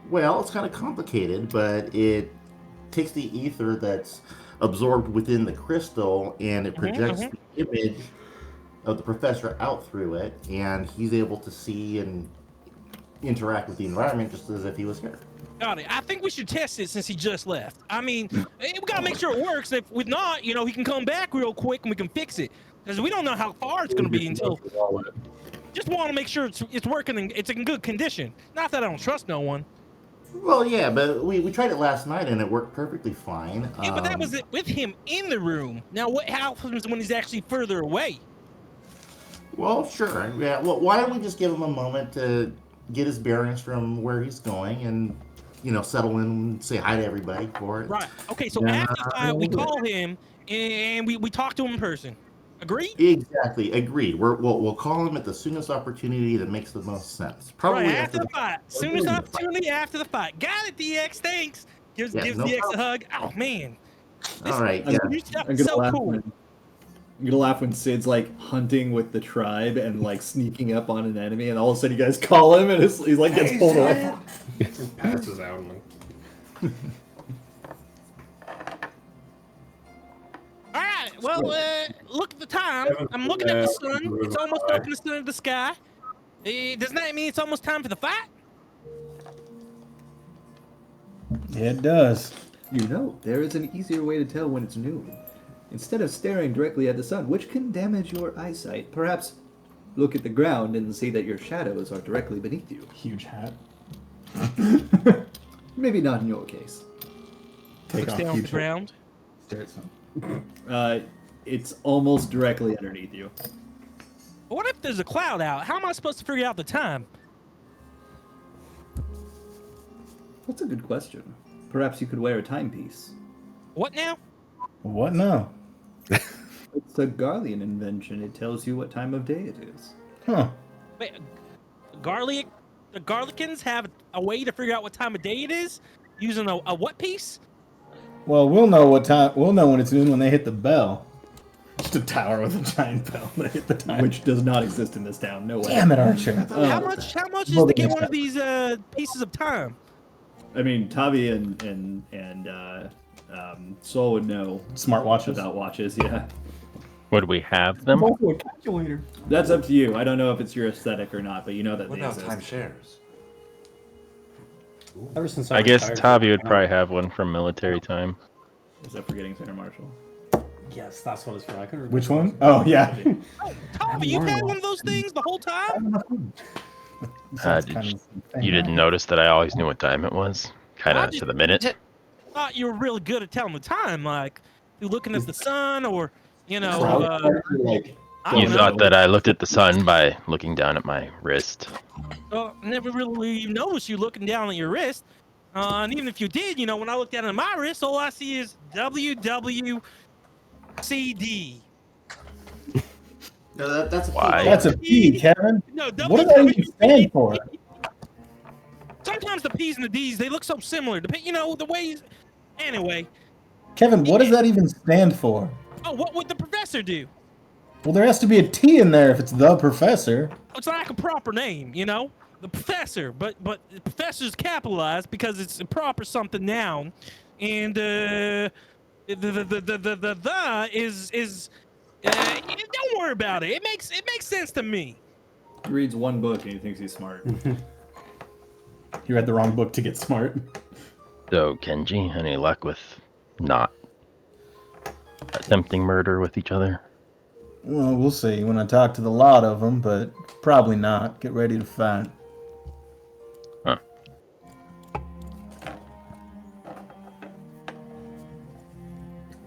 Well, it's kind of complicated, but it takes the ether that's absorbed within the crystal and it projects the image of the professor out through it, and he's able to see and interact with the environment just as if he was here. Got it. I think we should test it since he just left. I mean, we gotta make sure it works. If not, he can come back real quick and we can fix it. Because we don't know how far it's gonna be until. Just want to make sure it's working and it's in good condition. Not that I don't trust no one. Well, yeah, but we tried it last night and it worked perfectly fine. Yeah, but that was it with him in the room. Now, what happens when he's actually further away? Well, sure. Yeah. Well, why don't we just give him a moment to get his bearings from where he's going and, settle in and say hi to everybody for it. Right. Okay, so after the fight, we call him and we talk to him in person. Agreed? Exactly. Agreed. We'll call him at the soonest opportunity that makes the most sense. Probably right, after the fight. Soonest opportunity after the fight. Got it, DX. Thanks. Gives DX a hug. Oh, man. All right. I'm gonna so laugh cool. I'm gonna laugh when Sid's like hunting with the tribe and like sneaking up on an enemy, and all of a sudden you guys call him, and he's like gets pulled away. Passes out. All right. Well, look at the time. I'm looking at the sun. It's almost up in the center of the sky. Doesn't that mean it's almost time for the fight? Yeah, it does. There is an easier way to tell when it's noon. Instead of staring directly at the sun, which can damage your eyesight, perhaps look at the ground and see that your shadows are directly beneath you. Huge hat. Maybe not in your case. Take Looks off down on the huge ground. Stare at something. It's almost directly underneath you. What if there's a cloud out? How am I supposed to figure out the time? That's a good question. Perhaps you could wear a timepiece. What now? What now? It's a Garlean invention. It tells you what time of day it is. Huh. Wait, the Garlicans have a way to figure out what time of day it is using a what piece? Well, we'll know what time. We'll know when it's noon when they hit the bell. Just a tower with a giant bell that hit the time. Which does not exist in this town. No way. Damn it, Archer. How much is to get one of these pieces of time? I mean, Tavi and Sol would know Smartwatches. about watches. Yeah, Would we have them? Also a calculator. that's up to you. I don't know if it's your aesthetic or not, but you know that What they about exist. timeshares? Ever since I guess retired, Tavi would I probably have one from military time. Is that forgetting Center Marshal? Yes, that's what it's for. I couldn't remember. Which one? Oh, yeah. Tommy, you've had one of those things the whole time? You didn't notice that I always knew what time it was? Kind I of just- to the minute? Thought you were really good at telling the time, like you looking at the sun or I You don't know. thought that I looked at the sun by looking down at my wrist. Never really noticed you looking down at your wrist. And even if you did, when I look down at my wrist, all I see is WWCD. No, that's a Why? That's a P, Kevin. No, What does that even stand for? Sometimes the P's and the D's, they look so similar. The ways. Anyway. Kevin, what does that even stand for? Oh, what would the professor do? Well, there has to be a T in there if it's the professor. It's like a proper name, the professor, but the professor's capitalized because it's a proper something noun, and the is don't worry about it. It makes sense to me. He reads one book and he thinks he's smart. You read the wrong book to get smart. So, Kenji, any luck with not attempting murder with each other? Well, we'll see when I talk to the lot of them, but probably not. Get ready to fight. Huh.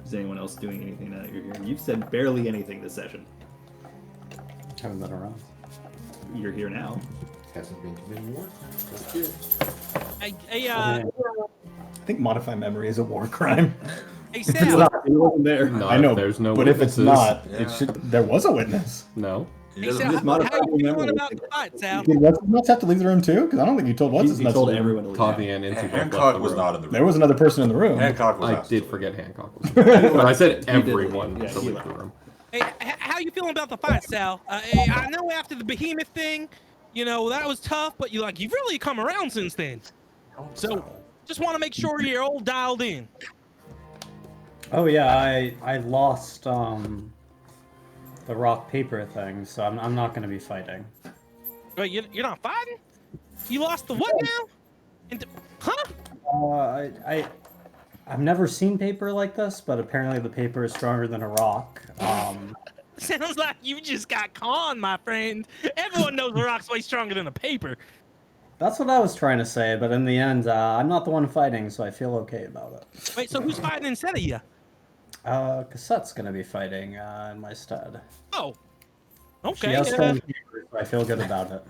Is anyone else doing anything now that you're here? You've said barely anything this session. Haven't been around. You're here now. Hasn't been committing war. That's good. I think modify memory is a war crime. Hey, It's Sal. not. He wasn't there. No, I know, there's no but if it's witnesses. not, it should. There was a witness. No. Hey, Just Sal, how modify you your feeling memory. about the fight, Sal? Did what's his nuts have to leave the room too? Because I don't think you told what's his He nuts. told to leave. everyone to leave. Tavi and Inti both left Hancock the was room. not in the room. There was another person in the room. Hancock was I asked did to. forget Hancock was but I said He did everyone leave. to Yeah, he leave left. the room. Hey, how you feeling about the fight, Sal? I know after the behemoth thing, that was tough, but you've really come around since then. So, just want to make sure you're all dialed in. Oh yeah, I lost the rock paper thing, so I'm not gonna be fighting. Wait, you're not fighting? You lost the what now? Huh? I've never seen paper like this, but apparently the paper is stronger than a rock. Sounds like you just got conned, my friend. Everyone knows the rock's way stronger than a paper. That's what I was trying to say, but in the end, I'm not the one fighting, so I feel okay about it. Wait, so who's fighting instead of you? Cassette's gonna be fighting in my stead. Oh. She Okay. has stolen paper, so I feel good about it.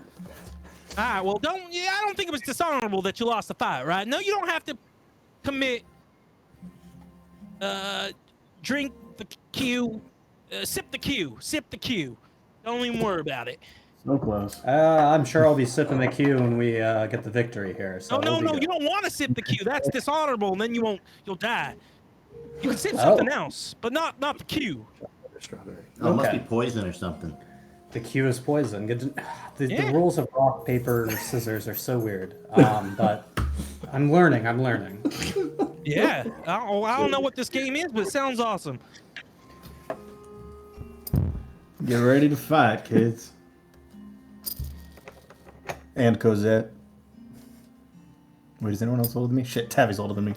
All right, well, I don't think it was dishonorable that you lost the fight, right? No, you don't have to commit, drink the Q, sip the Q. Don't even worry about it. So close. I'm sure I'll be sipping the Q when we get the victory here. So No, we'll be good. you don't want to sip the Q. That's dishonorable, and then you'll die. You can sip something else, but not the Q. Strawberry. Oh, it must Okay. be poison or something. The Q is poison. The Yeah. rules of rock, paper, scissors are so weird. But I'm learning. Yeah, I don't know what this game is, but it sounds awesome. Get ready to fight, kids. And Cosette. Wait, is anyone else older than me? Shit, Tavi's older than me.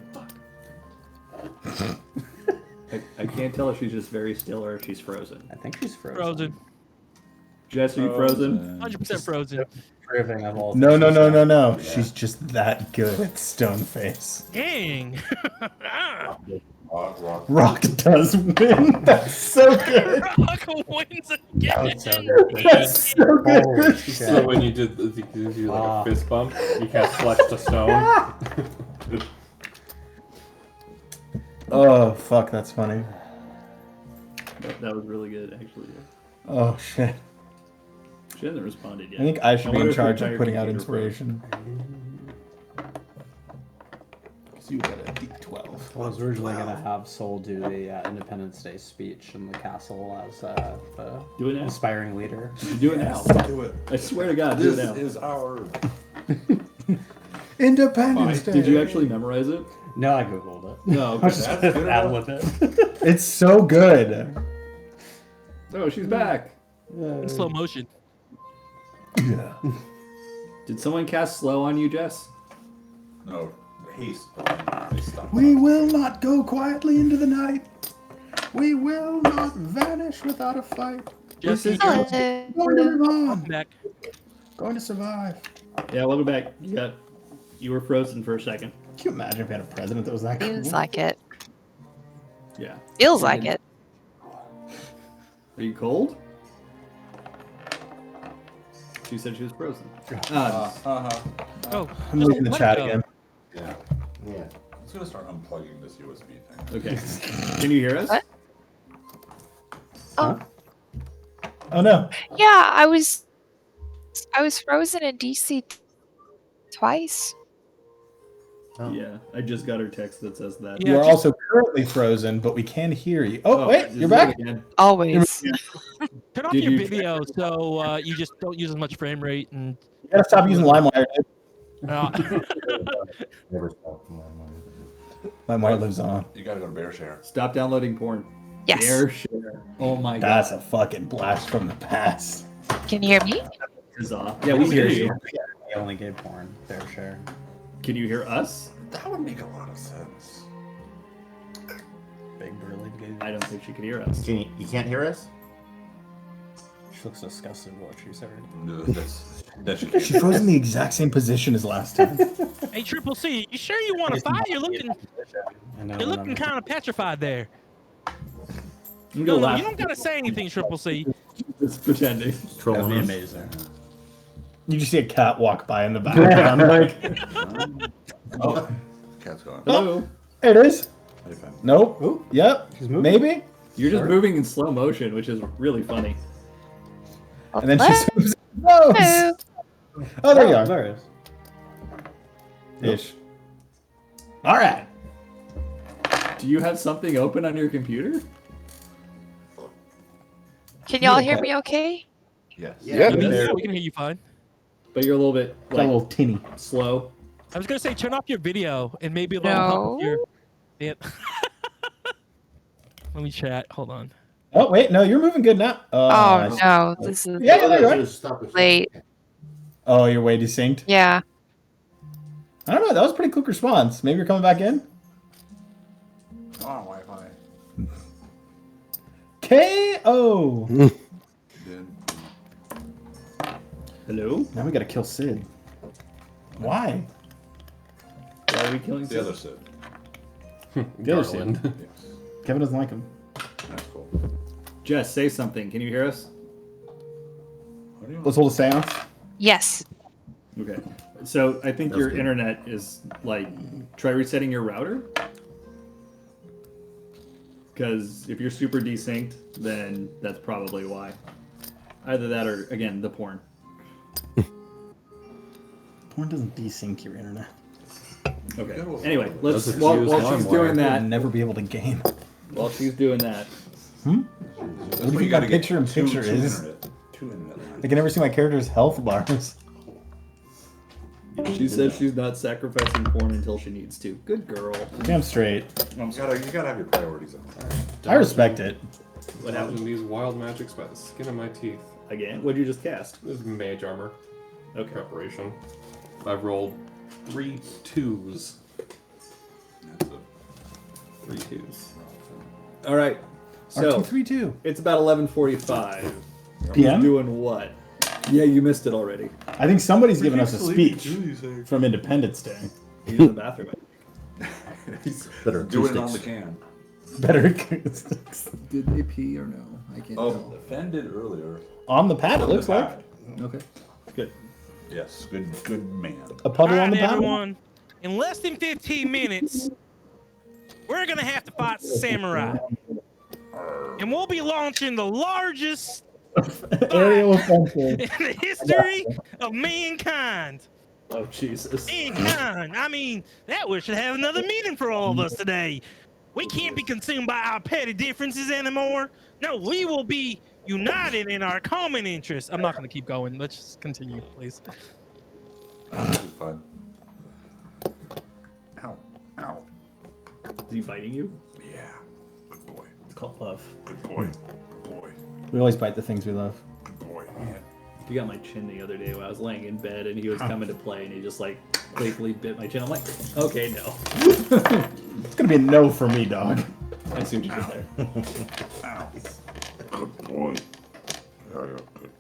I can't tell if she's just very still or if she's frozen. I think she's frozen. Frozen, Jess, are you frozen? 100% frozen. Proving of all No, things no, she's no, not. no, no. She's just that good at stone face. Dang. Rock does win. That's so good. Rock wins again. That's so good. That's so good. Holy So shit. when you did like a fist bump, you cast flex to stone. Oh, fuck, that's funny. That was really good, actually. Oh shit. She hasn't responded yet. I think I should be wonder in if the charge of entire putting out computer froze. inspiration. Because you got a D12. I was originally going to have Soul do the Independence Day speech in the castle as the Do it now. inspiring leader. Do it now. Do it. I swear to God, do it This now. is our. Independence Day. Did you actually memorize it? No, I googled it. No. Okay. That's good enough. Ad-lib it. It's so good. Oh, she's back. In slow motion. Yeah. Did someone cast slow on you, Jess? No, haste. Stop. We will not go quietly into the night. We will not vanish without a fight. This is Hello. going to live on. Back. Going to survive. Yeah, welcome back. You were frozen for a second. Can you imagine if we had a president that was that cool? Feels like it. Yeah. Feels like it. Are you cold? She said she was frozen. Oh, I'm leaving the let chat it go. again. Yeah. Yeah. I'm just gonna start unplugging this USB thing. Okay. Can you hear us? What? Oh, Oh no. yeah, I was frozen in DC twice. Oh. Yeah, I just got her text that says that. Yeah, You are just- also currently frozen, but we can hear you. Oh, wait, just you're do it back? again. Always. Turn off Did your you- video so you just don't use as much frame rate and. You gotta stop using LimeWire, dude. Never stopped. LimeWire lives on. You gotta go to BearShare. Stop downloading porn. Yes. Air share. Oh my god. That's a fucking blast from the past. Can you hear me? Huzzah. Yeah, we can hear you. The only gay porn, fair share. Can you hear us? That would make a lot of sense. Big burly gay. I don't think she can hear us. You can't hear us? She looks disgusted with what she said. No, that's She froze in the exact same position as last time. Hey, Triple C, you sure you want to fight? You're looking kind of petrified there. I'm No, gonna no, laugh. you don't gotta say anything, Triple C. Just pretending. That'd Trolling be us. amazing. You just see a cat walk by in the background. Like, Oh, cat's gone. Hello. there it is. Hey, fam. Nope. Ooh, Yep. she's moving. Maybe. You're just moving in slow motion, which is really funny. And then she Hello? zooms in. No. Hello? Oh, there you are. There it is. Ish. All right. Do you have something open on your computer? Can y'all hear me okay? Yes. Yeah. We can hear you fine. But you're a little bit Got a like little tinny. slow. I was gonna say turn off your video and maybe it'll help with your. Yeah. Let me chat. Hold on. Oh, wait. No, you're moving good now. Oh no, this is Yeah, there you are. Just stop it. late. Oh, you're way desynced. Yeah. I don't know. That was a pretty quick response. Maybe you're coming back in. Come on, Wi-Fi. KO. Then Hello? Now we gotta kill Sid. Why? Why are we killing the other Sid. The other Sid. Garland. Yes. Kevin doesn't like him. That's cool. Jess, say something. Can you hear us? What do you Let's hold a seance. Yes. Okay. So I think That's your good. internet is like, try resetting your router. Because if you're super desynced, then that's probably why. Either that or, again, the porn. Porn doesn't desync your internet. Okay. Anyway, let's Doesn't while use she's LimeWire. doing You'll that. never be able to game. While she's doing that, What That's do why you you gotta think get picture-in-picture two is? internet. Two internet lines. I can never see my character's health bars. she says she's not sacrificing porn until she needs to. Good girl. Damn straight. You gotta have your priorities in mind. I respect it. What Dodging happened? these wild magics by the skin of my teeth. Again? What'd you just cast? This is mage armor. Okay. Preparation. I've rolled 3 2s. That's it. 3 2s. All right. So R232. it's about 11:45. PM? Who's doing what? Yeah, you missed it already. I think somebody's giving us a speech Do from Independence Day. He's in the bathroom. Better it on the acoustics. can. Better Did they pee or no? I can't Oh, the fan did earlier. on the pad. It On the looks like pad. Okay. Good. Yes, good man. a puddle All on right, the pad. everyone. In less than 15 minutes, we're gonna have to fight samurai. And we'll be launching the largest Aerial in offensive. the history of mankind. Oh Jesus! Mankind. I mean, that should have another meaning for all of us today. We can't be consumed by our petty differences anymore. No, we will be united in our common interests. I'm not going to keep going. Let's just continue, please. Fun. Ow. Ow. Is he biting you? Yeah. Good boy. It's called love. Good boy. Good boy. We always bite the things we love. Good boy. Yeah. He got my chin the other day when I was laying in bed, and he was coming to play, and he just like playfully bit my chin. I'm like, okay, no. It's gonna be a no for me, dog. I see what you did there. Ow. Good boy. Yeah, good.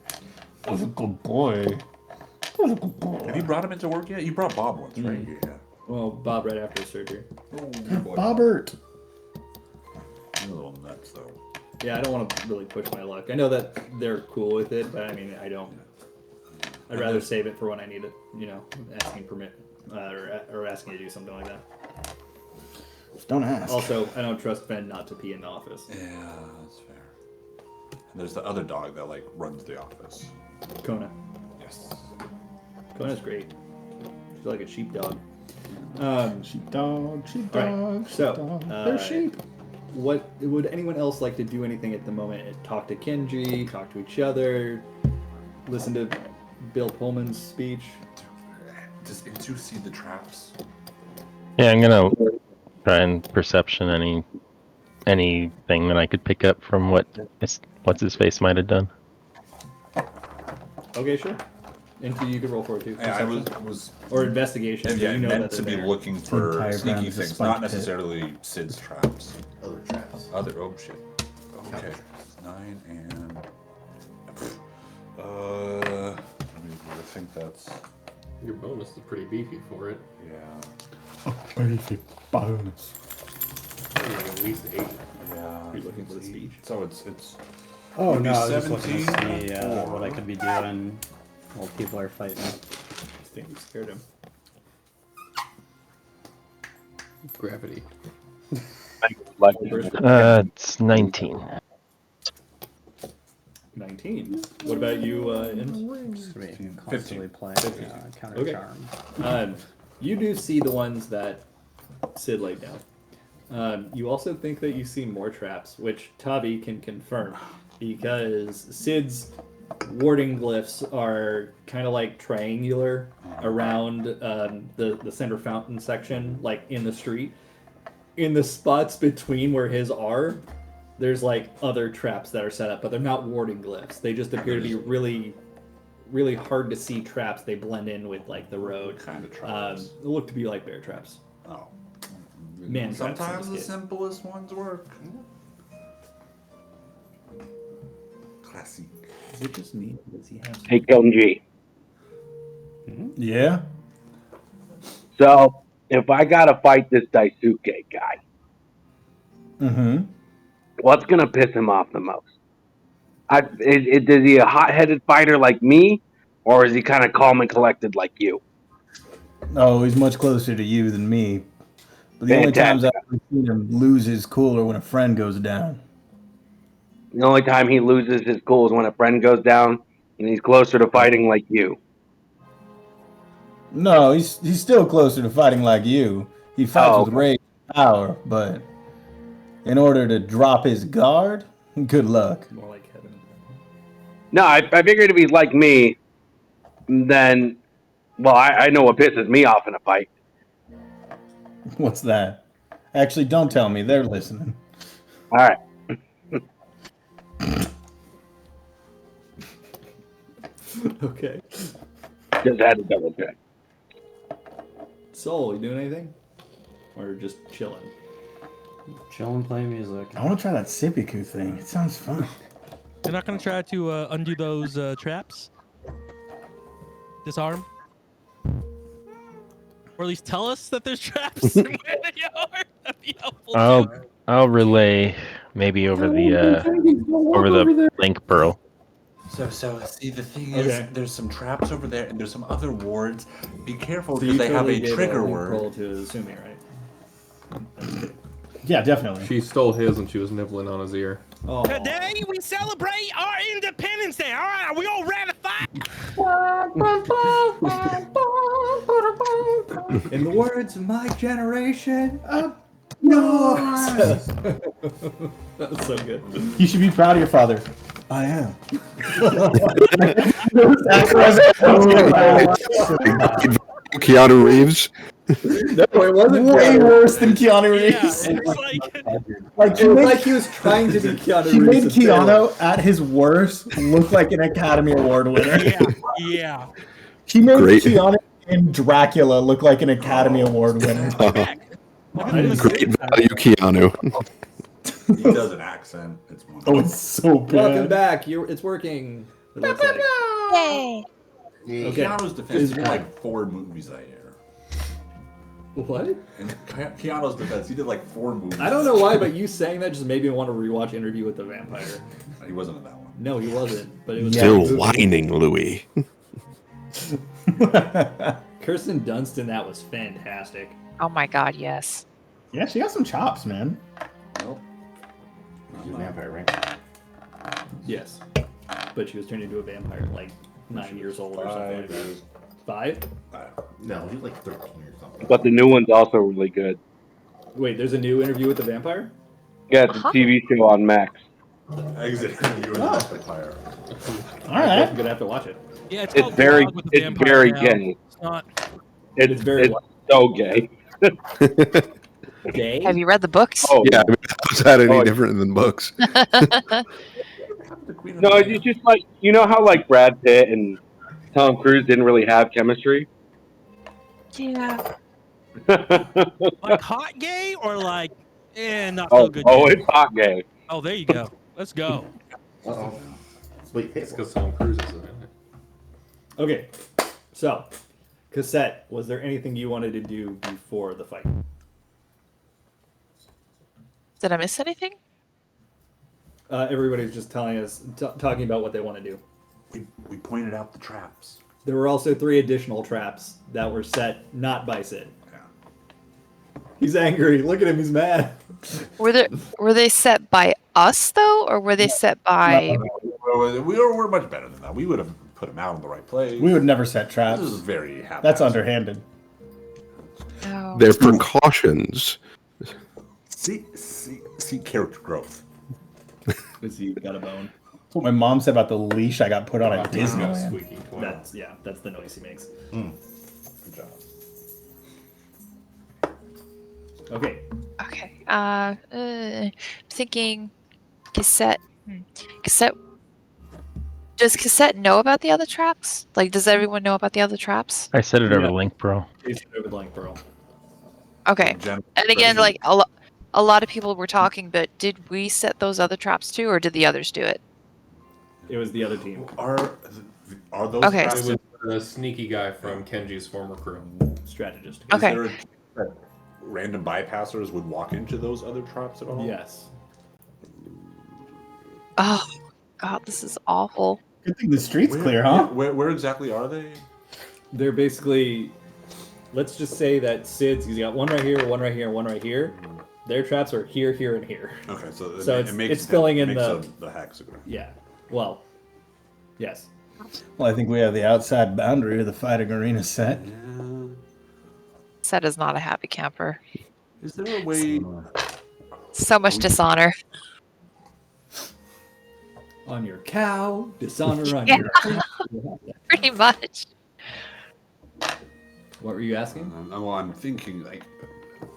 That was a good boy. That was a good boy. Have you brought him into work yet? You brought Bob once, right? Yeah. Well, Bob right after his surgery. Oh, good boy. Bobbert. You're a little nuts, though. Yeah, I don't want to really push my luck. I know that they're cool with it, but I mean, I don't. I'd rather save it for when I need it. You know, asking permit or asking to do something like that. Don't ask. Also, I don't trust Ben not to pee in the office. Yeah, that's fair. And there's the other dog that like runs the office. Kona. Yes. Kona's great. She's like a sheepdog. Sheepdog, sheepdog, Right. So, sheepdog. They're sheep. What would anyone else like to do anything at the moment? Talk to Kenji, talk to each other, listen to Bill Pullman's speech. Does Intu see the traps? Yeah, I'm gonna try and perception anything that I could pick up from what's his face might have done. Okay, sure. Into you could roll for it too. I Perception. was or investigation. yeah, you know meant that to they're be there. looking for Entire sneaky ground is a things, spike not pit. necessarily Sid's traps. Other traps. Other oh shit. Okay. 9 and I think that's Your bonus is pretty beefy for it. yeah. Basic bonus. Like at least 8. Yeah. You're looking for the speech. So it's Oh Would be no, I was just looking to 17 see what I could be doing while people are fighting. I think you scared him. Gravity. It's 19. 19. What about you, Ims? Just gonna be 15. constantly playing counter Okay. charm. You do see the ones that Sid laid down. You also think that you see more traps, which Tavi can confirm, because Sid's warding glyphs are kind of like triangular around the center fountain section, like in the street. In the spots between where his are, there's like other traps that are set up, but they're not warding glyphs. They just appear to be really, really hard to see traps. They blend in with like the road. kind of traps. They look to be like bear traps. Oh. Man traps in Sometimes the this case. simplest ones work. Classic. Is it just me? Does he have? Hey, Kenji. Yeah. So, if I gotta fight this Daisuke guy, Mm-hmm. what's gonna piss him off the most? Is he a hot-headed fighter like me, or is he kind of calm and collected like you? Oh, he's much closer to you than me. But the only times I've ever seen him lose his cool are when a friend goes down. The only time he loses his cool is when a friend goes down, and he's closer to fighting like you. No, he's still closer to fighting like you. He fights Oh, with rage and power, but in order to drop his guard, good luck. More like heaven. No, I figured if he's like me, then, well, I know what pisses me off in a fight. What's that? Actually, don't tell me. They're listening. All right. Okay. Just had to double check. Soul, you doing anything? Or just chilling? Chill and play music. I want to try that Seppuku thing. It sounds fun. You're not gonna try to undo those traps? Disarm? Or at least tell us that there's traps and where they are? That'd be helpful too. I'll relay maybe over the link pearl. So see, the thing Okay. is, there's some traps over there, and there's some other wards. Be careful So because you they totally have a gave trigger link word. roll to Sumi, right? Yeah, definitely. She stole his and she was nibbling on his ear. Oh. Today we celebrate our Independence Day. All right, are we all ratified? In the words of my generation, up yours. That was so good. You should be proud of your father. I am. Keanu Reeves. No, it wasn't way worse than Keanu Yeah, Reeves. it's Like, It was like he was trying to be Keanu he Reeves. made Keanu at his worst look like an Academy Award winner. yeah. He made Great. Keanu in Dracula look like an Academy Award winner. Great value, Keanu. He does an accent. It's wonderful. Oh, it's so bad. Welcome back. It's working. It looks like. Yay! Okay. Keanu's defense, he did like 4 movies that year. What? In Keanu's defense, he did like 4 movies. I don't know why, but you saying that just made me want to rewatch Interview with the Vampire. He wasn't in that one. No, he wasn't. But it was Still whining, Louis. Kirsten Dunst in that was fantastic. Oh my god, yes. Yeah, she got some chops, man. Nope. She's a vampire, right? Yes, but she was turned into a vampire at like 9 years old or something like that. 5? No, she was like 13 or something. But the new one's also really good. Wait, there's a new Interview with the Vampire? Yeah, it's a TV show on Max. Exit Interview with the Vampire. All right. I'm gonna have to watch it. Yeah, it's It's called very, Dog with the it's Vampire very now. gay. It's not. It's very so gay. gay. Have you read the books? Oh Yeah, I mean, how's that any different than books? no, it's just like you know how like Brad Pitt and Tom Cruise didn't really have chemistry. Yeah. Like hot gay or like, not so Oh, good. oh, gay? it's hot gay. Oh, there you go. Let's go. Uh-oh. Sweet. It's because Tom Cruise is in it. Okay, so Cassette, was there anything you wanted to do before the fight? Did I miss anything? Everybody's just telling us, talking about what they want to do. We pointed out the traps. There were also 3 additional traps that were set not by Sid. Yeah. He's angry. Look at him. He's mad. Were they set by us though, or were they set by? We're much better than that. We would have put him out in the right place. We would never set traps. This is very happy. That's underhanded. Oh. They're precautions. See character growth. Because he got a bone. That's what my mom said about the leash I got put on at Wow. Disneyland. Squeaky clown. That's the noise he makes. Good job. Okay. Okay. Thinking, Cassette. Cassette. Does Cassette know about the other traps? Like, does everyone know about the other traps? I said it over Yeah. the link, bro. He's over the link, bro. Okay. And again, like a lot of people were talking, but did we set those other traps too, or did the others do it? It was the other team. Are those Okay. traps? It was the sneaky guy from Kenji's former crew. Strategist. Is Okay. there a chance that random bypassers would walk into those other traps at all? Yes. Oh, God, this is awful. Good thing the street's clear, huh? Where exactly are they? They're basically, let's just say that he's got one right here, one right here, one right here. Their traps are here, here, and here. Okay, so it's filling in the hexagon. Yeah. Well, yes. Well, I think we have the outside boundary of the fighting arena set. Yeah. Set is not a happy camper. Is there a way? So much dishonor. On your cow, dishonor on Yeah. your. Pretty much. What were you asking? Well, I'm thinking like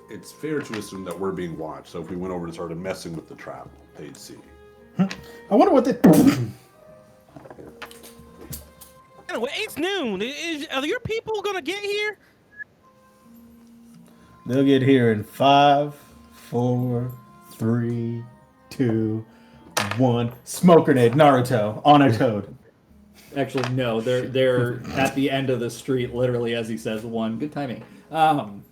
it's fair to assume that we're being watched. So if we went over and started messing with the trap, they'd see. I wonder what the. Anyway, it's noon. Are your people gonna get here? They'll get here in 5, 4, 3, 2, 1. Smoke grenade, Naruto, on a toad. Actually, no. They're at the end of the street, literally, as he says. One. Good timing. And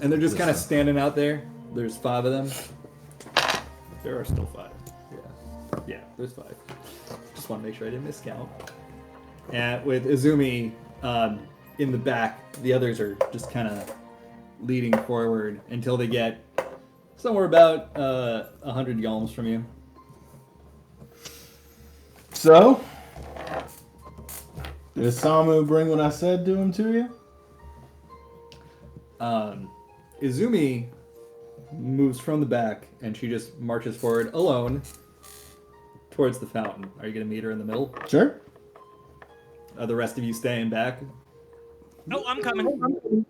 they're just kind of standing out there. There's 5 of them. There are still 5. Yeah, there's 5. Just want to make sure I didn't miscount. And with Izumi in the back, the others are just kind of leading forward until they get somewhere about 100 yalms from you. So, did Isamu bring what I said to him to you? Izumi moves from the back, and she just marches forward alone towards the fountain. Are you going to meet her in the middle? Sure. Are the rest of you staying back? Oh, I'm coming.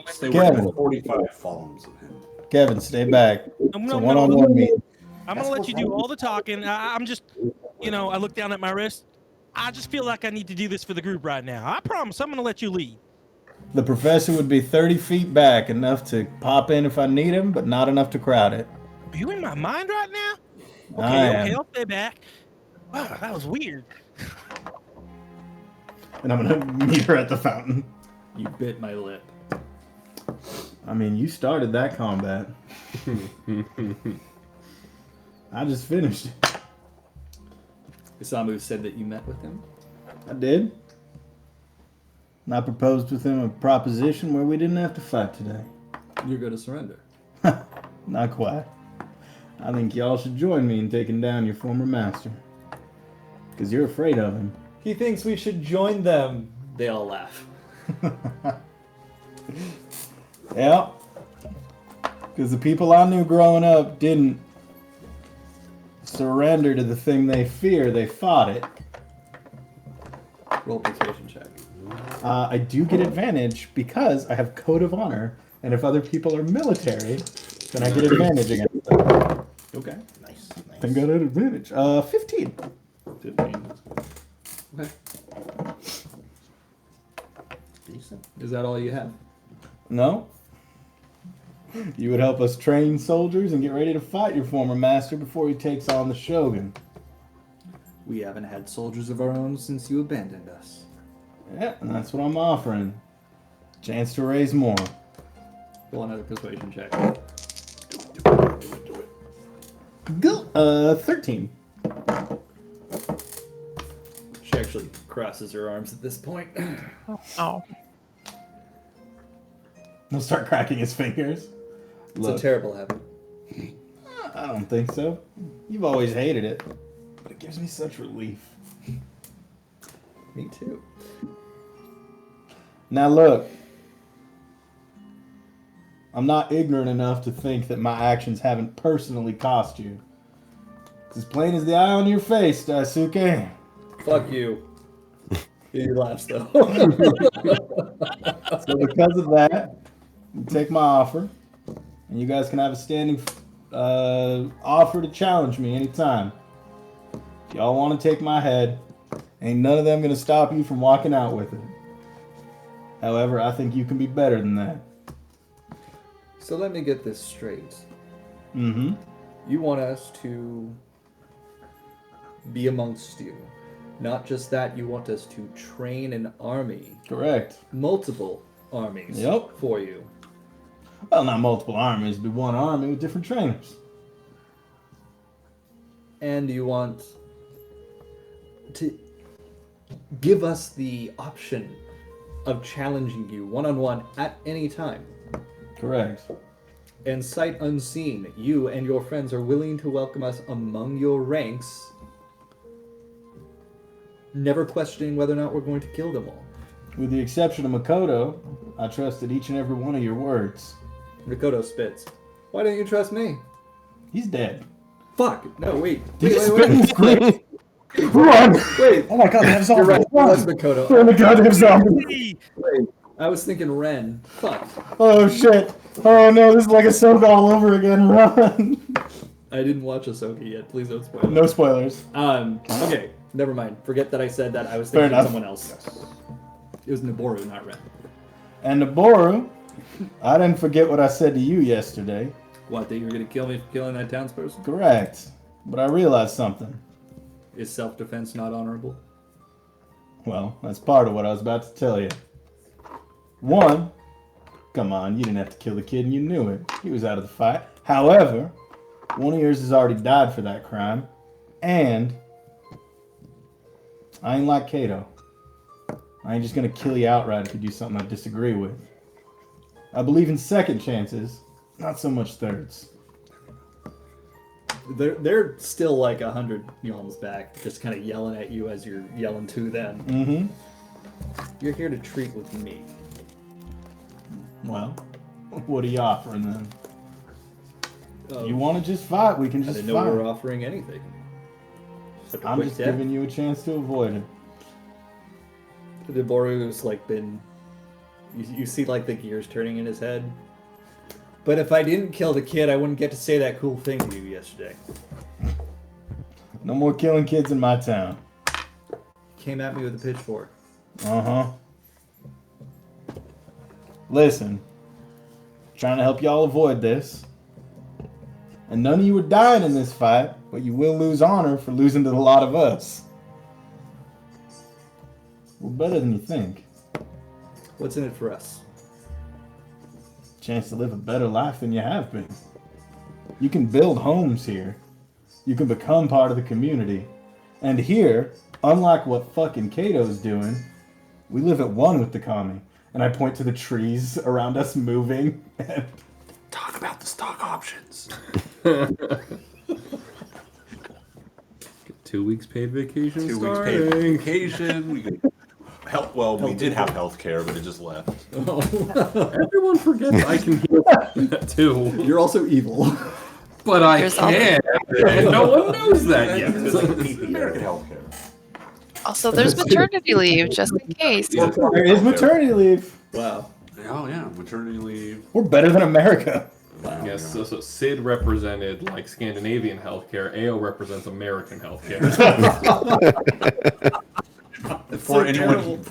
Stay Kevin. within 45 columns of him. Kevin, stay back. No, It's a no, one-on-one meeting. I'm gonna let you do all the talking. I'm just, I look down at my wrist. I just feel like I need to do this for the group right now. I promise I'm gonna let you lead. The professor would be 30 feet back, enough to pop in if I need him, but not enough to crowd it. Are you in my mind right now? I Okay, am. I'll stay back. Wow, that was weird. And I'm gonna meet her at the fountain. You bit my lip. I mean, you started that combat. I just finished it. Isamu said that you met with him. I did. And I proposed with him a proposition where we didn't have to fight today. You're going to surrender. Not quite. I think y'all should join me in taking down your former master. Because you're afraid of him. He thinks we should join them. They all laugh. Yeah. Because the people I knew growing up didn't surrender to the thing they fear. They fought it. Roll persuasion check. I do get advantage because I have code of honor, and if other people are military, then I get advantage against them. Okay. Nice. I think I got an advantage. 15. 15. Okay. Decent. Is that all you have? No. You would help us train soldiers and get ready to fight your former master before he takes on the Shogun. We haven't had soldiers of our own since you abandoned us. Yeah, and that's what I'm offering. Chance to raise more. Roll another persuasion check. Go. 13. She actually crosses her arms at this point. Oh. He'll start cracking his fingers. It's a terrible habit. I don't think so. You've always hated it. But it gives me such relief. Me too. Now look. I'm not ignorant enough to think that my actions haven't personally cost you. It's as plain as the eye on your face, Daisuke. Fuck you. He laughs though. So because of that, you take my offer, and you guys can have a standing offer to challenge me anytime. If y'all want to take my head, ain't none of them gonna stop you from walking out with it. However, I think you can be better than that. So let me get this straight. Mm-hmm. You want us to be amongst you. Not just that, you want us to train an army. Correct. Multiple armies Yep. for you. Well, not multiple armies, but one army with different trainers. And you want to give us the option of challenging you one-on-one at any time. Correct. And sight unseen, you and your friends are willing to welcome us among your ranks, never questioning whether or not we're going to kill them all. With the exception of Makoto, I trusted each and every one of your words. Rikoto spits. Why don't you trust me? He's dead. Fuck! No, wait. Did you Wait, spit in his grave? wait. Run! Wait. Oh my god, they have You're zombies. right. It was Run! Makoto. Oh my god, they have zombies. Hey, Wait. I was thinking Ren. Fuck. Oh shit. Oh no, this is like a Ahsoka all over again. Run! I didn't watch Ahsoka yet. Please don't spoil it. No spoilers. Okay. Never mind. Forget that I said that. I was Fair thinking of enough. someone else. It was Naboru, not Ren. And Naboru, I didn't forget what I said to you yesterday. What, that you were going to kill me for killing that townsperson? Correct. But I realized something. Is self-defense not honorable? Well, that's part of what I was about to tell you. One, come on, you didn't have to kill the kid and you knew it. He was out of the fight. However, one of yours has already died for that crime. And I ain't like Kato. I ain't just gonna kill you outright if you do something I disagree with. I believe in second chances, not so much thirds. They're still like 100 yalms back, just kind of yelling at you as you're yelling to them. Mm-hmm. You're here to treat with me. Well, what are you offering then? Oh, You want to just fight? We can I just didn't know fight. we were offering anything. Except a I'm quick just death. giving you a chance to avoid it. The Boru's like been. You see like the gears turning in his head. But if I didn't kill the kid, I wouldn't get to say that cool thing to you yesterday. No more killing kids in my town. Came at me with a pitchfork. Uh-huh. Listen. Trying to help y'all avoid this. And none of you are dying in this fight, but you will lose honor for losing to a lot of us. We're better than you think. What's in it for us? Chance to live a better life than you have been. You can build homes here. You can become part of the community. And here, unlike what fucking Kato's doing, we live at one with the kami. And I point to the trees around us moving. And Talk about the stock options. 2 weeks paid vacation. 2 weeks paid vacation. We could help. Well, we did have health care, but it just left. Everyone forgets I can heal that too. You're also evil. But I There's can. And no one knows that yet. It's like American health care. Also, there's maternity leave, just in case. there is maternity leave. Wow. Oh yeah, maternity leave. We're better than America. Yes, so Sid represented like Scandinavian healthcare. AO represents American healthcare. Before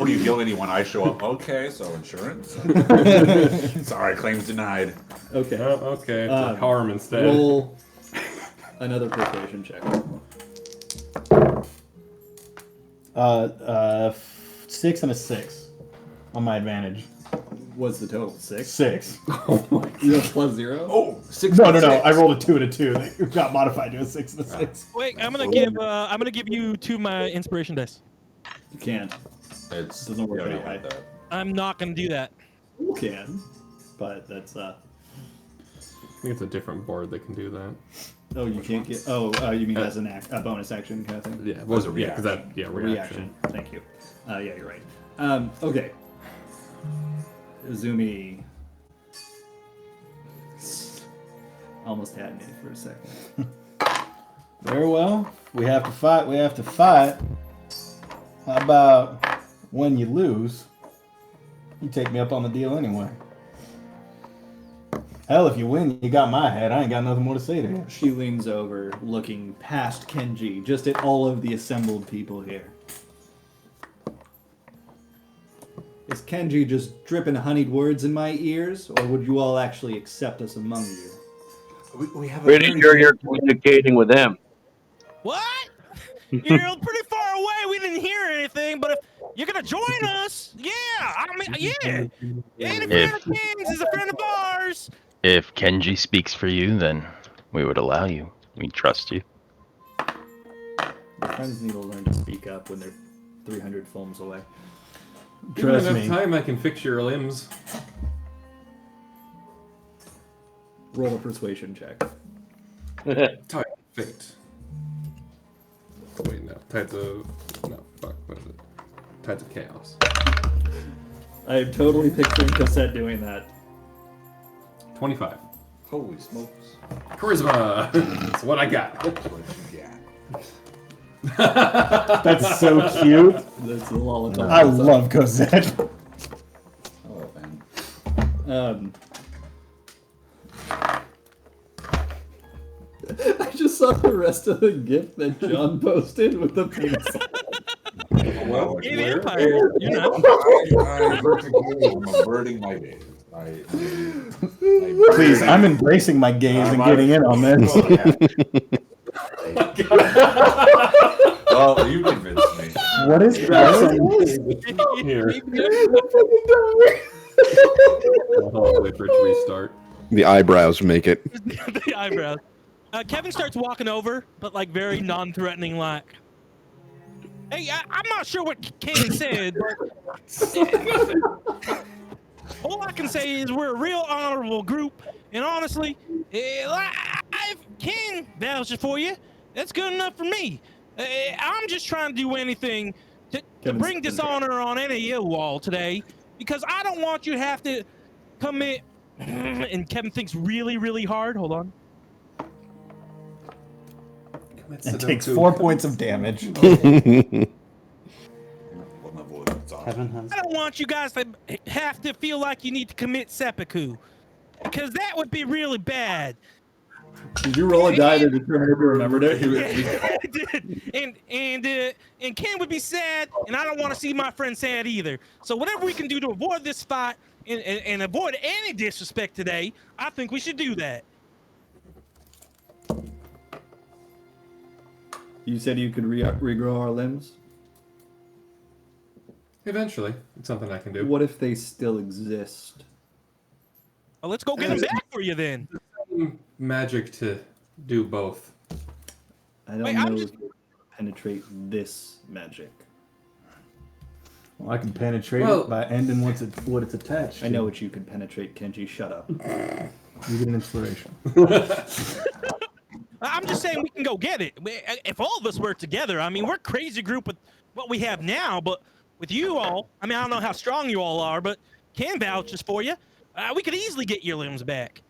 you heal anyone, I show up. Okay, so insurance. Sorry, claims denied. Okay. Okay, it's harm instead. Roll another persuasion check. 6 and a 6 on my advantage. What's the total? 6? 6. Oh my god. You have +0? Oh, 6. No. I rolled a 2 and a 2. They got modified to a 6 and a 6. Wait, I'm gonna give you 2 of my inspiration dice. You can't. It doesn't work that way. I'm not gonna do that. You can. But that's I think it's a different board that can do that. Oh, you can't get. You mean as a bonus action kind of thing? Yeah, Was a yeah, because that Reaction. Thank you. Yeah, you're right. Okay. Izumi almost had me for a second. Very well. We have to fight. We have to fight. How about when you lose, you take me up on the deal anyway? Hell, if you win, you got my head. I ain't got nothing more to say to you. She leans over, looking past Kenji, just at all of the assembled people here. Is Kenji just dripping honeyed words in my ears, or would you all actually accept us among you? We have a Pretty very sure you're communicating with them. What? You're pretty far away. We didn't hear anything, but if you're gonna join us, yeah. I mean, yeah. Any friend of King's is a friend of ours. If Kenji speaks for you, then we would allow you. We trust you. Your friends need to learn to speak up when they're 300 films away. Give me Trust enough me. time, I can fix your limbs. Roll a persuasion check. Tide of fate. Oh, wait, no. Tides of... No, fuck. What is it? Tides of chaos. I am totally picturing Cassette doing that. 25. Holy smokes. Charisma! That's what I got. That's what you got. That's so cute. That's a lollipop. I love Cosette. Oh, man. I just saw the rest of the GIF that John posted with the penis. Well, Hey, the Empire. You know. I'm averting my gaze. Please, I'm embracing my gaze and getting in on this. Well, you convinced me. What is that? Here. I'll wait for it to restart. The eyebrows make it. The eyebrows. Kevin starts walking over, but like very non-threatening, like, "Hey, I'm not sure what Kane said, but all I can say is we're a real honorable group, and honestly, if Ken vouches for you, that's good enough for me. I'm just trying to do anything to bring dishonor on any of you all today, because I don't want you to have to commit. And Kevin thinks really, really hard. Hold on. It takes 4 points of damage. Kevin I don't want you guys to have to feel like you need to commit seppuku, because that would be really bad. Did you roll a die to determine if you remembered it? I did. And Ken would be sad, and I don't want to see my friend sad either. So whatever we can do to avoid this fight and avoid any disrespect today, I think we should do that. You said you could regrow our limbs? Eventually, it's something I can do. What if they still exist? Well, let's go get them back for you then. Magic to do both. I don't know if you can penetrate this magic. Well, I can penetrate it by ending what it's attached to. I know what you can penetrate, Kenji. Shut up. You get an inspiration. I'm just saying we can go get it. If all of us work together, I mean, we're a crazy group with what we have now, but with you all, I mean, I don't know how strong you all are, but Ken vouches for you. We could easily get your limbs back.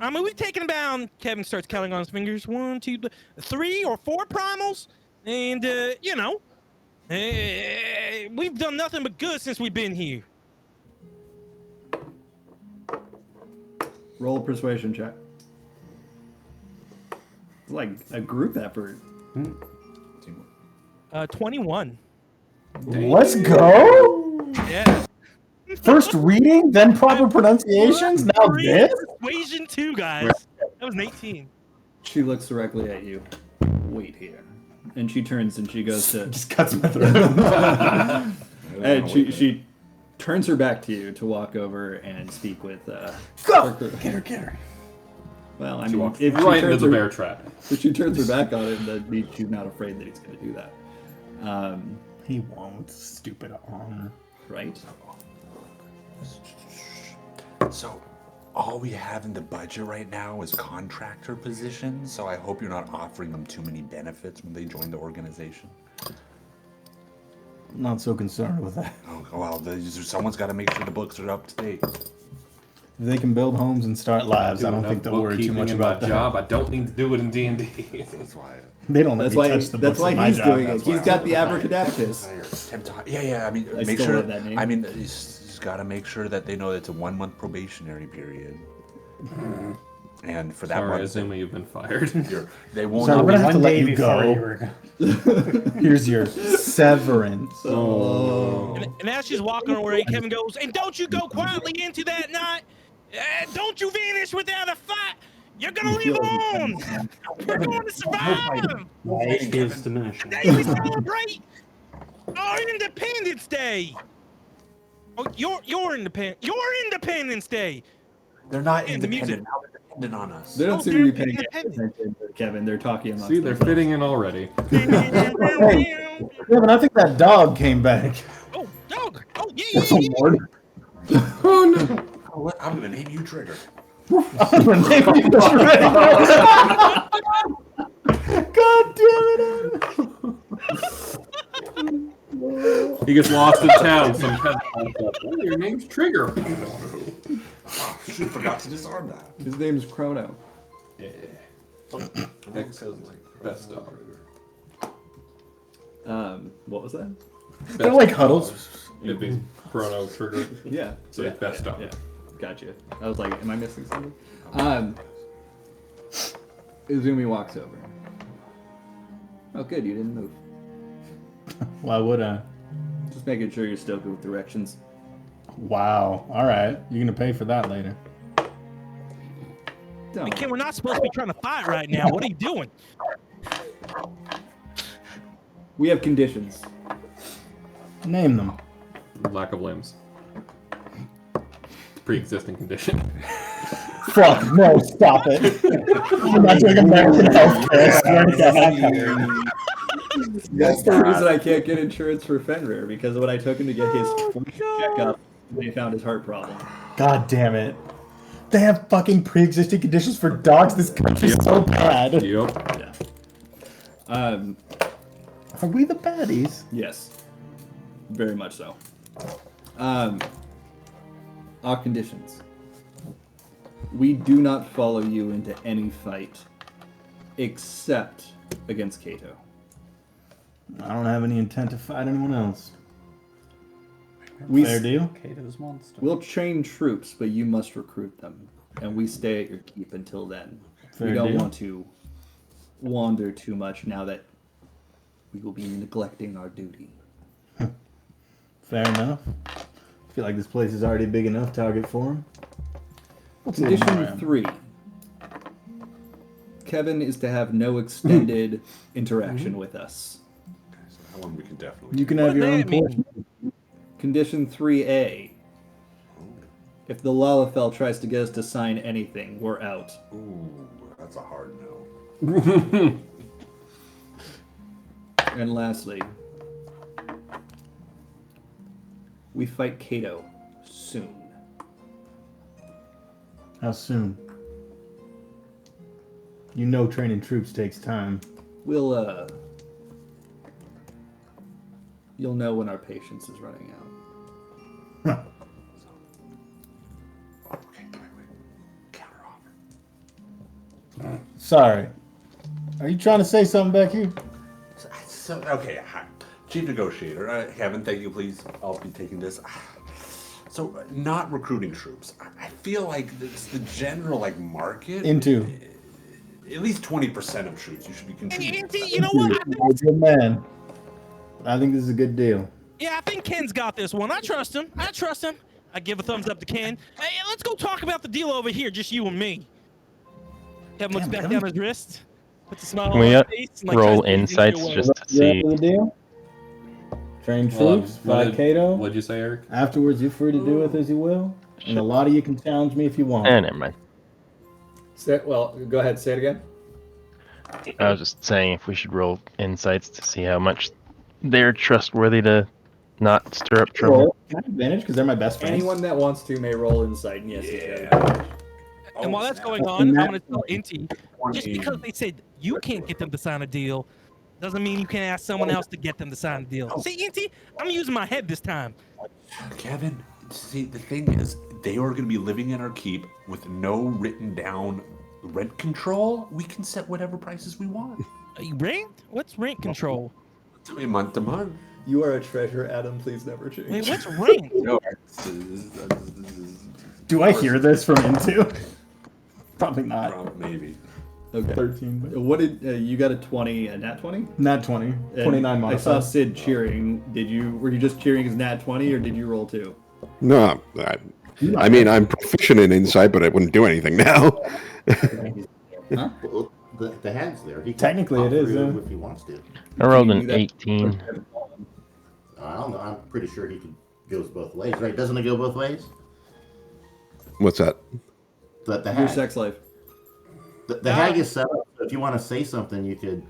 I mean, we've taken down, Kevin starts counting on his fingers, 1, 2, 3 or 4 primals, and, you know, we've done nothing but good since we've been here. Roll a persuasion check. It's like a group effort. 21. Let's go! Yeah. First reading, then proper pronunciations, now this? Persuasion 2, guys. That was an 18. She looks directly at you. Wait here. And she turns and she goes to... Just cuts my throat. And she turns her back to you to walk over and speak with... Go! Get her. Well, I She mean, walks if right she into turns the her, bear trap. if she turns her back on him, that means she's not afraid that he's going to do that. He won't. Stupid armor. Right? So, all we have in the budget right now is contractor positions, so I hope you're not offering them too many benefits when they join the organization. I'm not so concerned with that. Oh, well, someone's got to make sure the books are up to date. If they can build homes and start lives, I don't think they'll worry too much about that. Job. I don't need to do it in D&D. That's why. They don't let That's me why. touch the That's books why in my he's job. doing it. That's He's why got I'm the abracadabras. Yeah. I mean, I make still sure. love that name. I mean, he's got to make sure that they know it's a 1-month probationary period. And for that Sorry, one, assuming you've been fired. They won't. So we're gonna have to One let day you before go. you were Here's your severance. And as she's walking away, Kevin goes, and don't you go quietly into that night. Don't you vanish without a fight. You're going to live on. We're going to survive. Life is diminishing. Today we celebrate our Independence Day. Oh, your Independence Day. They're not And the independent. music. Now they're dependent on us. They don't Oh, seem to be they're paying independent. attention to Kevin. They're talking amongst See, they're themselves. fitting in already. Kevin, I think that dog came back. Oh, dog. Oh, yeah. Oh no! Oh, I'm gonna name you Trigger. I'm gonna name you Trigger. God damn it! He gets lost in town. Some kind of oh, your name's Trigger. Oh, shoot, forgot to disarm that. His name's Chrono. Yeah. Excellent. Best dog. What was that? They're like huddles. It'd be Chrono Trigger. Yeah. So yeah, best dog. Yeah. Gotcha. I was like, am I missing something? Izumi walks over. Oh, good. You didn't move. Why would I? Just making sure you're still good with directions. Wow. All right. You're gonna pay for that later. Don't. Ken, we're not supposed to be trying to fight right now. What are you doing? We have conditions. Name them. Lack of limbs. Pre-existing condition. Fuck. No. Stop it. I'm not doing American healthcare. I swear to God. That's the reason I can't get insurance for Fenrir, because when I took him to get his checkup, they found his heart problem. God damn it. They have fucking pre-existing conditions for dogs. This country's so bad. Yep. Yeah. Are we the baddies? Yes. Very much so. Our conditions. We do not follow you into any fight except against Kato. I don't have any intent to fight anyone else. Fair deal? Kato's monster. We'll train troops, but you must recruit them. And we stay at your keep until then. Fair we don't deal. want to wander too much now that we will be neglecting our duty. Fair enough. I feel like this place is already a big enough target for him. Condition 3. Kevin is to have no extended interaction with us. That one we can definitely. You can have your own portion. Condition 3A. If the Lalafell tries to get us to sign anything, we're out. Ooh, that's a hard no. And lastly, we fight Kato soon. How soon? You know training troops takes time. We'll, you'll know when our patience is running out. Okay, wait. Counter offer. Sorry. Are you trying to say something back here? So, okay, hi. Chief Negotiator, Kevin, thank you, please. I'll be taking this. So, not recruiting troops. I feel like it's the general market. Into. At least 20% of troops you should be contributing. You know what? You're a good man. I think this is a good deal. Yeah, I think Ken's got this one. I trust him. I give a thumbs up to Ken. Hey, let's go talk about the deal over here, just you and me. Kevin looks back down his wrist, puts a smile Can on we his face, and roll tries to insights away. just to see? The deal? Train troops, fight Kato. What'd you say, Eric? Afterwards, you're free to do with as you will. And a lot of you can challenge me if you want. Never mind. Go ahead, say it again. I was just saying if we should roll insights to see how much they're trustworthy to not stir up trouble. Roll. Can I have advantage because they're my best friends? Anyone that wants to may roll insight, and yes, you can. And while that's going on, I'm going to tell Inti, just because they said you can't get them to sign a deal, doesn't mean you can ask someone else to get them to sign a deal. See, Inti, I'm using my head this time. Kevin, see, the thing is, they are going to be living in our keep with no written down rent control. We can set whatever prices we want. Rent? What's rent control? Month to month. You are a treasure, Adam. Please never change. Wait, what's rent? No, Do I hear this from Into? Probably not. maybe. Okay. 13. But What did you got a 20, a nat 20? Nat 20. 29 I modified. saw Sid cheering. Were you just cheering as nat 20 or did you roll 2? No, I mean, I'm proficient in insight, but I wouldn't do anything now. Huh? Well, the hand's there. He can Technically it is, through if he wants to. I rolled Can you an do that? 18. I don't know. I'm pretty sure he goes both ways, right? Doesn't it go both ways? What's that? The Your hag. sex life. The hag is set up. So if you want to say something, you could.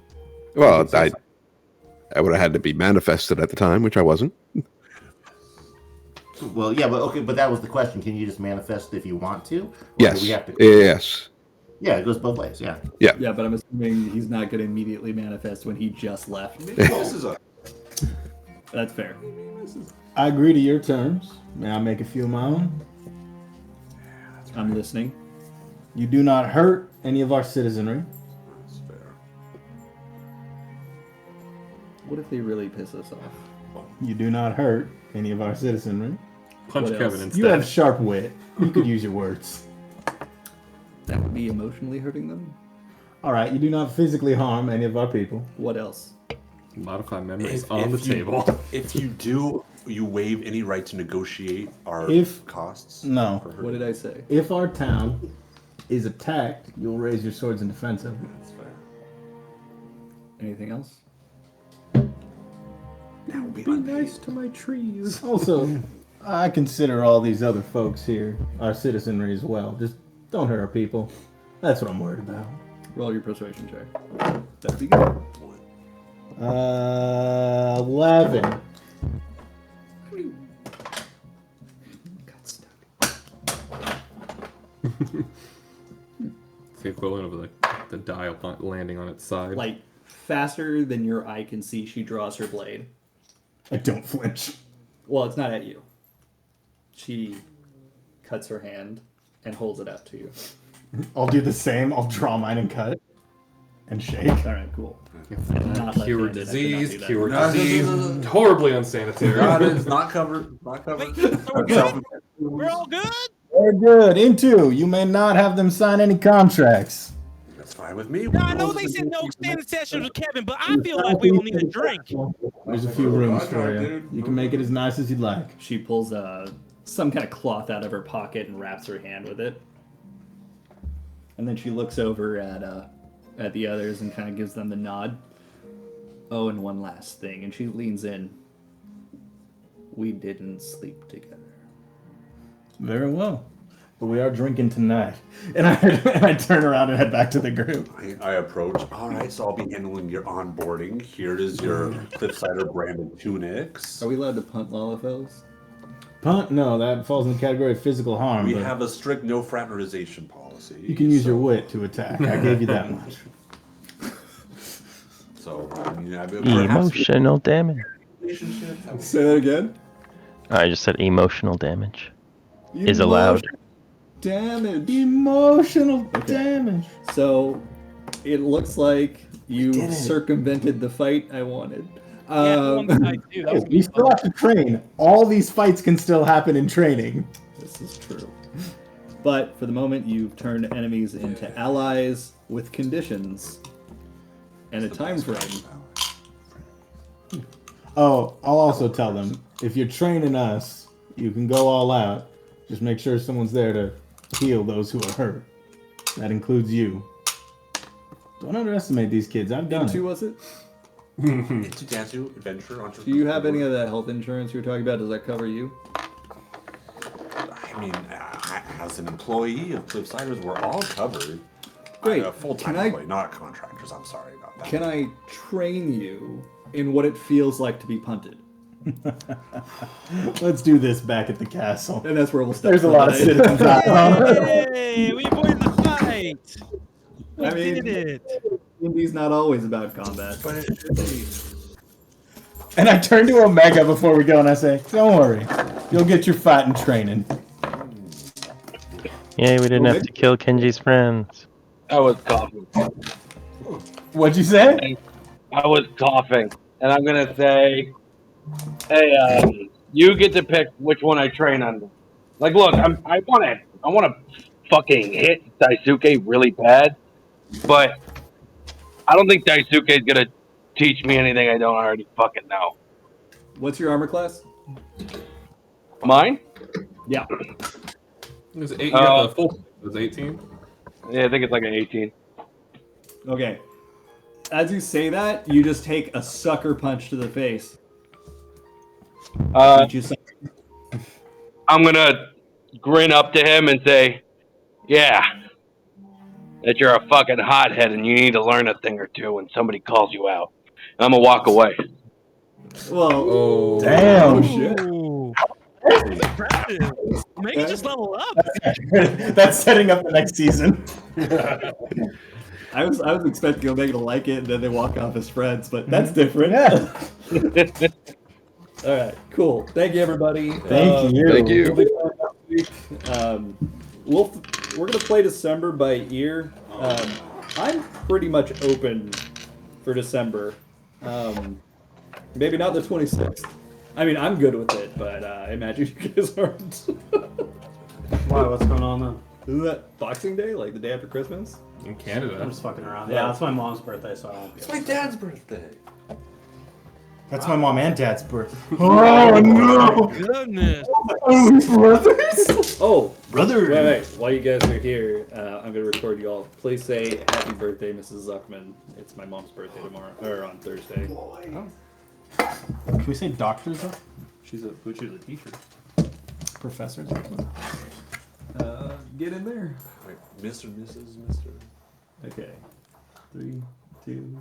Well, I would have had to be manifested at the time, which I wasn't. Well, yeah, but okay, but that was the question. Can you just manifest if you want to? Or Yes. Do we have to... Yes. Yeah, it goes both ways. Yeah. Yeah, but I'm assuming he's not going to immediately manifest when he just left. This is a. That's fair. I agree to your terms. May I make a few of my own? I'm listening. You do not hurt any of our citizenry. That's fair. What if they really piss us off? You do not hurt any of our citizenry. Punch What Kevin else? instead. You have sharp wit. You could use your words. That would be emotionally hurting them? All right. You do not physically harm any of our people. What else? Modify memories If- on the if you- table. If you do, you waive any right to negotiate our costs. No. for her. What did I say? If our town is attacked, you'll raise your swords in defense of it. That's fair. Anything else? That would be Be unpaid. nice to my trees. Also, I consider all these other folks here our citizenry as well. Just don't hurt our people. That's what I'm worried about. Roll your persuasion check. That'd be good. 11. It's the equivalent of the dial landing on its side. Like, faster than your eye can see, she draws her blade. I don't flinch. Well, it's not at you. She cuts her hand and holds it out to you. I'll do the same. I'll draw mine and cut. And shake. Alright, cool. Cure disease, cure disease. Horribly unsanitary. God is not covered. Not covered. We're all good? Very good. Into, you may not have them sign any contracts. That's fine with me. No, I know they said no standing sessions with Kevin, but I feel like we all need a drink. There's a few rooms for you. You can make it as nice as you'd like. She pulls some kind of cloth out of her pocket and wraps her hand with it. And then she looks over at the others and kind of gives them the nod. Oh, and one last thing. And she leans in. We didn't sleep together. Very well. But we are drinking tonight. And I turn around and head back to the group. I approach. All right, so I'll be handling your onboarding. Here is your Cliffsider branded tunics. Are we allowed to punt Lalafels? Punt? No, that falls in the category of physical harm. We but have a strict no fraternization policy. you can use your wit to attack. I gave you that much. So, I mean, Emotional damage. Say that again? I just said emotional damage is allowed. Damage. Emotional damage. So, it looks like you circumvented the fight I wanted. Yeah, the one that I do, that was We still have to train. All these fights can still happen in training. This is true. But for the moment, you've turned enemies into allies with conditions and a time frame. Oh, I'll also tell them, if you're training us, you can go all out. Just make sure someone's there to heal those who are hurt. That includes you. Don't underestimate these kids. I've done Into it. was it? Into Danzu, adventure, entrepreneur. Do you have any of that health insurance you were talking about? Does that cover you? I mean, as an employee of Cliffsiders, we're all covered. Great. I'm a full-time Can I- employee, not contractors. I'm sorry about that. Can I train you in what it feels like to be punted? Let's do this back at the castle. And that's where we'll start. There's a lot of citizens out there. Hey, we avoided the fight. I mean, did it. D&D's not always about combat. But it should be. And I turn to Omega before we go and I say, don't worry. You'll get your fighting training. Yay, we didn't have to kill Kenji's friends. I was coughing. What'd you say? I was coughing. And I'm going to say, hey, you get to pick which one I train under. Like, look, I want to fucking hit Daisuke really bad, but I don't think Daisuke's going to teach me anything I don't already fucking know. What's your armor class? Mine? Yeah. It was 8, you got the full. It was 18. Yeah, I think it's like an 18. Okay. As you say that, you just take a sucker punch to the face. I'm I'm gonna grin up to him and say, yeah, that you're a fucking hothead and you need to learn a thing or two when somebody calls you out. And I'm gonna walk away. Well, Damn. Oh, shit. Ooh. That's impressive. Maybe just level up. That's setting up the next season. I was expecting Omega to like it and then they walk off as friends, but that's different. Yeah. All right, cool. Thank you, everybody. Thank you. Thank you. We'll be back next week. We're gonna play December by ear. I'm pretty much open for December. Maybe not the 26th. I mean, I'm good with it, but I imagine you guys aren't. Why? What's going on then? Isn't that Boxing Day, like the day after Christmas? In Canada. I'm just fucking around. Yeah, it's my mom's birthday, so I won't be. It's my dad's birthday. That's my mom and dad's birthday. Oh, no. Goodness. Oh, brothers. Oh, Brother. wait. While you guys are here, I'm gonna record you all. Please say happy birthday, Mrs. Zuckman. It's my mom's birthday tomorrow, or on Thursday. Can we say Dr. Zuckman? She's a teacher. Professor Zuckman? Get in there. Wait, Mr. Mrs. Mr. Okay. 3, 2.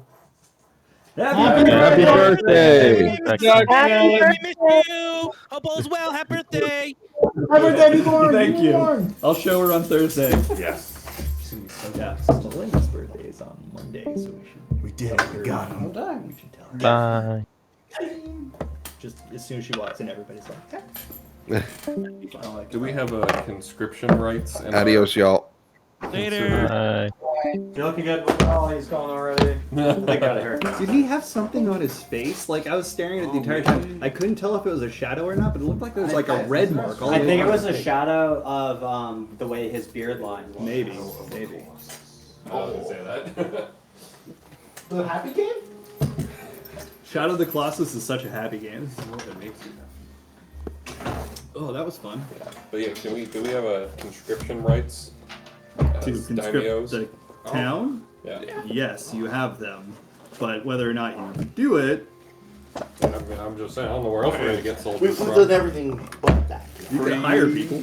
Happy birthday! Happy I miss you. Hope all's well. Happy birthday. Happy birthday, newborn! Thank you. Newborn! I'll show her on Thursday. Yes. Yeah, Melinda's birthday is on Monday, so We did it. We got him. we should tell her. Bye. Just as soon as she walks in, everybody's like, Do we have conscription rights? in Adios, y'all. Later. Bye. You're looking good. Oh, he's gone already. They got a haircut. did he have something on his face? Like, I was staring at it the entire time. I couldn't tell if it was a shadow or not, but it looked like there was like a red mark. All I the way think it down was his a face. shadow of the way his beard line was. Maybe. I wouldn't say that. The happy game? Shadow of the Colossus is such a happy game. It makes you. Oh, that was fun. But yeah, do we have a conscription rights? To As conscript daimyos? the town? Yeah. Yes, you have them. But whether or not you do it, I mean, I'm just saying, I don't know where else we're gonna get soldiers We've from. done everything but that. you can hire people.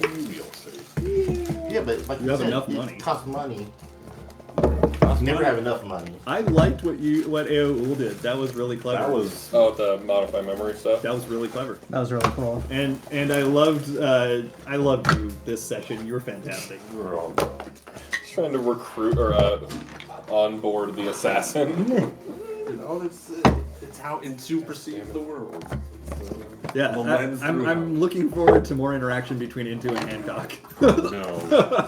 Yeah, but like You have said, enough it money. costs money. You never have enough money. I liked what AOL did. That was really clever. That was Oh, the modify memory stuff. That was really clever. That was really cool. And I loved you this session. You were fantastic. We were all just trying to recruit or onboard the assassin. You know, it's how Intu perceives the world. Yeah, The lens through I'm looking forward to more interaction between Into and Hancock. No.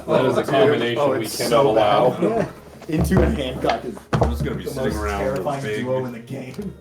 That is a combination we cannot allow. Into and Hancock is I'm just gonna be the sitting most around with a terrifying big duo in the game.